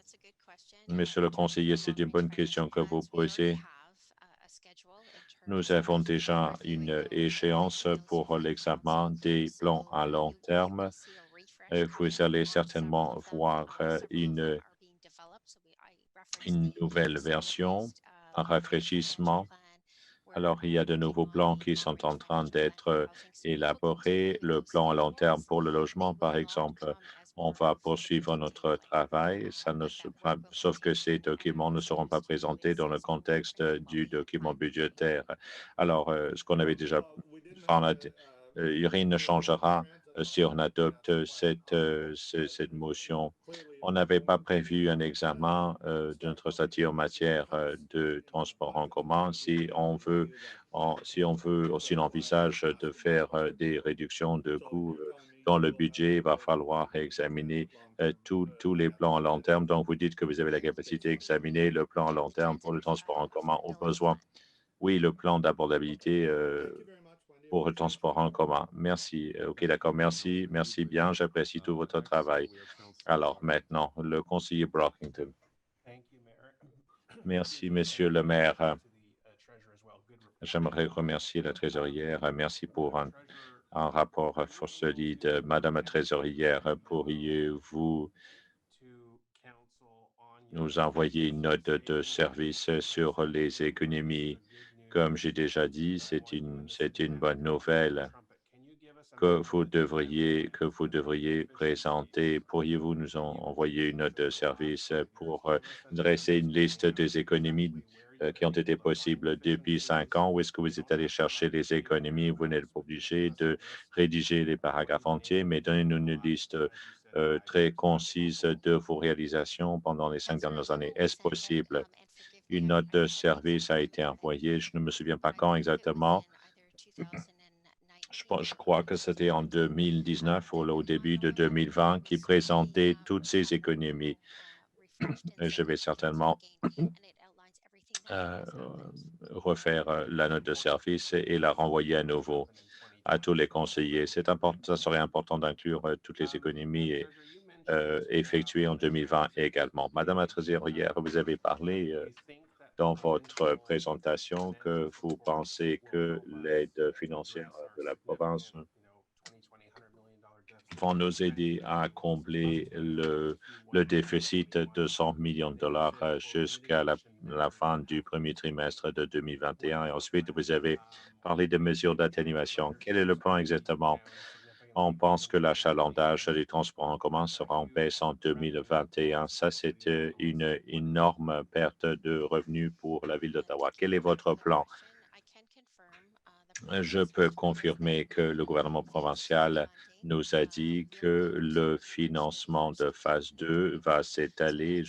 Monsieur le conseiller, c'est une bonne question que vous posez. Nous avons déjà une échéance pour l'examen des plans à long terme. Vous allez certainement voir une nouvelle version, un rafraîchissement. Alors, il y a de nouveaux plans qui sont en train d'être élaborés. Le plan à long terme pour le logement, par exemple, On va poursuivre notre travail, sauf que ces documents ne seront pas présentés dans le contexte du document budgétaire. Alors, ce qu'on avait déjà, rien ne changera si on adopte cette motion. On n'avait pas prévu un examen de notre statut en matière de transport en commun. Si on envisage de faire des réductions de coûts dans le budget, il va falloir examiner tous les plans à long terme. Donc, vous dites que vous avez la capacité d'examiner le plan à long terme pour le transport en commun au besoin. Oui, le plan d'abordabilité pour le transport en commun. Merci. OK, d'accord. Merci. Merci bien. J'apprécie tout votre travail. Alors, maintenant, le conseiller Brockington. Merci, Monsieur le maire. J'aimerais remercier la trésorière. Merci pour un rapport solide. Madame la trésorière, pourriez-vous nous envoyer une note de service sur les économies? Comme j'ai déjà dit, c'est une bonne nouvelle que vous devriez présenter. Pourriez-vous nous envoyer une note de service pour dresser une liste des économies qui ont été possibles depuis 5 ans? Où est-ce que vous êtes allé chercher les économies? Vous n'êtes pas obligé de rédiger les paragraphes entiers, mais donnez-nous une liste très concise de vos réalisations pendant les 5 dernières années. Est-ce possible? Une note de service a été envoyée. Je ne me souviens pas quand exactement. Je crois que c'était en 2019 ou au début de 2020 qui présentait toutes ces économies. Je vais certainement refaire la note de service et la renvoyer à nouveau à tous les conseillers. C'est important, ça serait important d'inclure toutes les économies effectuées en 2020 également. Madame la trésorière, vous avez parlé dans votre présentation que vous pensez que l'aide financière de la province vont nous aider à combler le déficit de 100 millions de dollars jusqu'à la fin du premier trimestre de 2021. Et ensuite, vous avez parlé de mesures d'atténuation. Quel est le plan exactement? On pense que l'achalandage des transports en commun sera en baisse en 2021. Ça, c'est une énorme perte de revenus pour la ville d'Ottawa. Quel est votre plan? Je peux confirmer que le gouvernement provincial nous a dit que le financement de phase 2 va s'étaler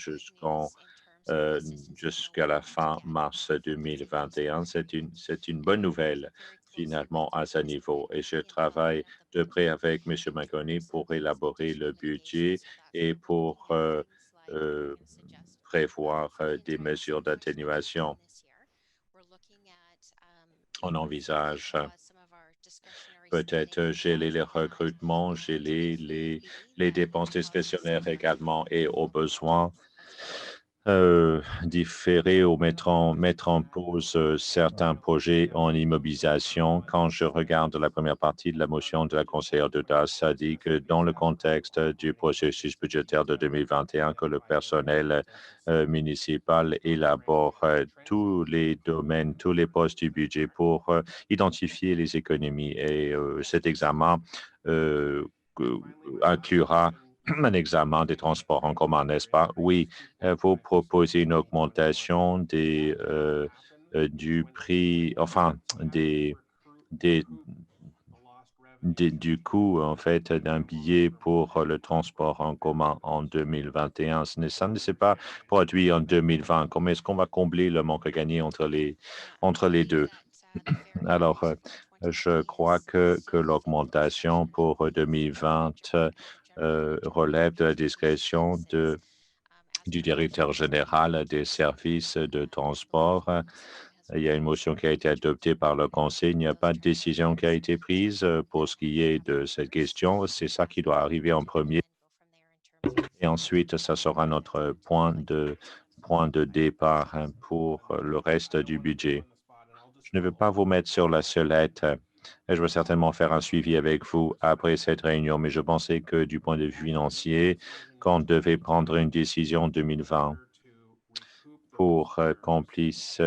jusqu'à la fin mars 2021. C'est une bonne nouvelle finalement à ce niveau. Et je travaille de près avec M. Mcarthur pour élaborer le budget et pour prévoir des mesures d'atténuation. On envisage peut-être geler les recrutements, geler les dépenses discrétionnaires également et au besoin différer ou mettre en pause certains projets en immobilisation. Quand je regarde la première partie de la motion de la conseillère de DAS, ça dit que dans le contexte du processus budgétaire de 2021, que le personnel municipal élabore tous les domaines, tous les postes du budget pour identifier les économies. Et cet examen inclura un examen des transports en commun, n'est-ce pas? Oui, vous proposez une augmentation du prix, enfin, du coût, en fait, d'un billet pour le transport en commun en 2021. Ça ne s'est pas produit en 2020. Comment est-ce qu'on va combler le manque à gagner entre les deux? Alors, je crois que l'augmentation pour 2020 relève de la discrétion du directeur général des services de transport. Il y a une motion qui a été adoptée par le Conseil. Il n'y a pas de décision qui a été prise pour ce qui est de cette question. C'est ça qui doit arriver en premier. Et ensuite, ça sera notre point de départ pour le reste du budget. Je ne veux pas vous mettre sur la sellette. Et je veux certainement faire un suivi avec vous après cette réunion, mais je pensais que du point de vue financier, qu'on devait prendre une décision en 2020 pour qu'on puisse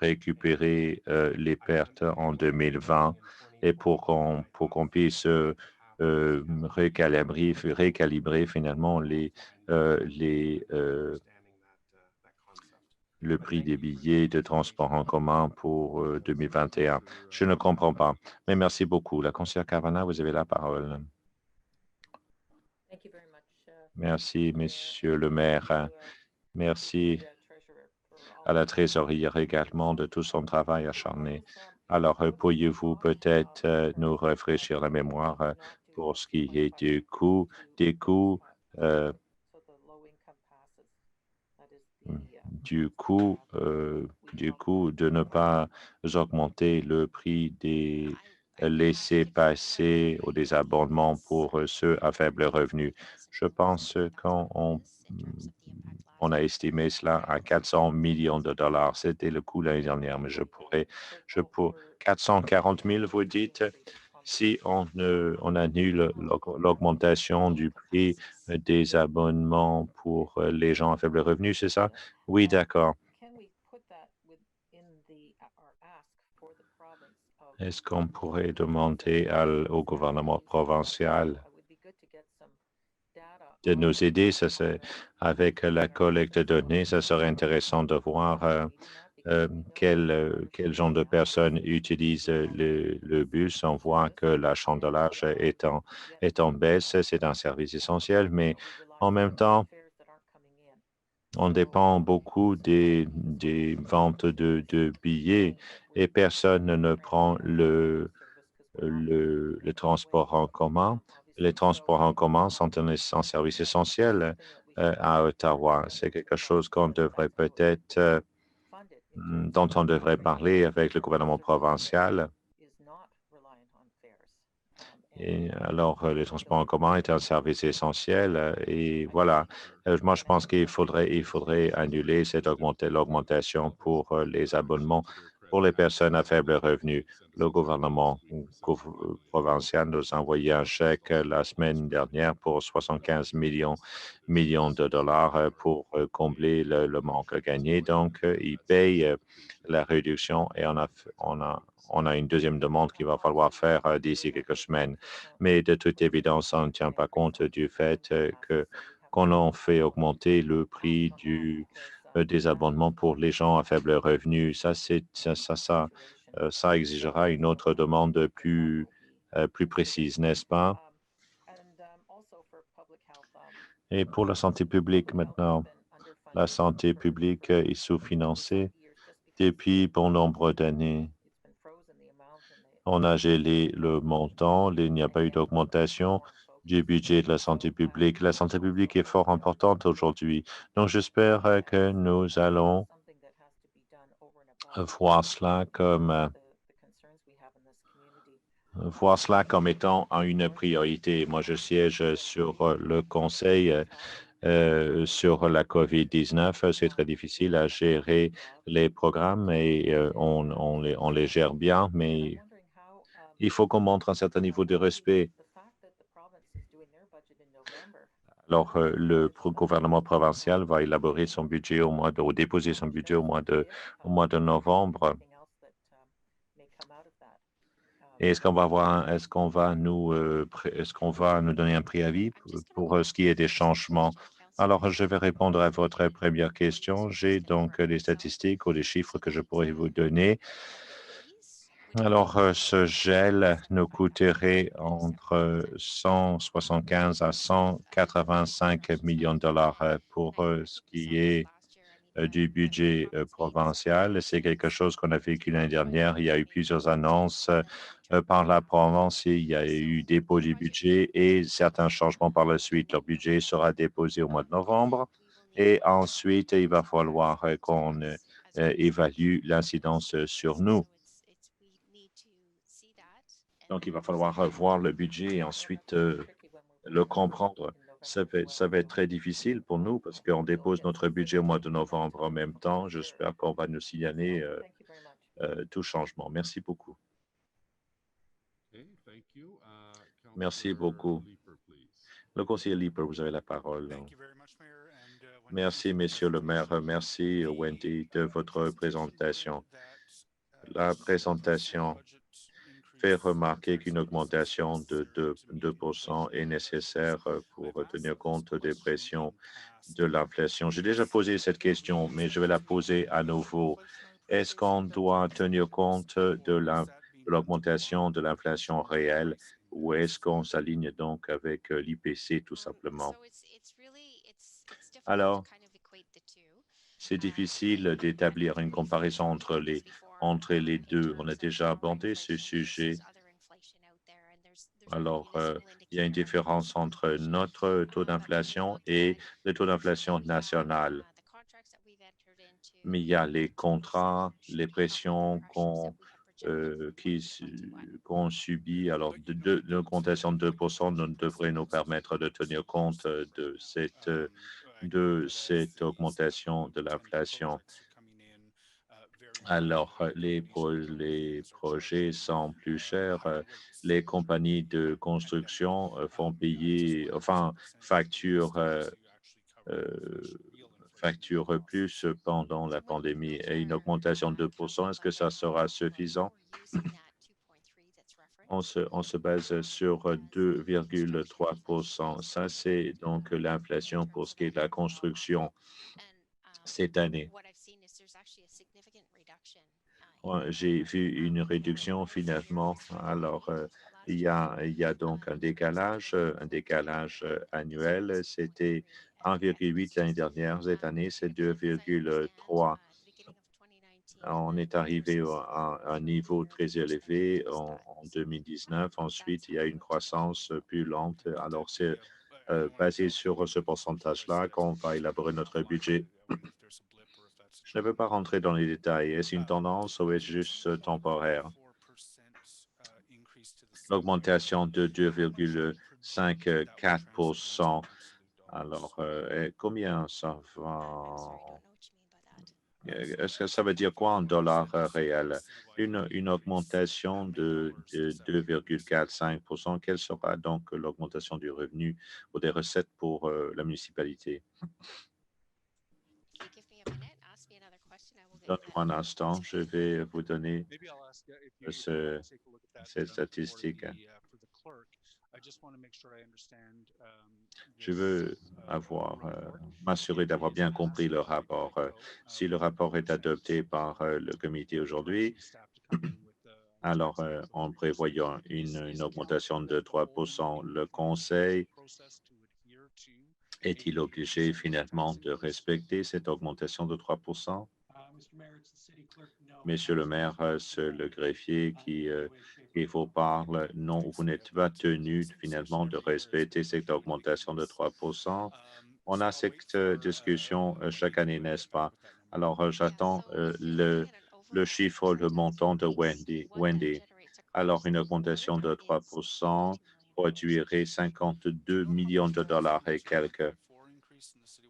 récupérer les pertes en 2020 et pour qu'on puisse récalibrer finalement le prix des billets de transport en commun pour 2021. Je ne comprends pas. Mais merci beaucoup. La conseillère Cavana, vous avez la parole. Merci, Monsieur le maire. Merci à la trésorière également de tout son travail acharné. Alors, pourriez-vous peut-être nous rafraîchir la mémoire pour ce qui est des coûts du coup de ne pas augmenter le prix des laissez-passer ou des abonnements pour ceux à faible revenu. Je pense qu'on a estimé cela à 400 millions de dollars. C'était le coût l'année dernière, mais je pourrais 440 000, vous dites, si on annule l'augmentation du prix des abonnements pour les gens à faible revenu, c'est ça? Oui, d'accord. Est-ce qu'on pourrait demander au gouvernement provincial de nous aider? Avec la collecte de données, ça serait intéressant de voir quel genre de personnes utilisent le bus. On voit que l'achalandage est en baisse. C'est un service essentiel, mais en même temps, on dépend beaucoup des ventes de billets et personne ne prend le transport en commun. Les transports en commun sont un service essentiel à Ottawa. C'est quelque chose qu'on devrait peut-être dont on devrait parler avec le gouvernement provincial. Et alors, les transports en commun est un service essentiel. Et voilà, moi, je pense qu'il faudrait annuler l'augmentation pour les abonnements pour les personnes à faible revenu. Le gouvernement provincial nous a envoyé un chèque la semaine dernière pour 75 millions de dollars pour combler le manque gagné. Donc, ils payent la réduction et on a une deuxième demande qu'il va falloir faire d'ici quelques semaines. Mais de toute évidence, on ne tient pas compte du fait qu'on a fait augmenter le prix des abonnements pour les gens à faible revenu. Ça exigera une autre demande plus précise, n'est-ce pas? Et pour la santé publique maintenant, la santé publique est sous-financée depuis bon nombre d'années. On a gelé le montant, il n'y a pas eu d'augmentation du budget de la santé publique. La santé publique est fort importante aujourd'hui. Donc, j'espère que nous allons voir cela comme étant une priorité. Moi, je siège sur le conseil sur la COVID-19. C'est très difficile à gérer les programmes et on les gère bien, mais il faut qu'on montre un certain niveau de respect. Alors, le gouvernement provincial va élaborer son budget ou déposer son budget au mois de novembre. Et est-ce qu'on va nous donner un préavis pour ce qui est des changements? Alors, je vais répondre à votre première question. J'ai donc des statistiques ou des chiffres que je pourrais vous donner. Alors, ce gel nous coûterait entre 175 à 185 millions de dollars pour ce qui est du budget provincial. C'est quelque chose qu'on a vécu l'année dernière. Il y a eu plusieurs annonces par la province. Il y a eu dépôt du budget et certains changements par la suite. Leur budget sera déposé au mois de novembre et ensuite, il va falloir qu'on évalue l'incidence sur nous. Donc, il va falloir revoir le budget et ensuite le comprendre. Ça va être très difficile pour nous parce qu'on dépose notre budget au mois de novembre en même temps. J'espère qu'on va nous signaler tout changement. Merci beaucoup. Merci beaucoup. Le conseiller Leeper, vous avez la parole. Merci, Monsieur le maire. Merci, Wendy, de votre présentation. La présentation fait remarquer qu'une augmentation de 2% est nécessaire pour tenir compte des pressions de l'inflation. J'ai déjà posé cette question, mais je vais la poser à nouveau. Est-ce qu'on doit tenir compte de l'augmentation de l'inflation réelle ou est-ce qu'on s'aligne donc avec l'IPC tout simplement? Alors, c'est difficile d'établir une comparaison entre les deux. On a déjà abordé ce sujet. Alors, il y a une différence entre notre taux d'inflation et le taux d'inflation national. Mais il y a les contrats, les pressions qu'on subit. Alors, l'augmentation de 2% devrait nous permettre de tenir compte de cette augmentation de l'inflation. Alors, les projets sont plus chers. Les compagnies de construction font payer, enfin, facturent plus pendant la pandémie et une augmentation de 2%. Est-ce que ça sera suffisant? On se base sur 2,3%. Ça, c'est donc l'inflation pour ce qui est de la construction cette année. J'ai vu une réduction finalement. Alors, il y a donc un décalage annuel. C'était 1,8 l'année dernière. Cette année, c'est 2,3. On est arrivé à un niveau très élevé en 2019. Ensuite, il y a une croissance plus lente. Alors, c'est basé sur ce pourcentage-là qu'on va élaborer notre budget. Je ne veux pas rentrer dans les détails. Est-ce une tendance ou est-ce juste temporaire? L'augmentation de 2,54%. Alors, combien ça va? Est-ce que ça veut dire quoi en dollars réels? Une augmentation de 2,45%. Quelle sera donc l'augmentation du revenu ou des recettes pour la municipalité? Donnez-moi un instant, je vais vous donner cette statistique. Je veux m'assurer d'avoir bien compris le rapport. Si le rapport est adopté par le comité aujourd'hui, alors en prévoyant une augmentation de 3%, le conseil est-il obligé finalement de respecter cette augmentation de 3%? Monsieur le maire, c'est le greffier qui vous parle. Non, vous n'êtes pas tenu finalement de respecter cette augmentation de 3%. On a cette discussion chaque année, n'est-ce pas? Alors, j'attends le chiffre, le montant de Wendy. Alors, une augmentation de 3% produirait 52 millions de dollars et quelques.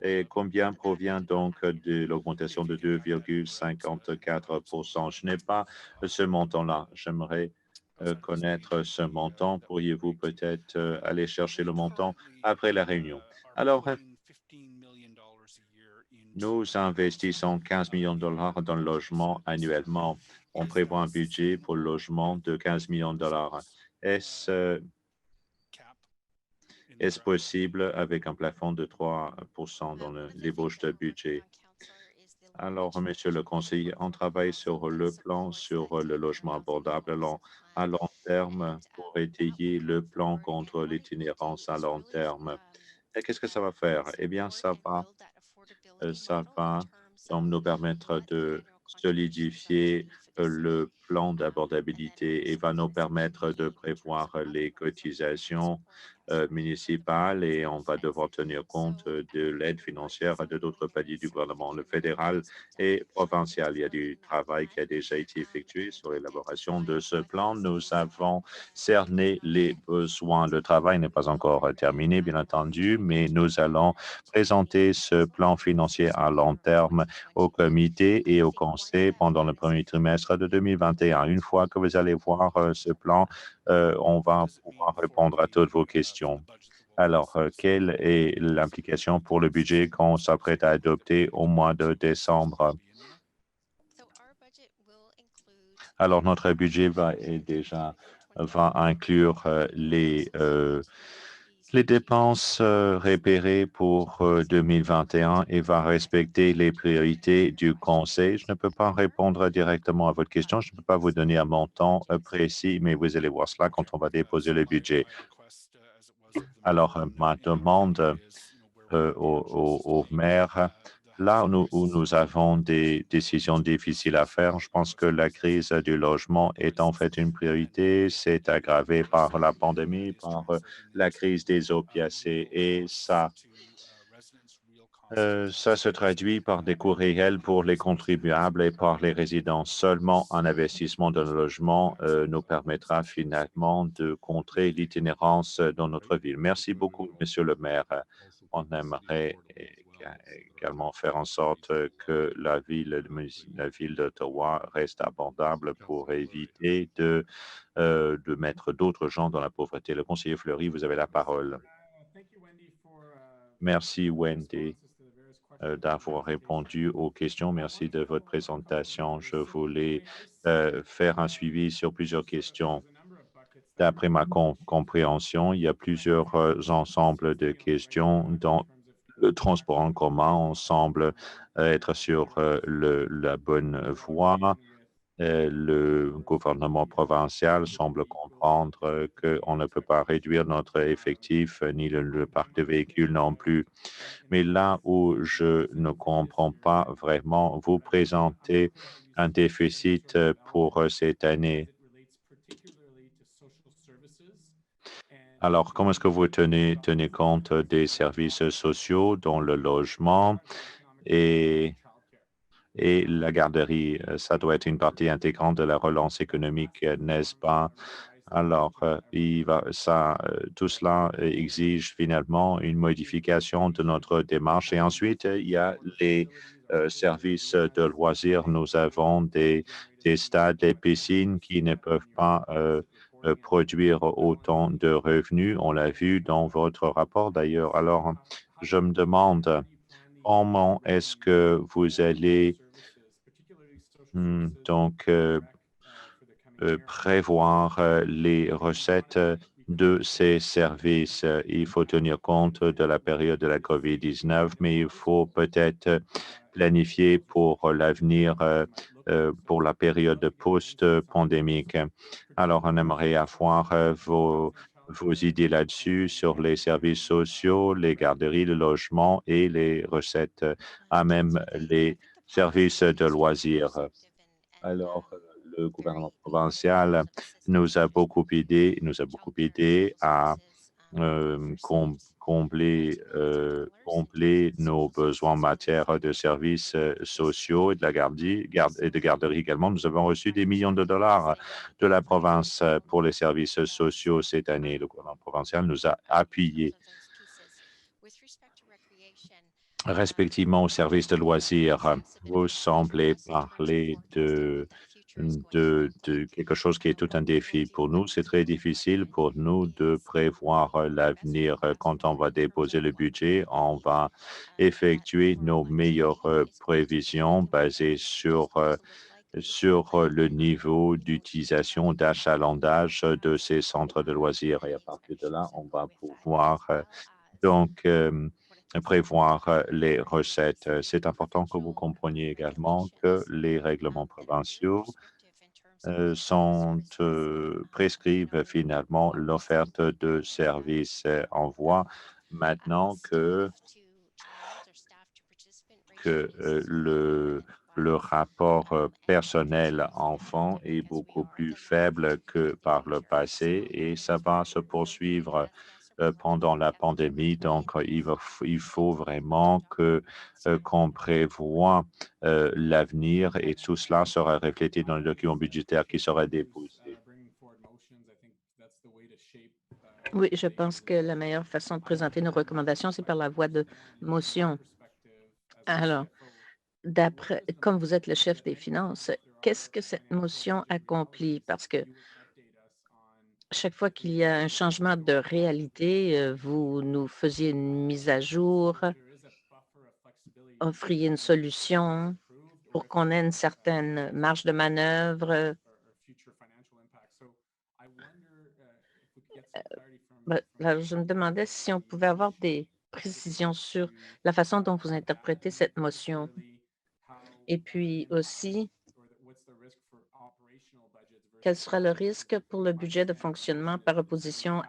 Et combien provient donc de l'augmentation de 2,54%? Je n'ai pas ce montant-là. J'aimerais connaître ce montant. Pourriez-vous peut-être aller chercher le montant après la réunion? Alors, nous investissons 15 millions de dollars dans le logement annuellement. On prévoit un budget pour le logement de 15 millions de dollars. Est-ce possible avec un plafond de 3% dans l'ébauche de budget? Alors, monsieur le conseiller, on travaille sur le plan sur le logement abordable à long terme pour étayer le plan contre l'itinérance à long terme. Et qu'est-ce que ça va faire? Eh bien, ça va donc nous permettre de solidifier le plan d'abordabilité et va nous permettre de prévoir les cotisations municipales et on va devoir tenir compte de l'aide financière de d'autres paliers du gouvernement, le fédéral et provincial. Il y a du travail qui a déjà été effectué sur l'élaboration de ce plan. Nous avons cerné les besoins. Le travail n'est pas encore terminé, bien entendu, mais nous allons présenter ce plan financier à long terme au comité et au conseil pendant le premier trimestre de 2021. Une fois que vous allez voir ce plan, on va pouvoir répondre à toutes vos questions. Alors, quelle est l'implication pour le budget qu'on s'apprête à adopter au mois de décembre? Alors, notre budget va déjà va inclure les dépenses repérées pour 2021 et va respecter les priorités du Conseil. Je ne peux pas répondre directement à votre question. Je ne peux pas vous donner un montant précis, mais vous allez voir cela quand on va déposer le budget. Alors, ma demande au maire, là où nous avons des décisions difficiles à faire, je pense que la crise du logement est en fait une priorité. C'est aggravé par la pandémie, par la crise des opiacés et ça se traduit par des coûts réels pour les contribuables et par les résidents. Seulement un investissement dans le logement nous permettra finalement de contrer l'itinérance dans notre ville. Merci beaucoup, Monsieur le maire. On aimerait également faire en sorte que la ville d'Ottawa reste abordable pour éviter de mettre d'autres gens dans la pauvreté. Le conseiller Fleury, vous avez la parole. Merci, Wendy, d'avoir répondu aux questions. Merci de votre présentation. Je voulais faire un suivi sur plusieurs questions. D'après ma compréhension, il y a plusieurs ensembles de questions dont le transport en commun. On semble être sur la bonne voie. Le gouvernement provincial semble comprendre qu'on ne peut pas réduire notre effectif ni le parc de véhicules non plus. Mais là où je ne comprends pas vraiment, vous présentez un déficit pour cette année. Alors, comment est-ce que vous tenez compte des services sociaux, dont le logement et la garderie? Ça doit être une partie intégrante de la relance économique, n'est-ce pas? Alors, tout cela exige finalement une modification de notre démarche. Et ensuite, il y a les services de loisirs. Nous avons des stades, des piscines qui ne peuvent pas produire autant de revenus. On l'a vu dans votre rapport d'ailleurs. Alors, je me demande comment est-ce que vous allez prévoir les recettes de ces services. Il faut tenir compte de la période de la COVID-19, mais il faut peut-être planifier pour l'avenir, pour la période post-pandémique. Alors, on aimerait avoir vos idées là-dessus sur les services sociaux, les garderies, le logement et les recettes, à même les services de loisirs. Alors, le gouvernement provincial nous a beaucoup aidé à combler nos besoins en matière de services sociaux et de de garderie également. Nous avons reçu des millions de dollars de la province pour les services sociaux cette année. Le gouvernement provincial nous a appuyés respectivement au service de loisirs. Vous semblez parler de quelque chose qui est tout un défi pour nous. C'est très difficile pour nous de prévoir l'avenir. Quand on va déposer le budget, on va effectuer nos meilleures prévisions basées sur le niveau d'utilisation, d'achalandage de ces centres de loisirs. Et à partir de là, on va pouvoir prévoir les recettes. C'est important que vous compreniez également que les règlements provinciaux prescrivent finalement l'offerte de services en voie maintenant que le rapport personnel-enfant est beaucoup plus faible que par le passé et ça va se poursuivre pendant la pandémie. Donc, il faut vraiment qu'on prévoie l'avenir et tout cela sera reflété dans le document budgétaire qui sera déposé. Oui, je pense que la meilleure façon de présenter nos recommandations, c'est par la voie de motion. Alors, comme vous êtes le chef des finances, qu'est-ce que cette motion accomplit? Parce que chaque fois qu'il y a un changement de réalité, vous nous faisiez une mise à jour, offriez une solution pour qu'on ait une certaine marge de manœuvre Là, je me demandais si on pouvait avoir des précisions sur la façon dont vous interprétez cette motion. Et puis aussi, quel sera le risque pour le budget de fonctionnement par opposition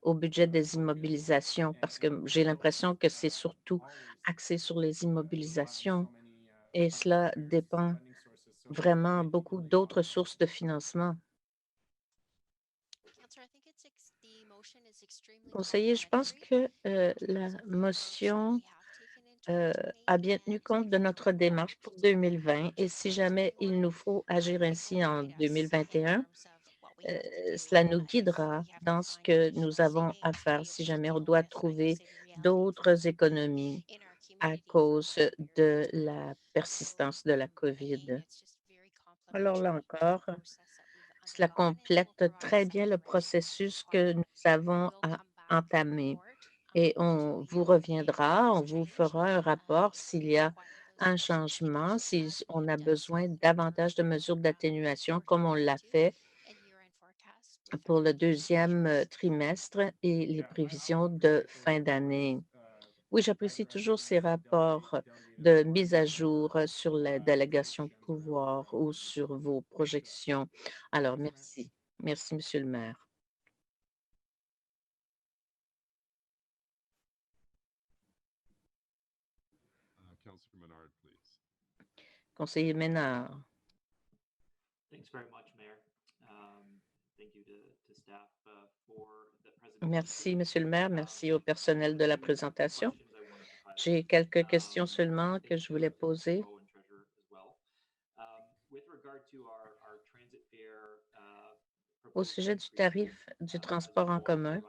au budget des immobilisations? Parce que j'ai l'impression que c'est surtout axé sur les immobilisations et cela dépend vraiment beaucoup d'autres sources de financement. Conseiller, je pense que la motion a bien tenu compte de notre démarche pour 2020 et si jamais il nous faut agir ainsi en 2021, cela nous guidera dans ce que nous avons à faire si jamais on doit trouver d'autres économies à cause de la persistance de la COVID. Alors là encore, cela complète très bien le processus que nous avons entamé et on vous reviendra, on vous fera un rapport s'il y a un changement, si on a besoin davantage de mesures d'atténuation comme on l'a fait pour le deuxième trimestre et les prévisions de fin d'année. Oui, j'apprécie toujours ces rapports de mise à jour sur la délégation de pouvoir ou sur vos projections. Alors, merci. Merci, Monsieur le maire. Councillor Menard, please. Conseiller Ménard. Merci, Monsieur le maire. Merci au personnel de la présentation. J'ai quelques questions seulement que je voulais poser. Au sujet du tarif du transport en commun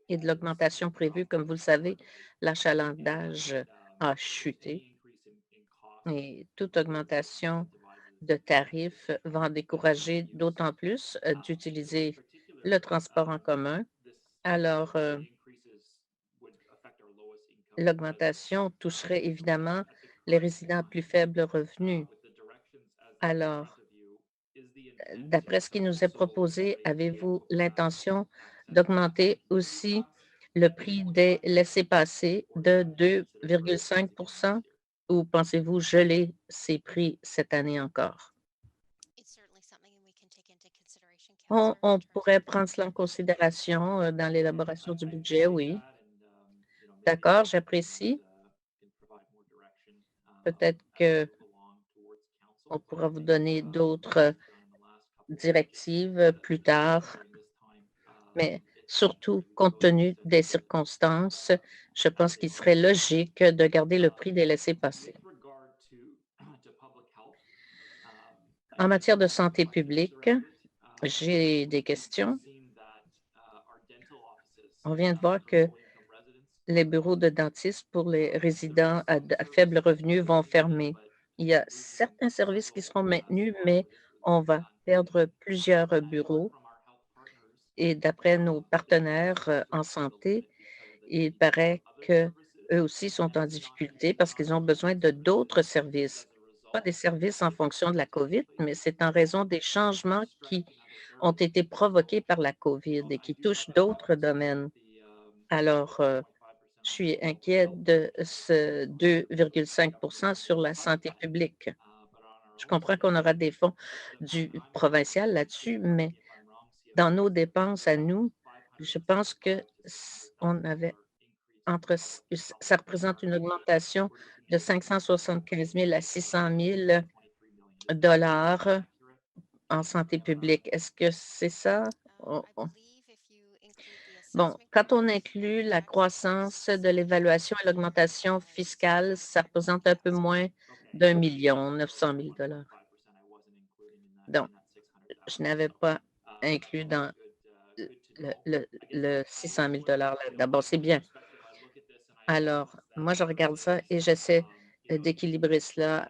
et de l'augmentation prévue, comme vous le savez, l'achalandage a chuté et toute augmentation de tarifs va en décourager d'autant plus d'utiliser le transport en commun. Alors, l'augmentation toucherait évidemment les résidents à plus faible revenu. Alors, d'après ce qui nous est proposé, avez-vous l'intention d'augmenter aussi le prix des laissez-passer de 2,5 ou pensez-vous geler ces prix cette année encore? On pourrait prendre cela en considération dans l'élaboration du budget, oui. D'accord, j'apprécie. Peut-être qu'on pourra vous donner d'autres directives plus tard, mais surtout, compte tenu des circonstances, je pense qu'il serait logique de garder le prix des laissez-passer. En matière de santé publique, j'ai des questions. On vient de voir que les bureaux de dentistes pour les résidents à faible revenu vont fermer. Il y a certains services qui seront maintenus, mais on va perdre plusieurs bureaux. Et d'après nos partenaires en santé, il paraît qu'eux aussi sont en difficulté parce qu'ils ont besoin de d'autres services. Pas des services en fonction de la COVID, mais c'est en raison des changements qui ont été provoqués par la COVID et qui touchent d'autres domaines. Alors, je suis inquiet de ce 2,5 sur la santé publique. Je comprends qu'on aura des fonds du provincial là-dessus, mais dans nos dépenses à nous, je pense que on avait ça représente une augmentation de 575 000 à 600 000 dollars en santé publique. Est-ce que c'est ça? Bon, quand on inclut la croissance de l'évaluation et l'augmentation fiscale, ça représente un peu moins d'1,9 million dollars. Donc, je n'avais pas inclus dans le 600 000 dollars là-dedans. C'est bien. Alors, moi, je regarde ça et j'essaie d'équilibrer cela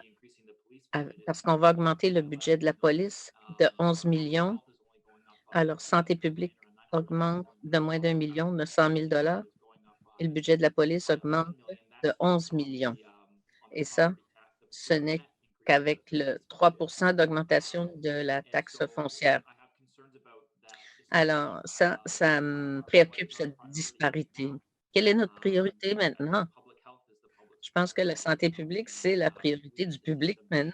parce qu'on va augmenter le budget de la police de 11 millions. Alors, santé publique augmente de moins d'1 900 000 dollars et le budget de la police augmente de 11 millions. Et ça, ce n'est qu'avec le 3 d'augmentation de la taxe foncière. Alors, ça me préoccupe, cette disparité. Quelle est notre priorité maintenant? Je pense que la santé publique, c'est la priorité du public maintenant.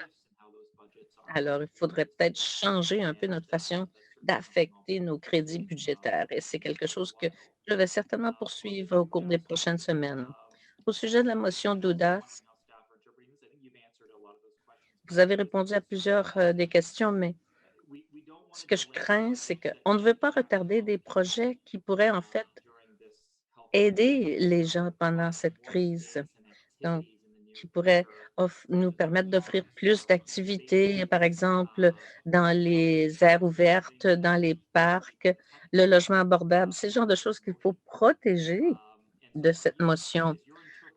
Alors, il faudrait peut-être changer un peu notre façon d'affecter nos crédits budgétaires et c'est quelque chose que je vais certainement poursuivre au cours des prochaines semaines. Au sujet de la motion d'audace, vous avez répondu à plusieurs des questions, mais ce que je crains, c'est qu'on ne veut pas retarder des projets qui pourraient en fait aider les gens pendant cette crise. Donc, qui pourraient nous permettre d'offrir plus d'activités, par exemple, dans les aires ouvertes, dans les parcs, le logement abordable, c'est le genre de choses qu'il faut protéger de cette motion.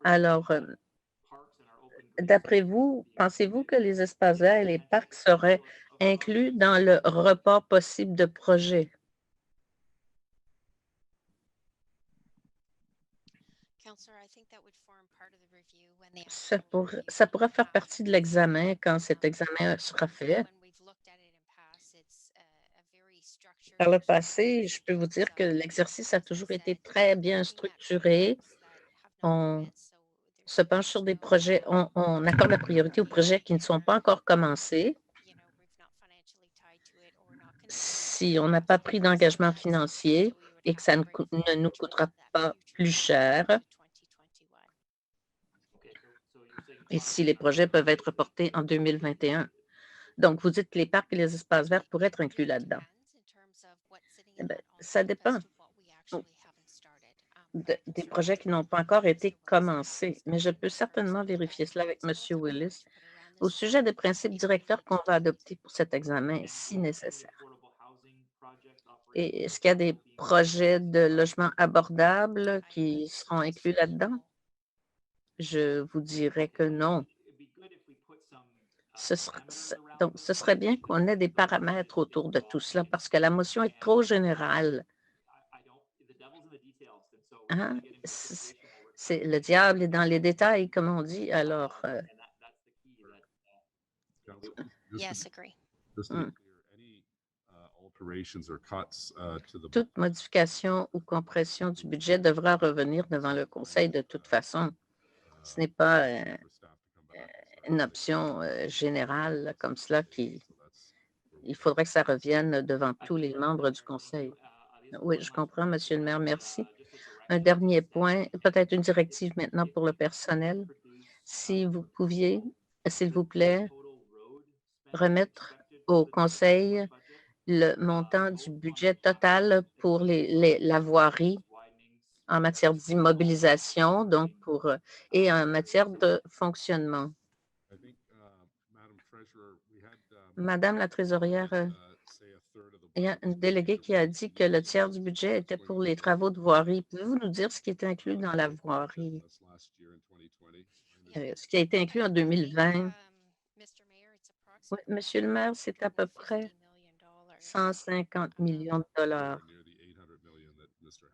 Alors, d'après vous, pensez-vous que les espaces verts et les parcs seraient inclus dans le report possible de projets? Ça pourra faire partie de l'examen quand cet examen sera fait. Par le passé, je peux vous dire que l'exercice a toujours été très bien structuré. On se penche sur des projets, on accorde la priorité aux projets qui ne sont pas encore commencés. Si on n'a pas pris d'engagement financier et que ça ne nous coûtera pas plus cher. Et si les projets peuvent être reportés en 2021. Donc, vous dites que les parcs et les espaces verts pourraient être inclus là-dedans. Eh bien, ça dépend des projets qui n'ont pas encore été commencés, mais je peux certainement vérifier cela avec M. Willis au sujet des principes directeurs qu'on va adopter pour cet examen, si nécessaire. Et est-ce qu'il y a des projets de logement abordable qui seront inclus là-dedans? Je vous dirais que non. Donc, ce serait bien qu'on ait des paramètres autour de tout cela parce que la motion est trop générale. Hein? Le diable est dans les détails, comme on dit. Alors, Yes, agree. toute modification ou compression du budget devra revenir devant le Conseil de toute façon. Ce n'est pas une option générale comme cela il faudrait que ça revienne devant tous les membres du Conseil. Oui, je comprends, Monsieur le maire, merci. Un dernier point, peut-être une directive maintenant pour le personnel. Si vous pouviez, s'il vous plaît, remettre au Conseil le montant du budget total pour la voirie en matière d'immobilisation, donc et en matière de fonctionnement. Madame la trésorière, il y a une déléguée qui a dit que le tiers du budget était pour les travaux de voirie. Pouvez-vous nous dire ce qui est inclus dans la voirie? Ce qui a été inclus en 2020? Oui, Monsieur le maire, c'est à peu près 150 millions de dollars.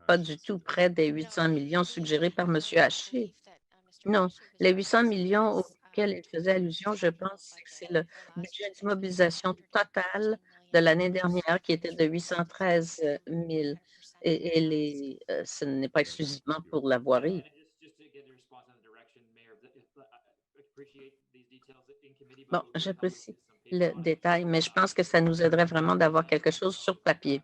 Pas du tout près des 800 millions suggérés par M. Haché. Non, les 800 millions auxquels il faisait allusion, je pense que c'est le budget d'immobilisation total de l'année dernière qui était de 813 000. Et ce n'est pas exclusivement pour la voirie. Bon, j'apprécie le détail, mais je pense que ça nous aiderait vraiment d'avoir quelque chose sur papier.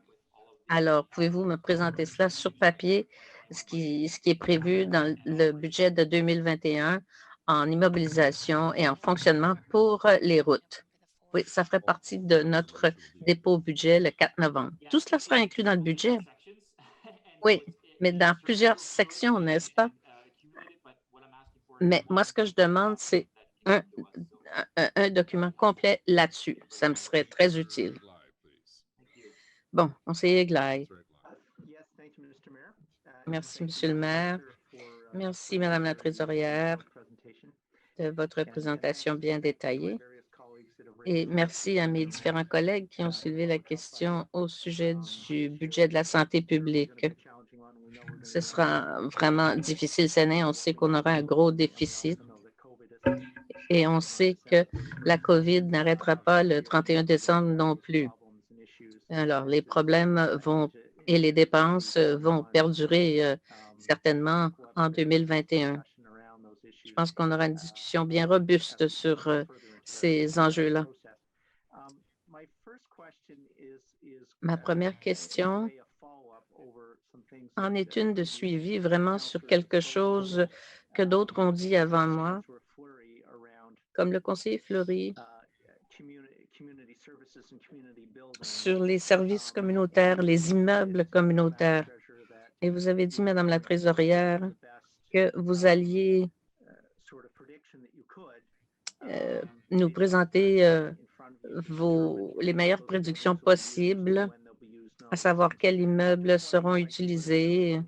Alors, pouvez-vous me présenter cela sur papier, ce qui est prévu dans le budget de 2021 en immobilisation et en fonctionnement pour les routes? Oui, ça ferait partie de notre dépôt au budget le 4 novembre. Tout cela sera inclus dans le budget. Oui, mais dans plusieurs sections, n'est-ce pas? Mais moi, ce que je demande, c'est un document complet là-dessus. Ça me serait très utile. Bon, conseiller Glay. Merci, Monsieur le maire. Merci, Madame la trésorière, de votre présentation bien détaillée. Et merci à mes différents collègues qui ont soulevé la question au sujet du budget de la santé publique. Ce sera vraiment difficile cette année. On sait qu'on aura un gros déficit et on sait que la COVID n'arrêtera pas le 31 décembre non plus. Alors, les problèmes vont et les dépenses vont perdurer certainement en 2021. Je pense qu'on aura une discussion bien robuste sur ces enjeux-là. Ma première question en est une de suivi vraiment sur quelque chose que d'autres ont dit avant moi, comme le conseiller Fleury, sur les services communautaires, les immeubles communautaires. Et vous avez dit, Madame la trésorière, que vous alliez nous présenter les meilleures prédictions possibles, à savoir quels immeubles seront utilisés.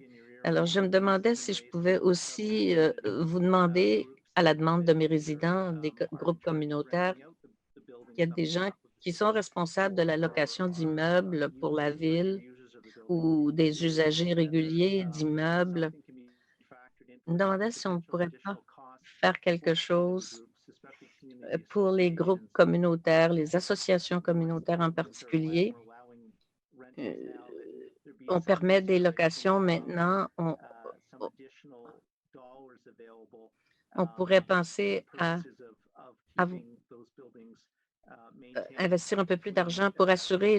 Alors, je me demandais si je pouvais aussi vous demander, à la demande de mes résidents des groupes communautaires, il y a des gens qui sont responsables de la location d'immeubles pour la ville ou des usagers réguliers d'immeubles. Je me demandais si on ne pourrait pas faire quelque chose pour les groupes communautaires, les associations communautaires en particulier. On permet des locations maintenant. On pourrait penser à investir un peu plus d'argent pour assurer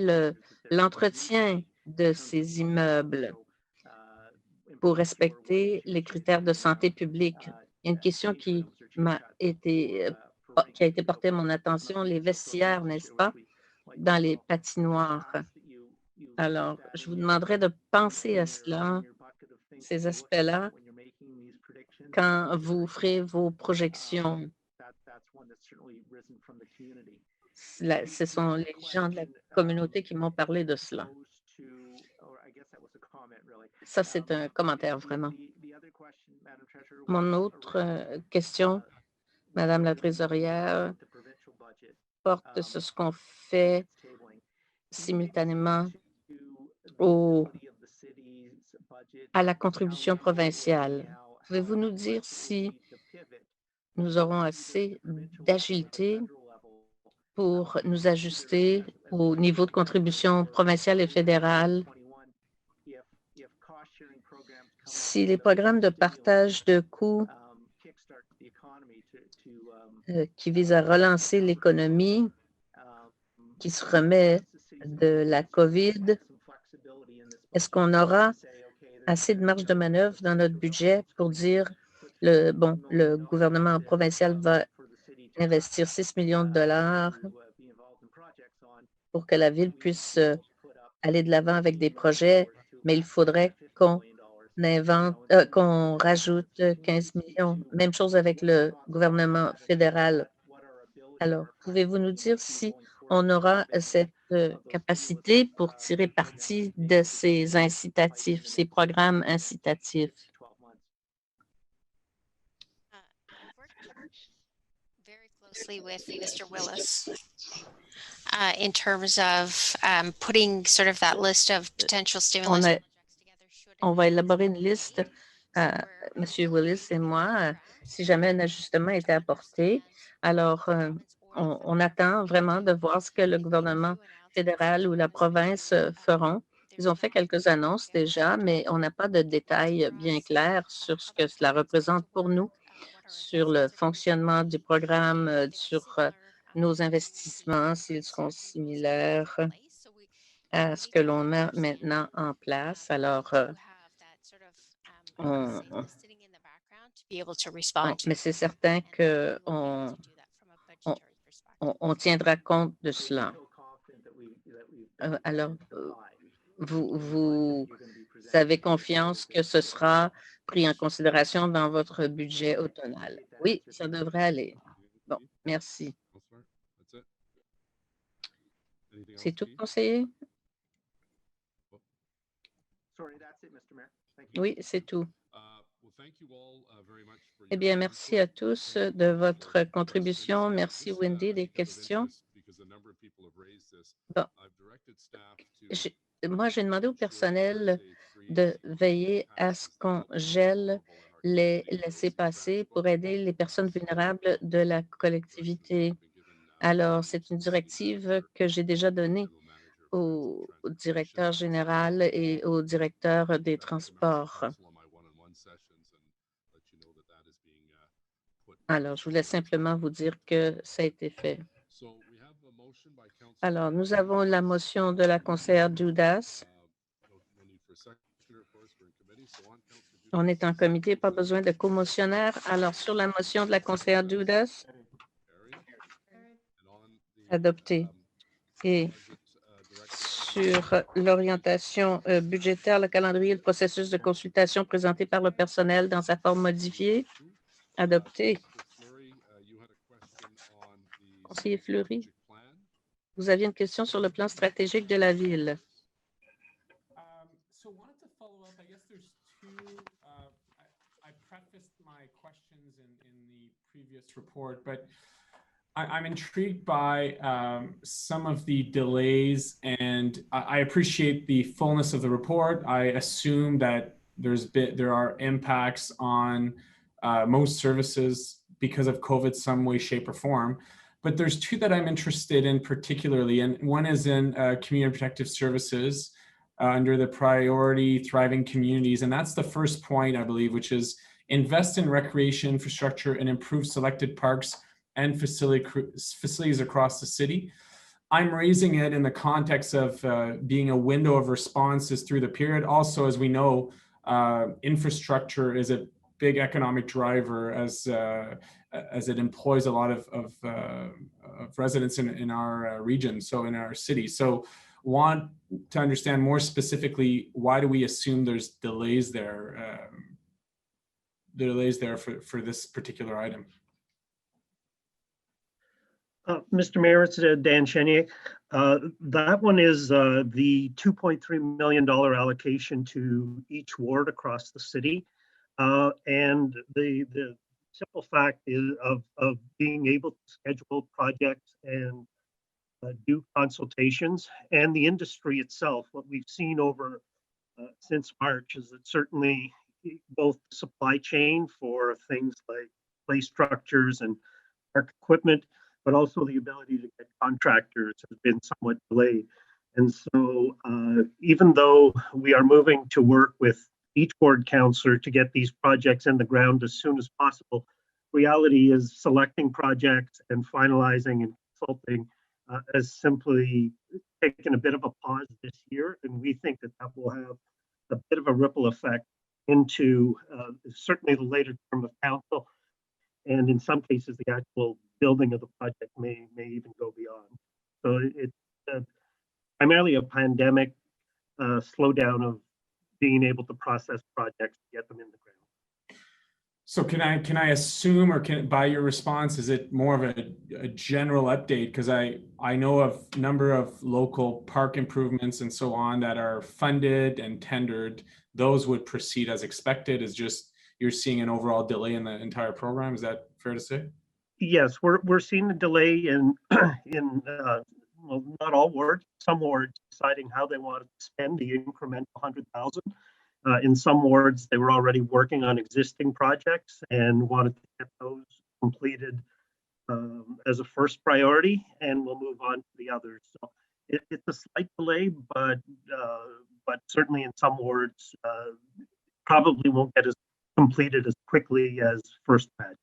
l'entretien de ces immeubles, pour respecter les critères de santé publique. Il y a une question qui a été portée à mon attention, les vestiaires, n'est-ce pas, dans les patinoires. Alors, je vous demanderais de penser à cela, ces aspects-là, quand vous ferez vos projections. Ce sont les gens de la communauté qui m'ont parlé de cela. Ça, c'est un commentaire, vraiment. Mon autre question, Madame la trésorière, porte sur ce qu'on fait simultanément à la contribution provinciale. Pouvez-vous nous dire si nous aurons assez d'agilité pour nous ajuster au niveau de contribution provinciale et fédérale? Si les programmes de partage de coûts qui visent à relancer l'économie, qui se remet de la COVID, est-ce qu'on aura assez de marge de manœuvre dans notre budget pour dire, le gouvernement provincial va investir 6 millions de dollars pour que la ville puisse aller de l'avant avec des projets, mais il faudrait qu'on rajoute 15 millions. Même chose avec le gouvernement fédéral. Alors, pouvez-vous nous dire si on aura cette capacité pour tirer parti de ces incitatifs, ces programmes incitatifs? Closely with Mr. Willis in terms of putting sort of that list of potential stimulus. On va élaborer une liste, M. Willis et moi, si jamais un ajustement était apporté. Alors, on attend vraiment de voir ce que le gouvernement fédéral ou la province feront. Ils ont fait quelques annonces déjà, mais on n'a pas de détails bien clairs sur ce que cela représente pour nous, sur le fonctionnement du programme, sur nos investissements, s'ils seront similaires à ce que l'on a maintenant en place. Alors, mais c'est certain qu'on tiendra compte de cela. Alors, vous avez confiance que ce sera pris en considération dans votre budget automnal? Oui, ça devrait aller. Bon, merci. C'est tout, conseiller? Oui, c'est tout. Eh bien, merci à tous de votre contribution. Merci, Wendy, des questions. Bon. Moi, j'ai demandé au personnel de veiller à ce qu'on gèle les laissez-passer pour aider les personnes vulnérables de la collectivité. Alors, c'est une directive que j'ai déjà donnée au directeur général et au directeur des transports. Alors, je voulais simplement vous dire que ça a été fait. Alors, nous avons la motion de la conseillère Dudas. On est en comité, pas besoin de commotionnaire. Alors, sur la motion de la conseillère Dudas, adopté. Et sur l'orientation budgétaire, le calendrier et le processus de consultation présenté par le personnel dans sa forme modifiée, adopté. Conseiller Fleury, vous aviez une question sur le plan stratégique de la ville. So wanted to follow up. I guess there's two. I prefaced my questions in the previous report, but I'm intrigued by some of the delays, and I appreciate the fullness of the report. I assume that there are impacts on most services because of COVID, some way, shape, or form. But there's two that I'm interested in particularly, and one is in community protective services under the priority thriving communities. And that's the first point, I believe, which is invest in recreation infrastructure and improve selected parks and facilities across the city. I'm raising it in the context of being a window of responses through the period. Also, as we know, infrastructure is a big economic driver as it employs a lot of residents in our region, so in our city. So want to understand more specifically, why do we assume there's delays there for this particular item? Mr. Mayor, it's Dan Chenier. That one is the $2.3 million allocation to each ward across the city. And the simple fact is of being able to schedule projects and do consultations, and the industry itself. What we've seen over since March is that certainly both the supply chain for things like play structures and park equipment, but also the ability to get contractors has been somewhat delayed. And so even though we are moving to work with each ward councillor to get these projects in the ground as soon as possible, reality is selecting projects and finalizing and consulting has simply taken a bit of a pause this year. And we think that that will have a bit of a ripple effect into certainly the later term of council. And in some cases, the actual building of the project may even go beyond. So it's primarily a pandemic slowdown of being able to process projects to get them in the ground. So can I assume, or by your response, is it more of a general update? Because I know of a number of local park improvements and so on that are funded and tendered. Those would proceed as expected. Is just you're seeing an overall delay in the entire program. Is that fair to say? Yes, we're seeing a delay in well, not all wards. Some wards deciding how they want to spend the incremental 100,000. In some wards, they were already working on existing projects and wanted to get those completed as a first priority, and we'll move on to the others. So it's a slight delay, but certainly in some wards, probably won't get as completed as quickly as first imagined.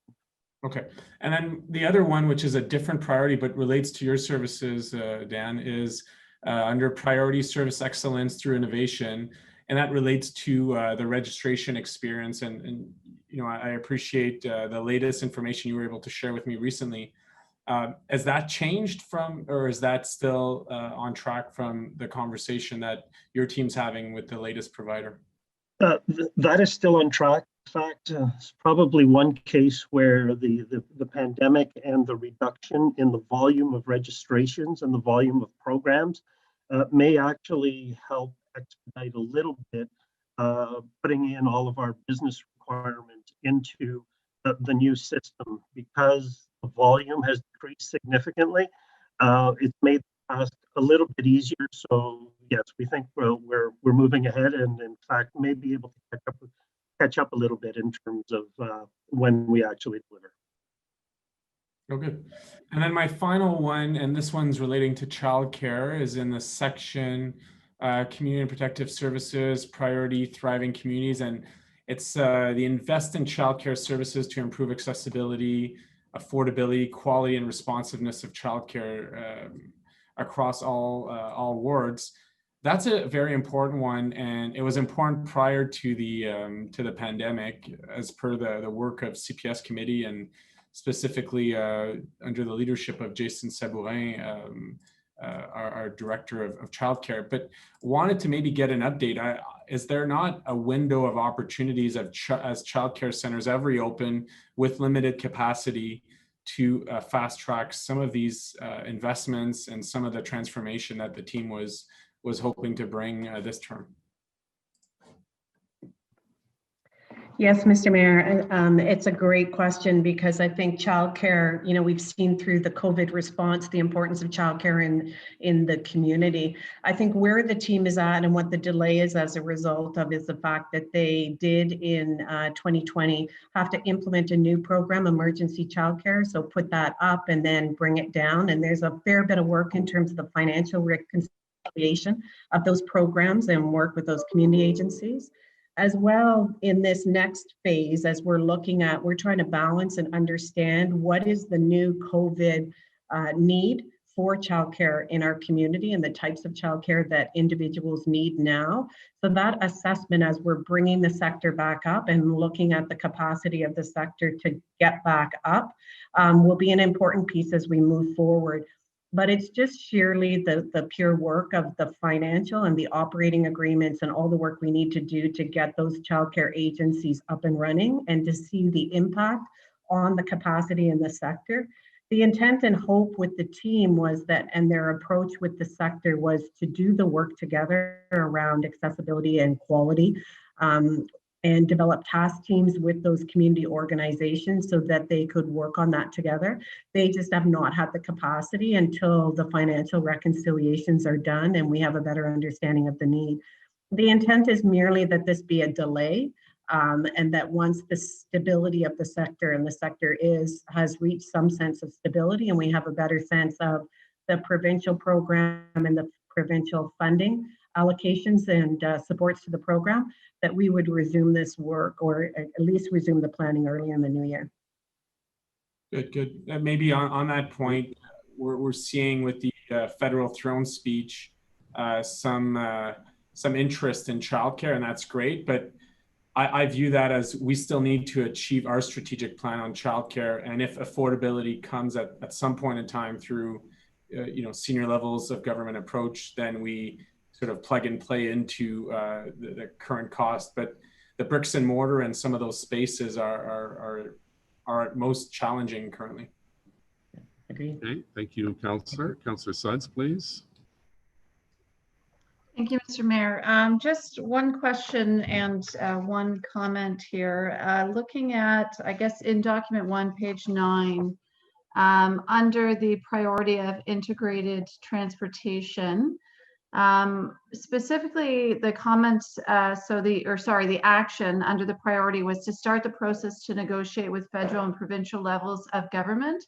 Okay, and then the other one, which is a different priority but relates to your services, Dan, is under priority service excellence through innovation. And that relates to the registration experience. And you know, I appreciate the latest information you were able to share with me recently. Has that changed from, or is that still on track from the conversation that your team's having with the latest provider? That is still on track. In fact, it's probably one case where the pandemic and the reduction in the volume of registrations and the volume of programs may actually help expedite a little bit, putting in all of our business requirements into the new system, because the volume has decreased significantly. It's made the task a little bit easier. So yes, we think we're moving ahead, and in fact may be able to catch up a little bit in terms of when we actually deliver. Oh, good. And then my final one, and this one's relating to childcare, is in the section Community and Protective Services, Priority Thriving Communities. And it's the invest in childcare services to improve accessibility, affordability, quality, and responsiveness of childcare across all wards. That's a very important one, and it was important prior to the pandemic, as per the work of CPS committee, and specifically under the leadership of Jason Sabourin, our director of childcare. But wanted to maybe get an update. Is there not a window of opportunities as childcare centers ever reopen with limited capacity to fast track some of these investments and some of the transformation that the team was hoping to bring this term? Yes, Mr. Mayor, it's a great question, because I think childcare, we've seen through the COVID response the importance of childcare in the community. I think where the team is at and what the delay is as a result of is the fact that they did in 2020 have to implement a new program, emergency childcare. So put that up and then bring it down. And there's a fair bit of work in terms of the financial reconciliation of those programs and work with those community agencies. As well, in this next phase, as we're trying to balance and understand what is the new COVID need for childcare in our community and the types of childcare that individuals need now. So that assessment, as we're bringing the sector back up and looking at the capacity of the sector to get back up, will be an important piece as we move forward. But it's just sheerly the pure work of the financial and the operating agreements and all the work we need to do to get those childcare agencies up and running and to see the impact on the capacity in the sector. The intent and hope with the team was that, and their approach with the sector was to do the work together around accessibility and quality, and develop task teams with those community organizations so that they could work on that together. They just have not had the capacity until the financial reconciliations are done and we have a better understanding of the need. The intent is merely that this be a delay, and that once the stability of the sector and the sector has reached some sense of stability and we have a better sense of the provincial program and the provincial funding allocations and supports to the program, that we would resume this work, or at least resume the planning early in the new year. Good. Maybe on that point, we're seeing with the federal throne speech some interest in childcare, and that's great. But I view that as we still need to achieve our strategic plan on childcare, and if affordability comes at some point in time through senior levels of government approach, then we sort of plug and play into the current cost. But the bricks and mortar and some of those spaces are most challenging currently. Agreed. Okay, thank you, Councillor. Councillor Suds, please. Thank you, Mr. Mayor. Just one question and one comment here. Looking at, I guess, in document 1, page 9, under the priority of integrated transportation, specifically the comments, the action under the priority was to start the process to negotiate with federal and provincial levels of government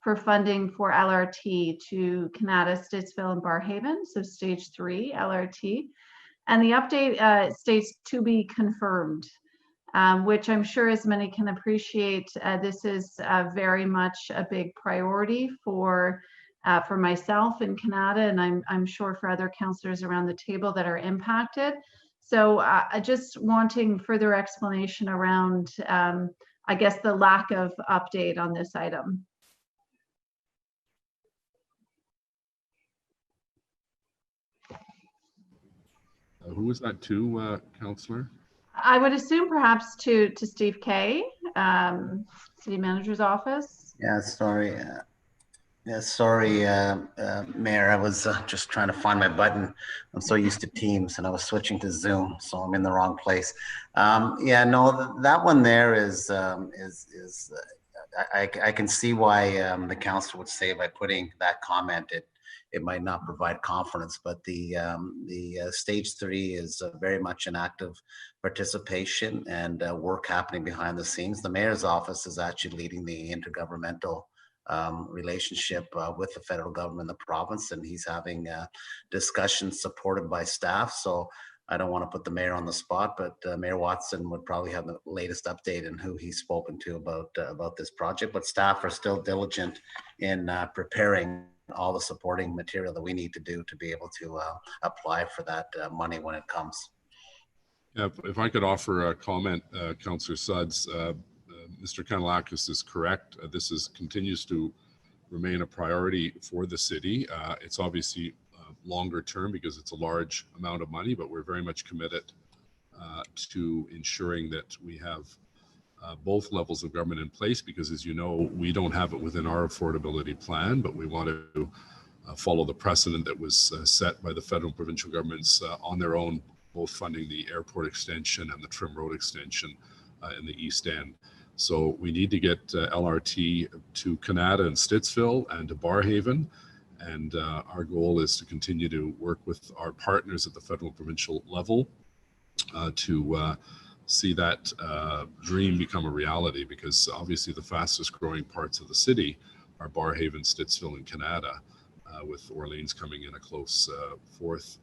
for funding for LRT to Canada, Stittsville, and Barrhaven, so stage 3 LRT. And the update states to be confirmed, which I'm sure, as many can appreciate, this is very much a big priority for myself in Canada, and I'm sure for other councillors around the table that are impacted. So just wanting further explanation around, I guess, the lack of update on this item. Who was that to, Councillor? I would assume perhaps to Steve Kay, City Manager's office. Yeah, sorry. Mayor, I was just trying to find my button. I'm so used to Teams and I was switching to Zoom, so I'm in the wrong place. Yeah, no, that one there is I can see why the council would say by putting that comment, it might not provide confidence, but the stage 3 is very much an active participation and work happening behind the scenes. The mayor's office is actually leading the intergovernmental relationship with the federal government and the province, and he's having discussions supported by staff. So I don't want to put the mayor on the spot, but Mayor Watson would probably have the latest update on who he's spoken to about this project. But staff are still diligent in preparing all the supporting material that we need to do to be able to apply for that money when it comes. Yeah, if I could offer a comment, Councillor Suds, Mr. Kanellakis is correct. This continues to remain a priority for the city. It's obviously longer term because it's a large amount of money, but we're very much committed to ensuring that we have both levels of government in place, because as you know, we don't have it within our affordability plan, but we want to follow the precedent that was set by the federal and provincial governments on their own, both funding the airport extension and the Trim Road extension in the East End. So we need to get LRT to Canada and Stittsville and to Barrhaven. And our goal is to continue to work with our partners at the federal and provincial level to see that dream become a reality, because obviously the fastest growing parts of the city are Barrhaven, Stittsville, and Canada, with Orleans coming in a close fourth.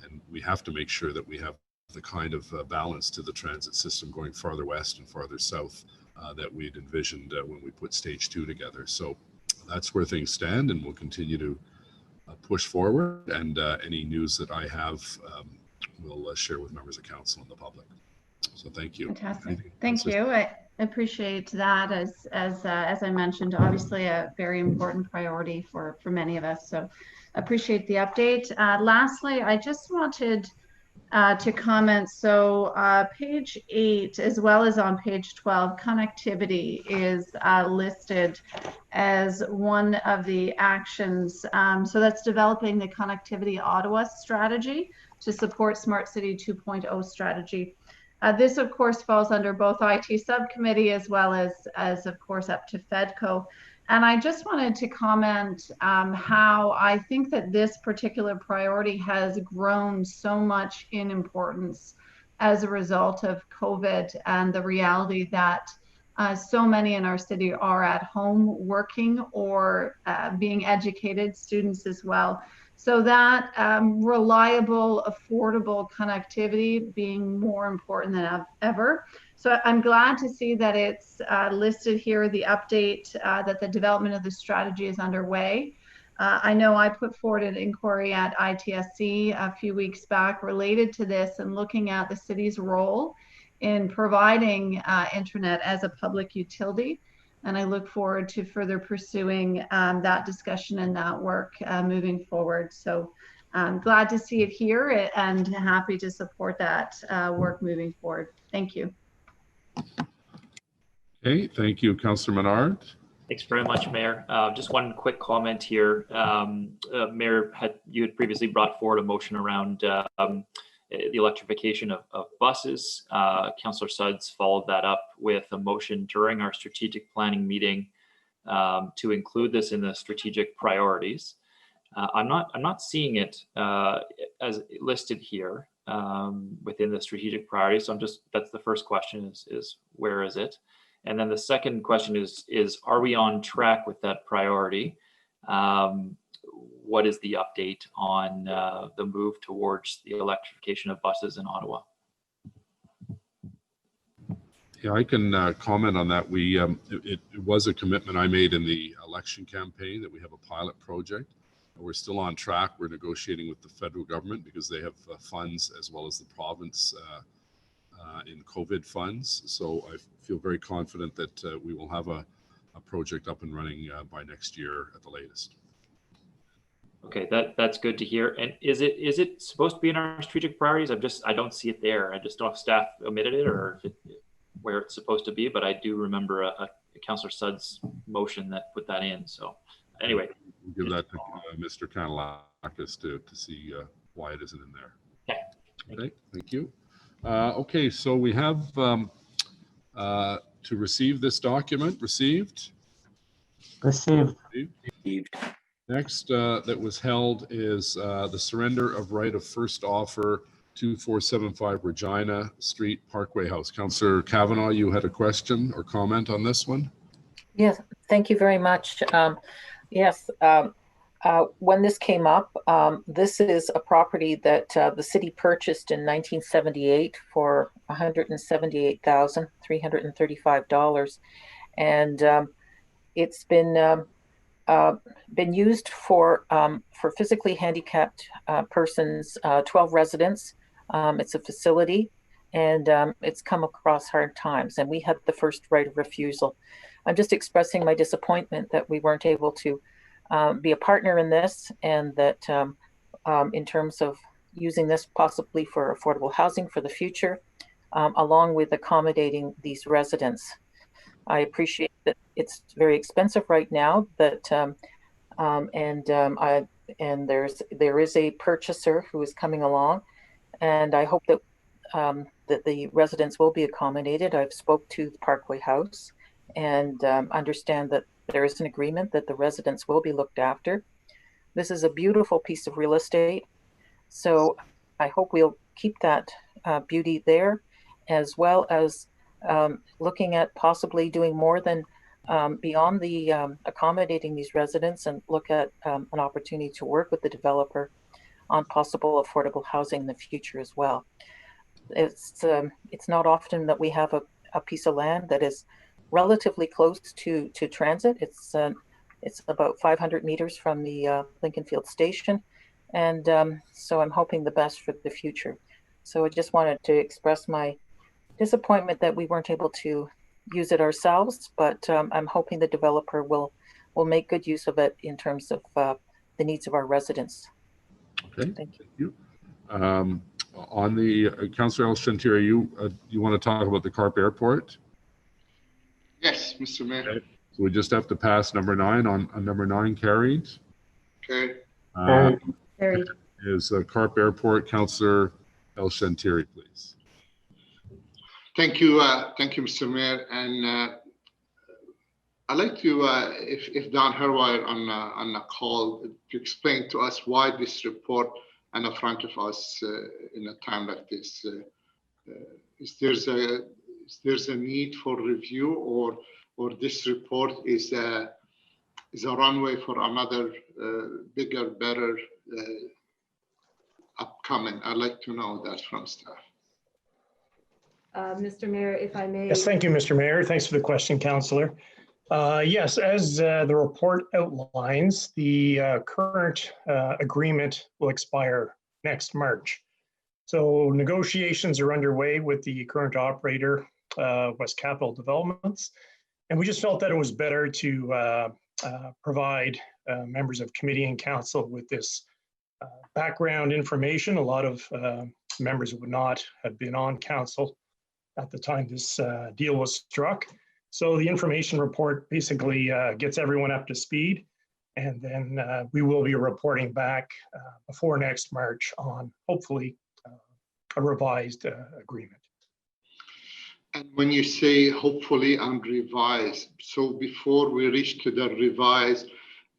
And we have to make sure that we have the kind of balance to the transit system going farther west and farther south that we'd envisioned when we put stage 2 together. So that's where things stand, and we'll continue to push forward. And any news that I have, we'll share with members of council and the public. So thank you. Fantastic. Thank you. I appreciate that. As I mentioned, obviously a very important priority for many of us. So appreciate the update. Lastly, I just wanted to comment. So page 8, as well as on page 12, connectivity is listed as one of the actions. So that's developing the Connectivity Ottawa strategy to support Smart City 2.0 strategy. This, of course, falls under both IT subcommittee as well as of course, up to FEDCO. And I just wanted to comment how I think that this particular priority has grown so much in importance as a result of COVID and the reality that so many in our city are at home working or being educated, students as well. So that reliable, affordable connectivity being more important than ever. So I'm glad to see that it's listed here, the update that the development of the strategy is underway. I know I put forward an inquiry at ITSC a few weeks back related to this and looking at the city's role in providing internet as a public utility. And I look forward to further pursuing that discussion and that work moving forward. So I'm glad to see it here and happy to support that work moving forward. Thank you. Okay, thank you, Councillor Menard. Thanks very much, Mayor. Just one quick comment here. Mayor, you had previously brought forward a motion around the electrification of buses. Councillor Suds followed that up with a motion during our strategic planning meeting to include this in the strategic priorities. I'm not seeing it as listed here within the strategic priorities. So that's the first question is where is it? And then the second question is are we on track with that priority? What is the update on the move towards the electrification of buses in Ottawa? Yeah, I can comment on that. It was a commitment I made in the election campaign that we have a pilot project. We're still on track. We're negotiating with the federal government because they have funds as well as the province in COVID funds. So I feel very confident that we will have a project up and running by next year at the latest. Okay, that's good to hear. And is it supposed to be in our strategic priorities? I don't see it there. I just don't know if staff omitted it or where it's supposed to be, but I do remember a Councillor Suds motion that put that in. So anyway. We'll give that to Mr. Kanellakis to see why it isn't in there. Okay, thank you. Okay, so we have to receive this document. Received? Received. Next that was held is the surrender of right of first offer 2475 Regina Street, Parkway House. Councillor Kavanagh, you had a question or comment on this one? Yes, Thank you very much. Yes, when this came up, this is a property that the city purchased in 1978 for $178,335, and it's been used for physically handicapped persons, 12 residents. It's a facility, and it's come across hard times, and we had the first right of refusal. I'm just expressing my disappointment that we weren't able to be a partner in this, and that in terms of using this possibly for affordable housing for the future, along with accommodating these residents. I appreciate that it's very expensive right now, but there is a purchaser who is coming along, and I hope that that the residents will be accommodated. I've spoke to the Parkway House and understand that there is an agreement that the residents will be looked after. This is a beautiful piece of real estate, so I hope we'll keep that beauty there, as well as looking at possibly doing more than beyond the accommodating these residents, and look at an opportunity to work with the developer on possible affordable housing in the future as well. It's not often that we have a piece of land that is relatively close to transit. It's about 500 meters from the Lincoln Field Station, and so I'm hoping the best for the future. So I just wanted to express my disappointment that we weren't able to use it ourselves, but I'm hoping the developer will make good use of it in terms of the needs of our residents. Okay, thank you. On the Councillor El-Shantieri, you want to talk about the Carp Airport? Yes, Mr. Mayor. Okay. So we just have to pass number 9 on number 9 carried. Okay. Carried. Is Carp Airport, Councillor El-Shantieri, please. Thank you, Mr. Mayor. And I'd like to, if Don Herwire on the call, to explain to us why this report in front of us in a time like this. Is there's a need for review, or this report is a runway for another bigger, better upcoming? I'd like to know that from staff. Mr. Mayor, if I may. Yes, thank you, Mr. Mayor. Thanks for the question, Councillor. Yes, as the report outlines, the current agreement will expire next March. So negotiations are underway with the current operator, West Capital Developments, and we just felt that it was better to provide members of committee and council with this background information. A lot of members would not have been on council at the time this deal was struck. So the information report basically gets everyone up to speed, and then we will be reporting back before next March on hopefully a revised agreement. And when you say hopefully and revised, so before we reach to the revised,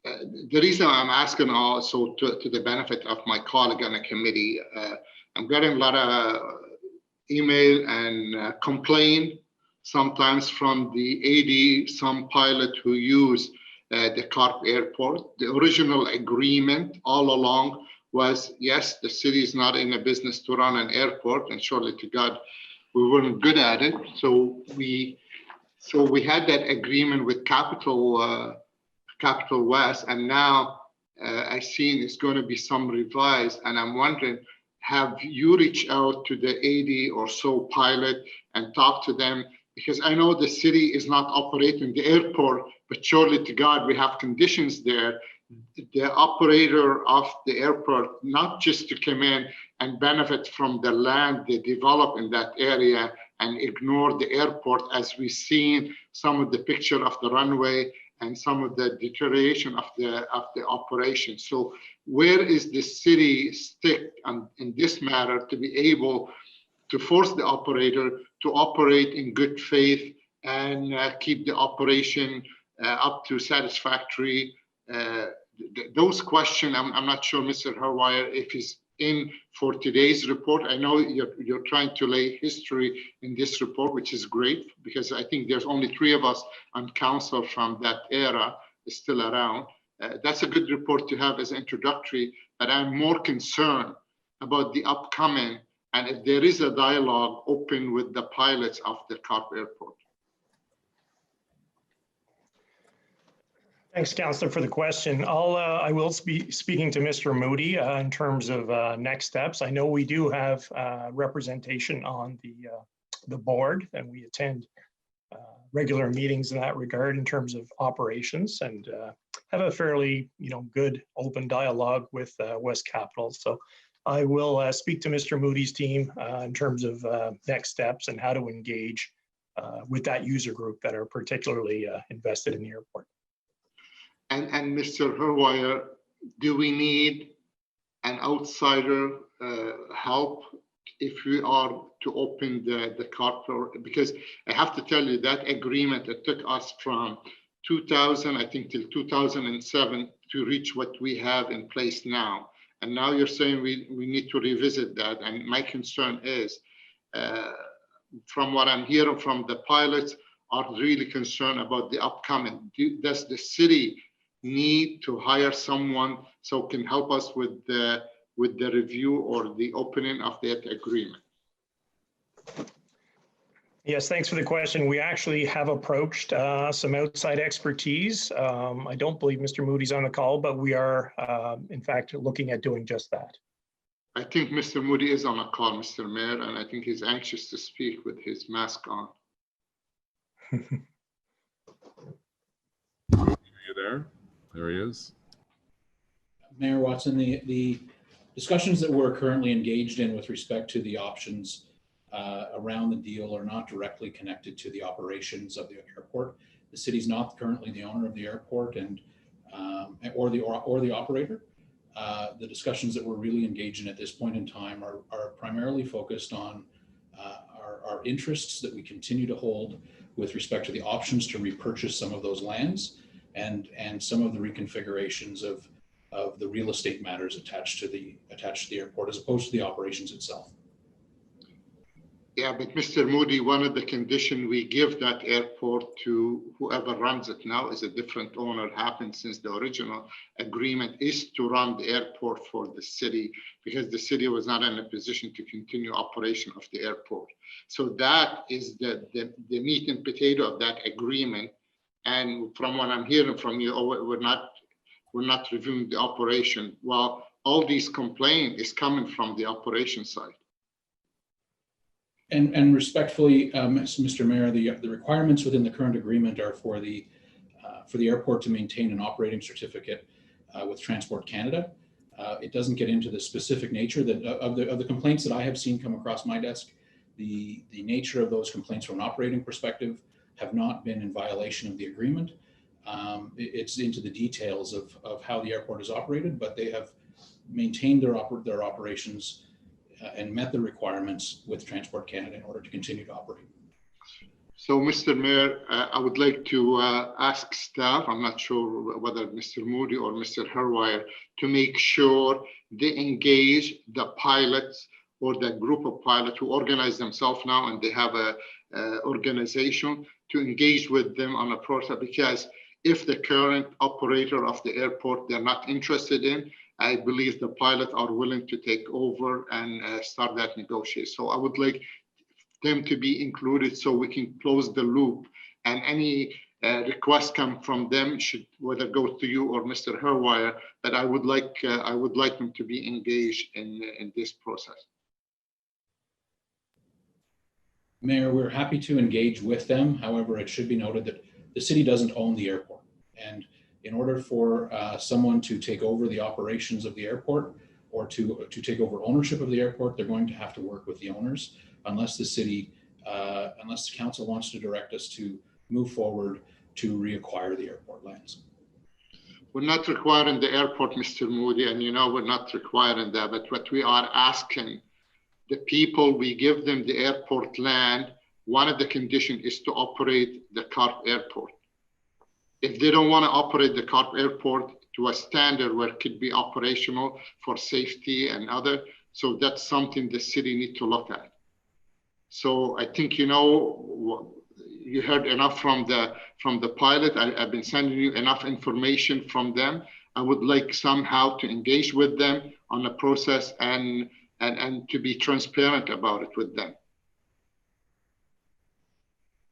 the reason I'm asking also to the benefit of my colleague on the committee, I'm getting a lot of email and complaint sometimes from the AD, some pilot who use the Carp Airport. The original agreement all along was, yes, the city is not in a business to run an airport, and surely to God, we weren't good at it. So we had that agreement with Capital West, and now I seen it's going to be some revised, and I'm wondering, have you reached out to the AD or so pilot and talked to them? Because I know the city is not operating the airport, but surely to God, we have conditions there. The operator of the airport, not just to come in and benefit from the land they develop in that area and ignore the airport, as we've seen some of the picture of the runway and some of the deterioration of the operation. So where is the city stick in this matter to be able to force the operator to operate in good faith and keep the operation up to satisfactory? Those questions, I'm not sure, Mr. Herwire, in for today's report. I know you're trying to lay history in this report, which is great, because I think there's only 3 of us on council from that era still around. That's a good report to have as introductory, but I'm more concerned about the upcoming, and if there is a dialogue open with the pilots of the CARP airport. Thanks, Councillor, for the question. I will be speaking to Mr. Moody in terms of next steps. I know we do have representation on the board, and we attend regular meetings in that regard in terms of operations, and have a fairly good open dialogue with West Capital. So I will speak to Mr. Moody's team in terms of next steps and how to engage with that user group that are particularly invested in the airport. And Mr. Herwire, do we need an outsider help if we are to open the CARP? Because I have to tell you that agreement, it took us from 2000, I think, till 2007 to reach what we have in place now. And now you're saying we need to revisit that. And my concern is, from what I'm hearing from the pilots, are really concerned about the upcoming. Does the city need to hire someone so can help us with the review or the opening of that agreement? Yes, thanks for the question. We actually have approached some outside expertise. I don't believe Mr. Moody's on the call, but we are in fact looking at doing just that. I think Mr. Moody is on a call, Mr. Mayor, and I think he's anxious to speak with his mask on. Are you there? There he is. Mayor Watson, the discussions that we're currently engaged in with respect to the options around the deal are not directly connected to the operations of the airport. The city's not currently the owner of the airport and or the operator. The discussions that we're really engaged in at this point in time are primarily focused on our interests that we continue to hold with respect to the options to repurchase some of those lands and some of the reconfigurations of the real estate matters attached to the airport as opposed to the operations itself. Yeah, but Mr. Moody, one of the conditions we give that airport to whoever runs it now is a different owner. It happened since the original agreement is to run the airport for the city, because the city was not in a position to continue operation of the airport. So that is the meat and potato of that agreement. And from what I'm hearing from you, we're not reviewing the operation. Well, all these complaints is coming from the operation side. And respectfully, Mr. Mayor, the requirements within the current agreement are for the airport to maintain an operating certificate with Transport Canada. It doesn't get into the specific nature of the complaints that I have seen come across my desk. The nature of those complaints from an operating perspective have not been in violation of the agreement. It's into the details of how the airport is operated, but they have maintained their operations and met the requirements with Transport Canada in order to continue to operate. So, Mr. Mayor, I would like to ask staff, I'm not sure whether Mr. Moody or Mr. Herwire, to make sure they engage the pilots or the group of pilots who organize themselves now, and they have a organization to engage with them on a process, because if the current operator of the airport they're not interested in, I believe the pilots are willing to take over and start that negotiation. So I would like them to be included so we can close the loop, and any requests come from them should whether go to you or Mr. Herwire, that I would like them to be engaged in this process. Mayor, we're happy to engage with them. However, it should be noted that the city doesn't own the airport. And in order for someone to take over the operations of the airport or to take over ownership of the airport, they're going to have to work with the owners unless the city, unless the council wants to direct us to move forward to reacquire the airport lands. We're not requiring the airport, Mr. Moody, and you know we're not requiring that, but what we are asking the people, we give them the airport land. One of the conditions is to operate the CARP airport. If they don't want to operate the CARP airport, to a standard where it could be operational for safety and other. So that's something the city need to look at. So I think, you know, you heard enough from the pilot. I've been sending you enough information from them. I would like somehow to engage with them on the process and to be transparent about it with them.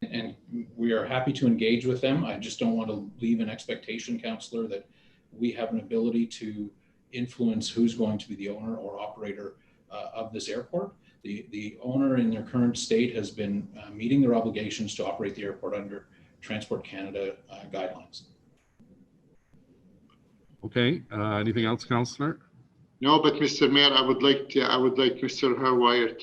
And we are happy to engage with them. I just don't want to leave an expectation, Councillor, that we have an ability to influence who's going to be the owner or operator of this airport. The owner in their current state has been meeting their obligations to operate the airport under Transport Canada guidelines. Okay, anything else, Councillor? No, but Mr. Mayor, I would like Mr. Herwire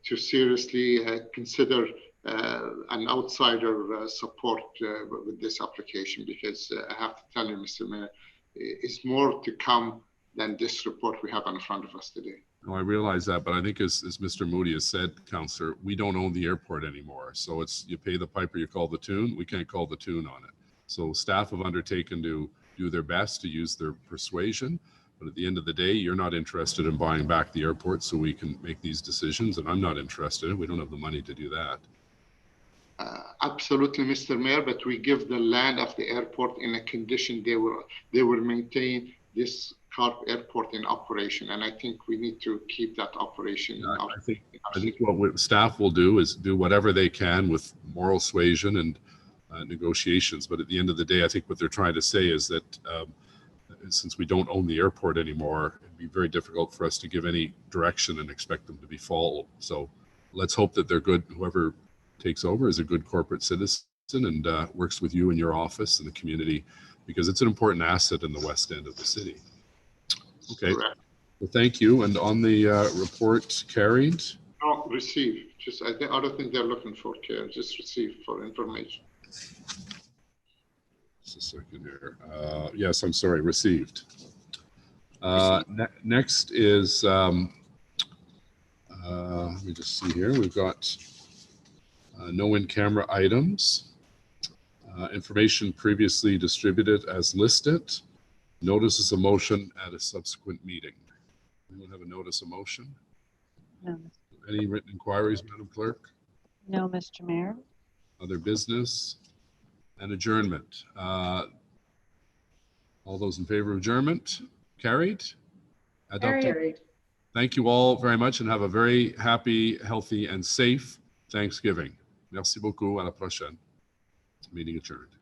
to seriously consider an outsider support with this application, because I have to tell you, Mr. Mayor, it's more to come than this report we have in front of us today. No, I realize that, but I think as Mr. Moody has said, Councillor, we don't own the airport anymore. So it's, you pay the piper, you call the tune. We can't call the tune on it. So staff have undertaken to do their best to use their persuasion. But at the end of the day, you're not interested in buying back the airport so we can make these decisions. And I'm not interested. We don't have the money to do that. Absolutely, Mr. Mayor, but we give the land of the airport in a condition they will maintain this CARP airport in operation, and I think we need to keep that operation. I think what staff will do is do whatever they can with moral suasion and negotiations. But at the end of the day, I think what they're trying to say is that since we don't own the airport anymore, it'd be very difficult for us to give any direction and expect them to be followed. So let's hope that they're good. Whoever takes over is a good corporate citizen and works with you in your office and the community, because it's an important asset in the west end of the city. Okay, well, thank you. And on the report carried? No, receive. Just I don't think they're looking for care. Just receive for information. Just a second here. Yes, I'm sorry, received. Next is, let me just see here. We've got no in-camera items. Information previously distributed as listed. Notices of motion at a subsequent meeting. Anyone have a notice of motion? No. Any written inquiries, Madam Clerk? No, Mr. Mayor. Other business and adjournment. All those in favor of adjournment? Carried? Adopted? Carried. Thank you all very much and have a very happy, healthy, and safe Thanksgiving. Merci beaucoup. À la prochaine. Meeting adjourned.